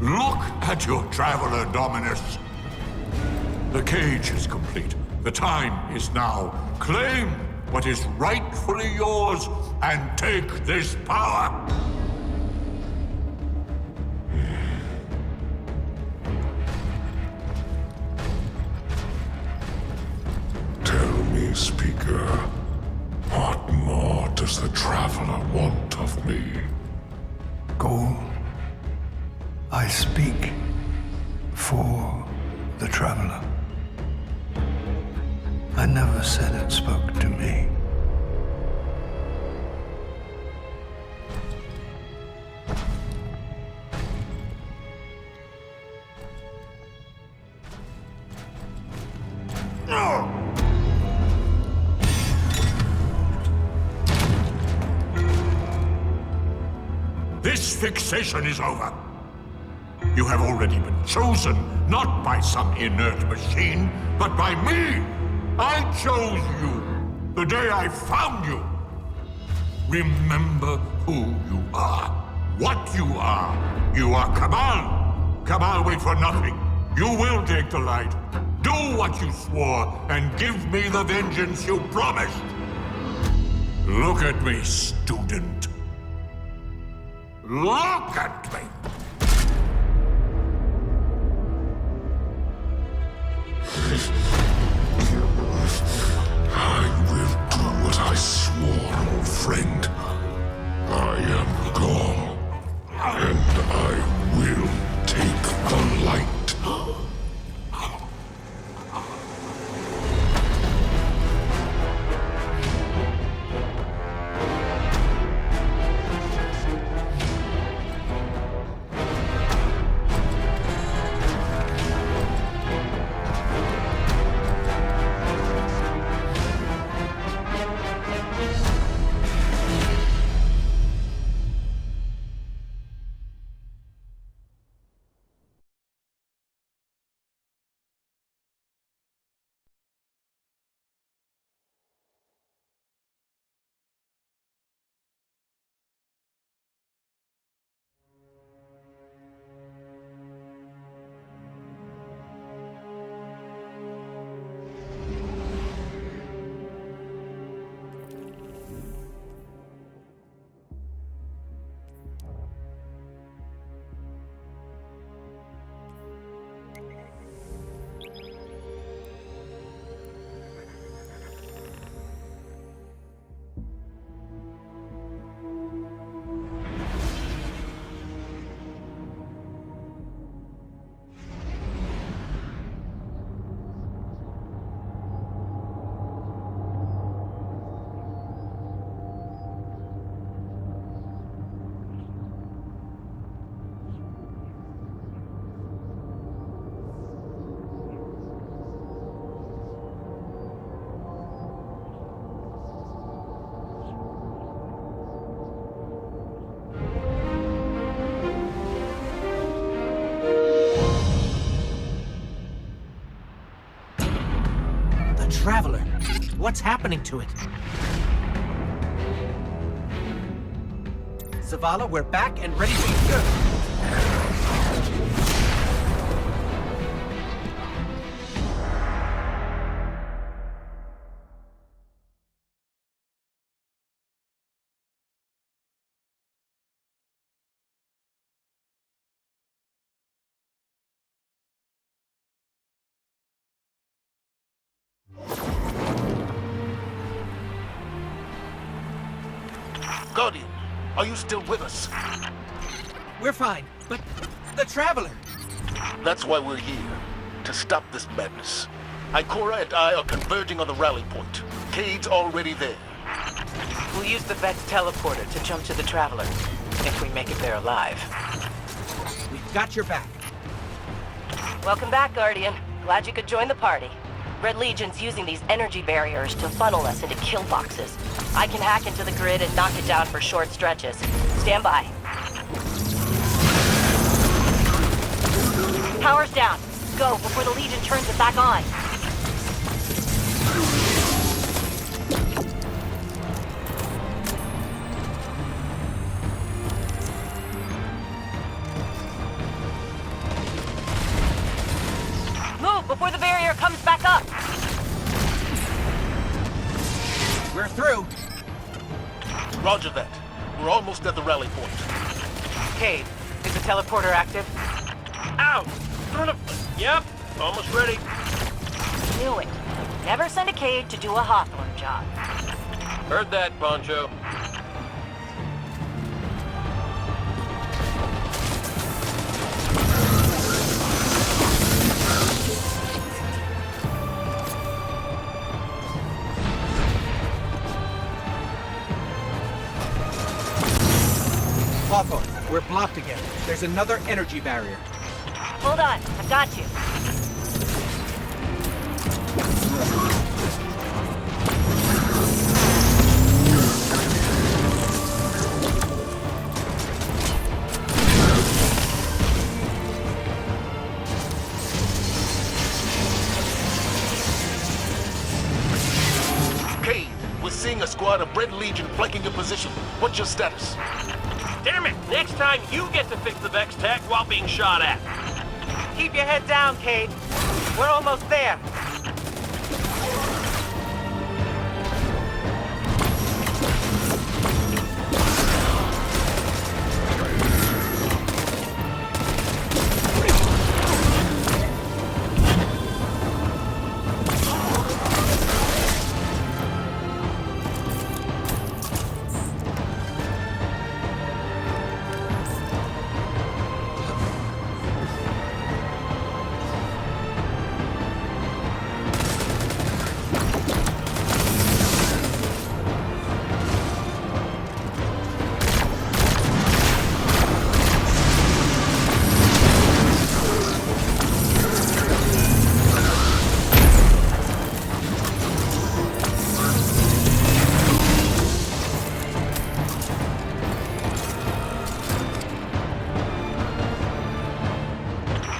Look at your Traveler, Dominus. The cage is complete. The time is now. Claim what is rightfully yours and take this power. Tell me, Speaker, what more does the Traveler want of me? Ghoul, I speak for the Traveler. I never said it spoke to me. This fixation is over. You have already been chosen, not by some inert machine, but by me. I chose you the day I found you. Remember who you are, what you are. You are Cabal. Cabal wait for nothing. You will take the light. Do what you swore and give me the vengeance you promised. Look at me, student. Look at me. I will do what I swore, old friend. I am Gaul, and I will take the light. Traveler. What's happening to it? Zavala, we're back and ready to go. Guardian, Are you still with us? We're fine, but the Traveler... That's why we're here. To stop this madness. Ikora and I are converging on the rally point. Cade's already there. We'll use the Vex teleporter to jump to the Traveler, if we make it there alive. We've got your back. Welcome back, Guardian. Glad you could join the party. Red Legion's using these energy barriers to funnel us into kill boxes. I can hack into the grid and knock it down for short stretches. Stand by. Power's down. Go before the Legion turns it back on. Move before the barrier comes back up. We're through. Roger that. We're almost at the rally point. Cade, is the teleporter active? Ow! Son of... Yep, almost ready. Knew it. Never send a Cade to do a Hawthorne job. Heard that, Poncho. Hawthorne, we're blocked again. There's another energy barrier. Hold on, I've got you. Cade, we're seeing a squad of Red Legion flanking your position. What's your status? Damn it! Next time you get to fix the Vex tech while being shot at. Keep your head down, Cade. We're almost there.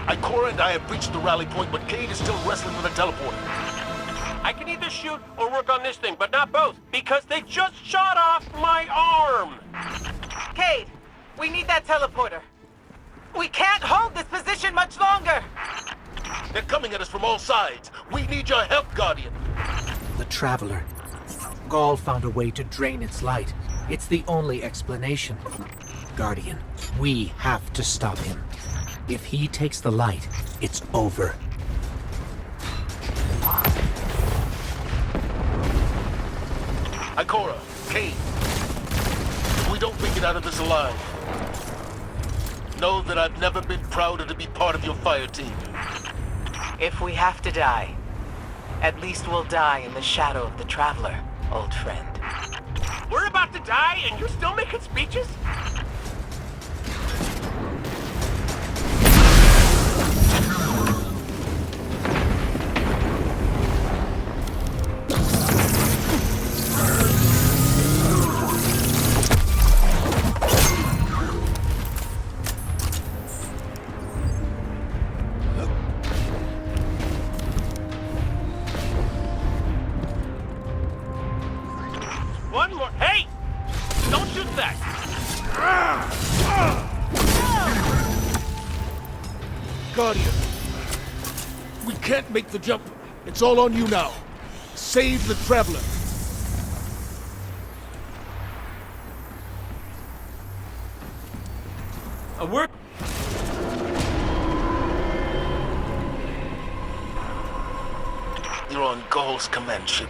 Ikora and I have reached the rally point, but Cade is still wrestling with a teleporter. I can either shoot or work on this thing, but not both, because they just shot off my arm! Cade, we need that teleporter. We can't hold this position much longer. They're coming at us from all sides. We need your help, Guardian. The Traveler. Gaul found a way to drain its light. It's the only explanation. Guardian, we have to stop him. If he takes the light, it's over. Ikora, Cade, if we don't make it out of this alive, know that I've never been prouder to be part of your fire team. If we have to die, at least we'll die in the shadow of the Traveler, old friend. We're about to die and you're still making speeches? One more. Hey! Don't shoot that! Guardian, we can't make the jump. It's all on you now. Save the Traveler. We're... You're on Gaul's command ship.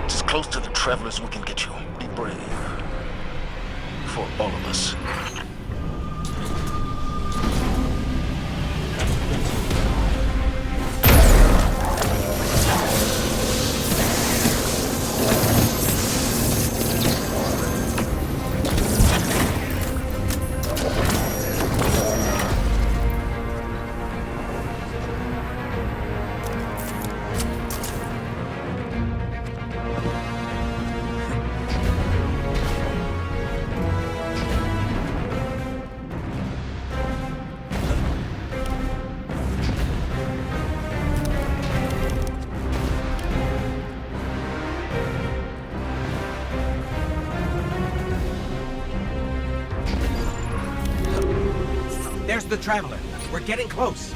As close to the Travelers we can get you. Be brave. for all of us. There's the Traveler. We're getting close.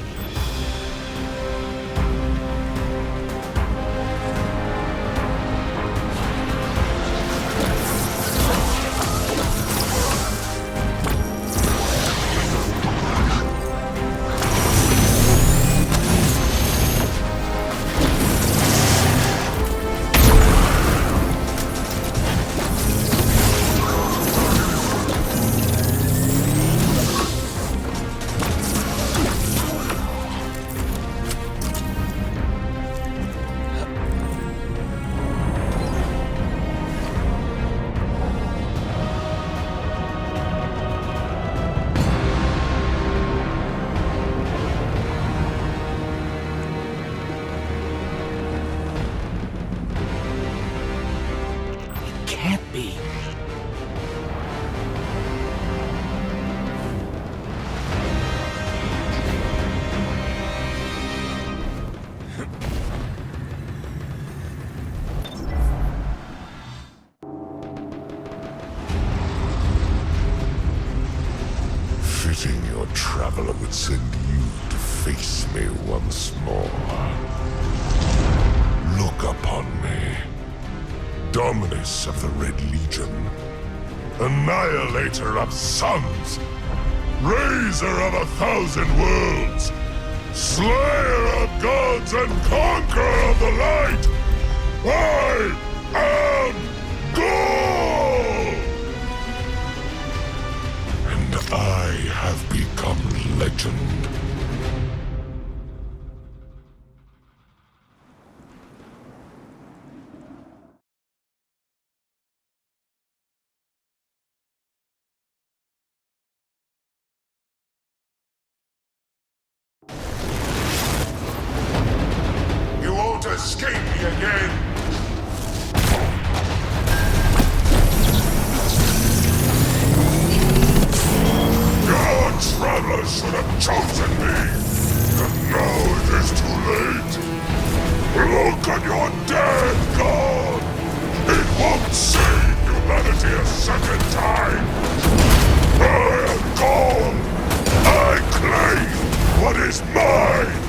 Can't be. Fitting your traveler would send you to face me once more. Look upon me. Dominus of the Red Legion. Annihilator of suns. Raiser of 1,000 worlds. Slayer of gods and conqueror of the light. I am Gaul! And I have become legend. You won't escape me again! Your travelers should have chosen me! And now it is too late! Look at your dead god! It won't save humanity a second time! I am gone! I claim what is mine!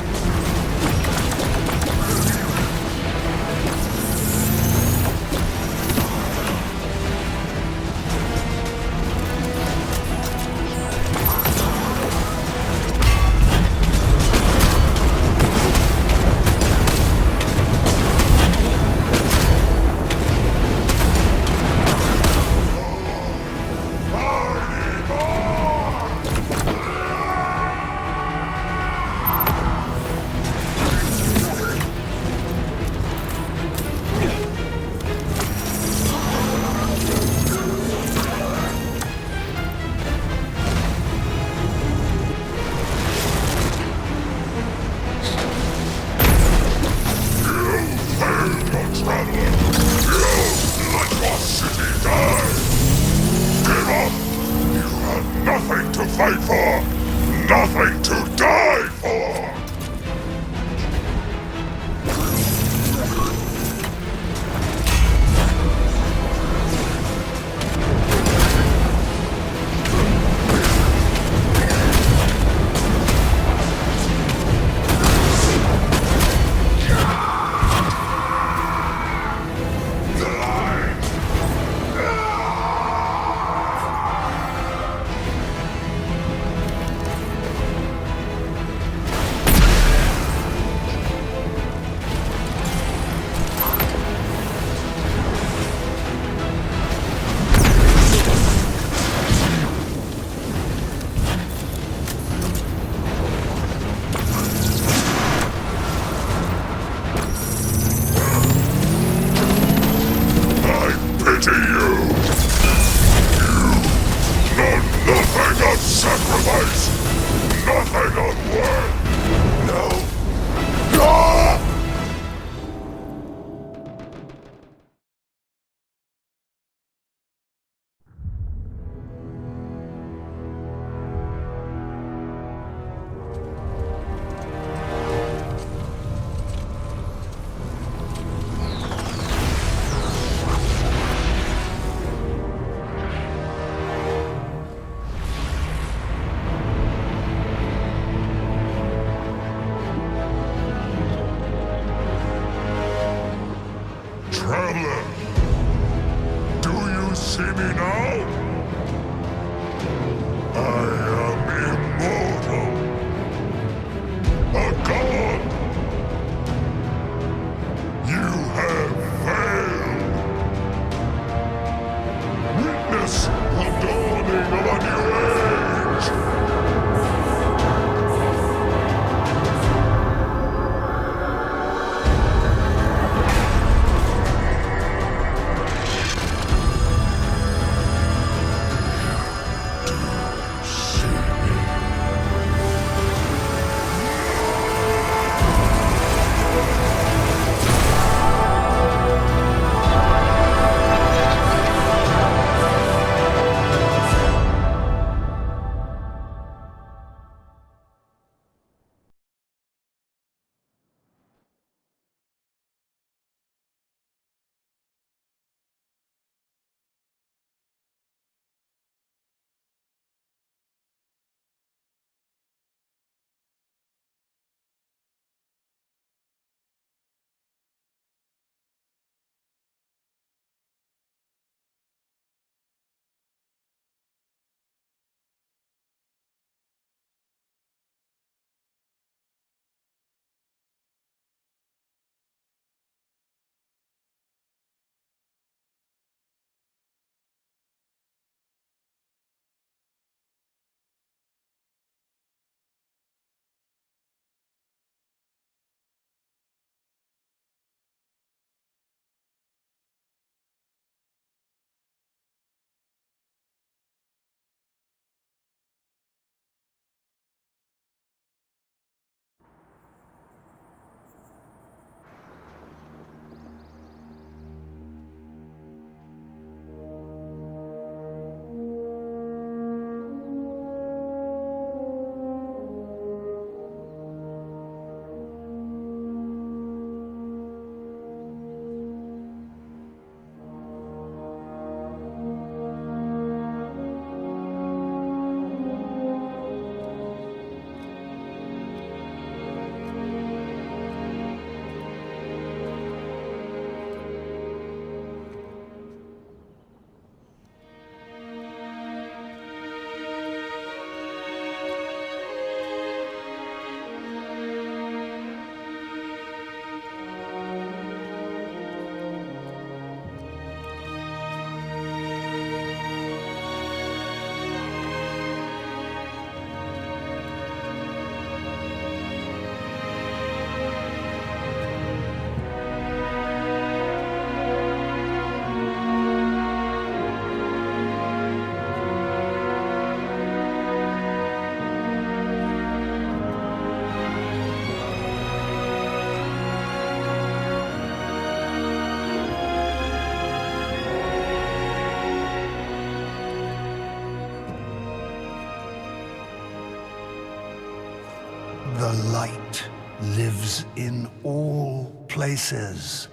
lives in all places,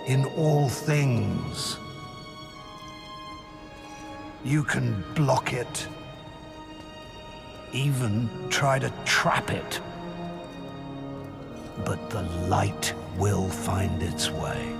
in all things. You can block it, even try to trap it. But the light will find its way.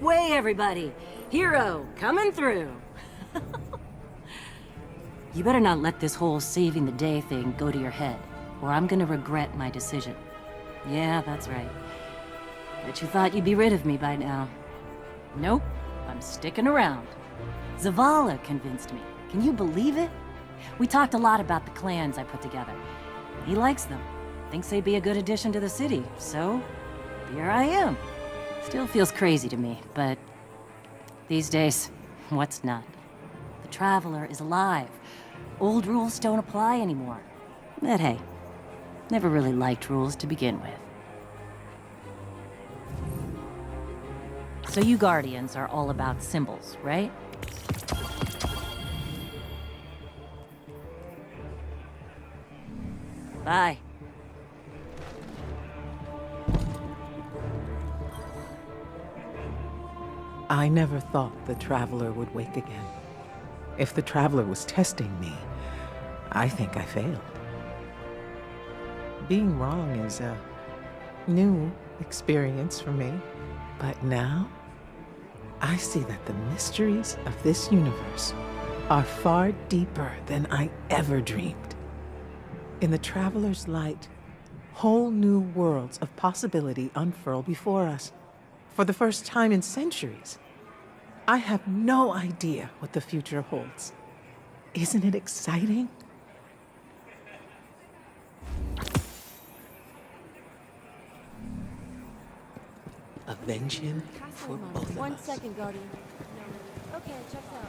Make way, everybody! Hero, coming through! You better not let this whole saving the day thing go to your head, or I'm gonna regret my decision. Yeah, that's right. Bet you thought you'd be rid of me by now. Nope, I'm sticking around. Zavala convinced me. Can you believe it? We talked a lot about the clans I put together. He likes them. Thinks they'd be a good addition to the city, so here I am. Still feels crazy to me, but these days, what's not? The Traveler is alive. Old rules don't apply anymore. But hey, never really liked rules to begin with. So you Guardians are all about symbols, right? Bye. I never thought the Traveler would wake again. If the Traveler was testing me, I think I failed. Being wrong is a new experience for me, but now I see that the mysteries of this universe are far deeper than I ever dreamed. In the Traveler's light, whole new worlds of possibility unfurl before us. For the first time in centuries, I have no idea what the future holds. Isn't it exciting? Avenging for both of us. 1 second, Guardian. Okay, check out.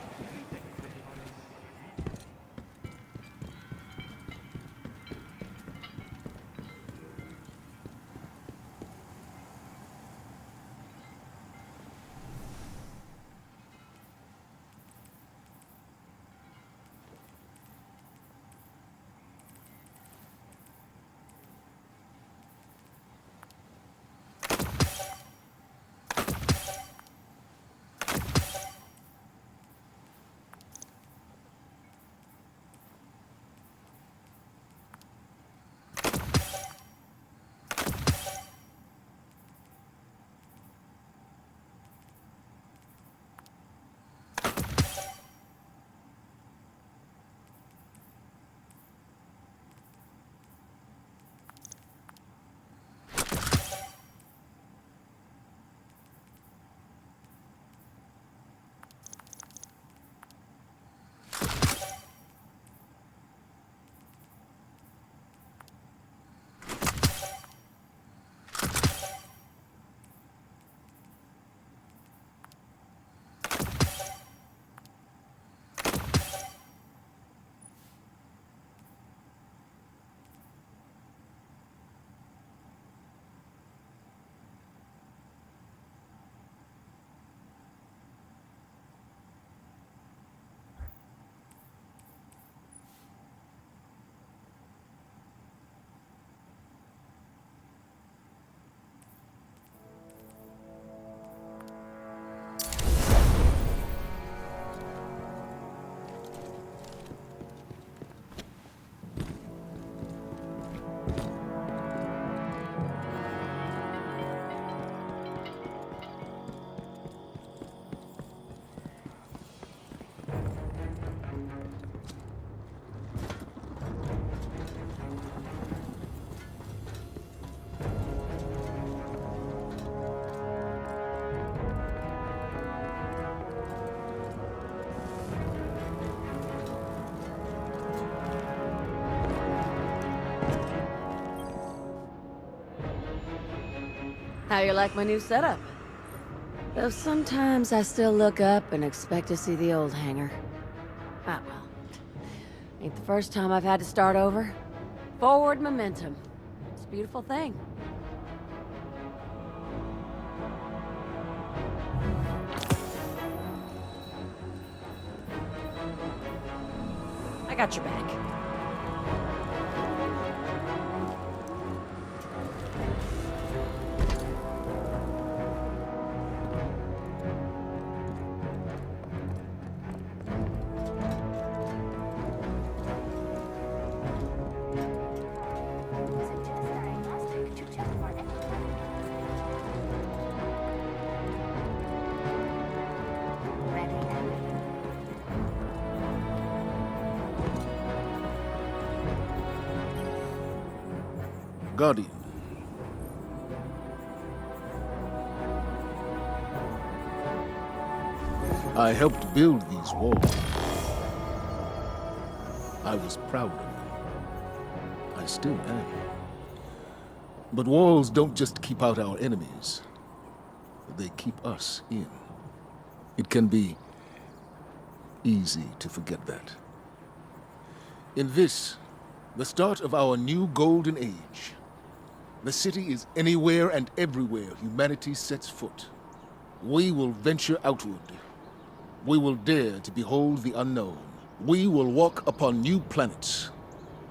How you like my new setup? Though sometimes I still look up and expect to see the old hangar. Ah, well. Ain't the first time I've had to start over. Forward momentum. It's a beautiful thing. I got your back. Guardian. I helped build these walls. I was proud of them. I still am. But walls don't just keep out our enemies. They keep us in. It can be easy to forget that. In this, the start of our new golden age, the city is anywhere and everywhere humanity sets foot. We will venture outward. We will dare to behold the unknown. We will walk upon new planets.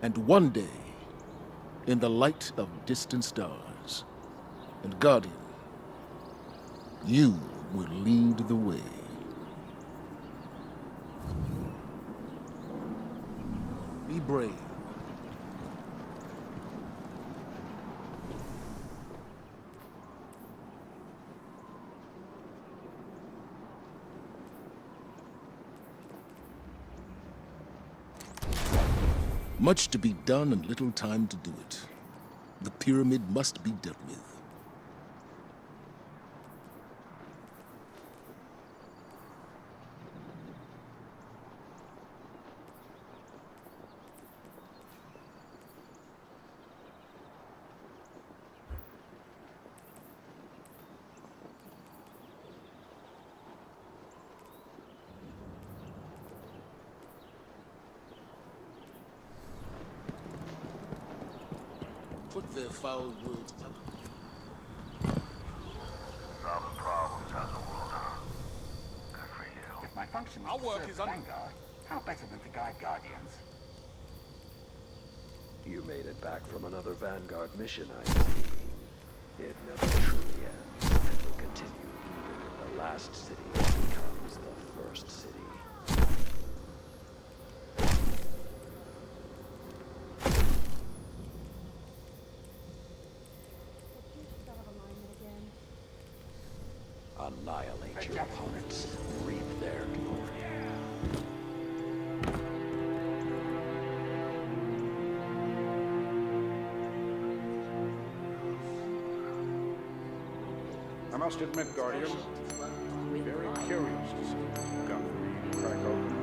And one day, in the light of distant stars, and Guardian, you will lead the way. Be brave. Much to be done and little time to do it. The pyramid must be dealt with. Put their foul words out. Solving problems has a world, huh? Good for you. If my function is to serve Vanguard, how better than to guide Guardians? You made it back from another Vanguard mission, I see. It never truly ends, and will continue even when the last city becomes the first city. Annihilate your opponents. Reap their glory. I must admit, Guardian, I'm very curious to see what you've got for me to crack open.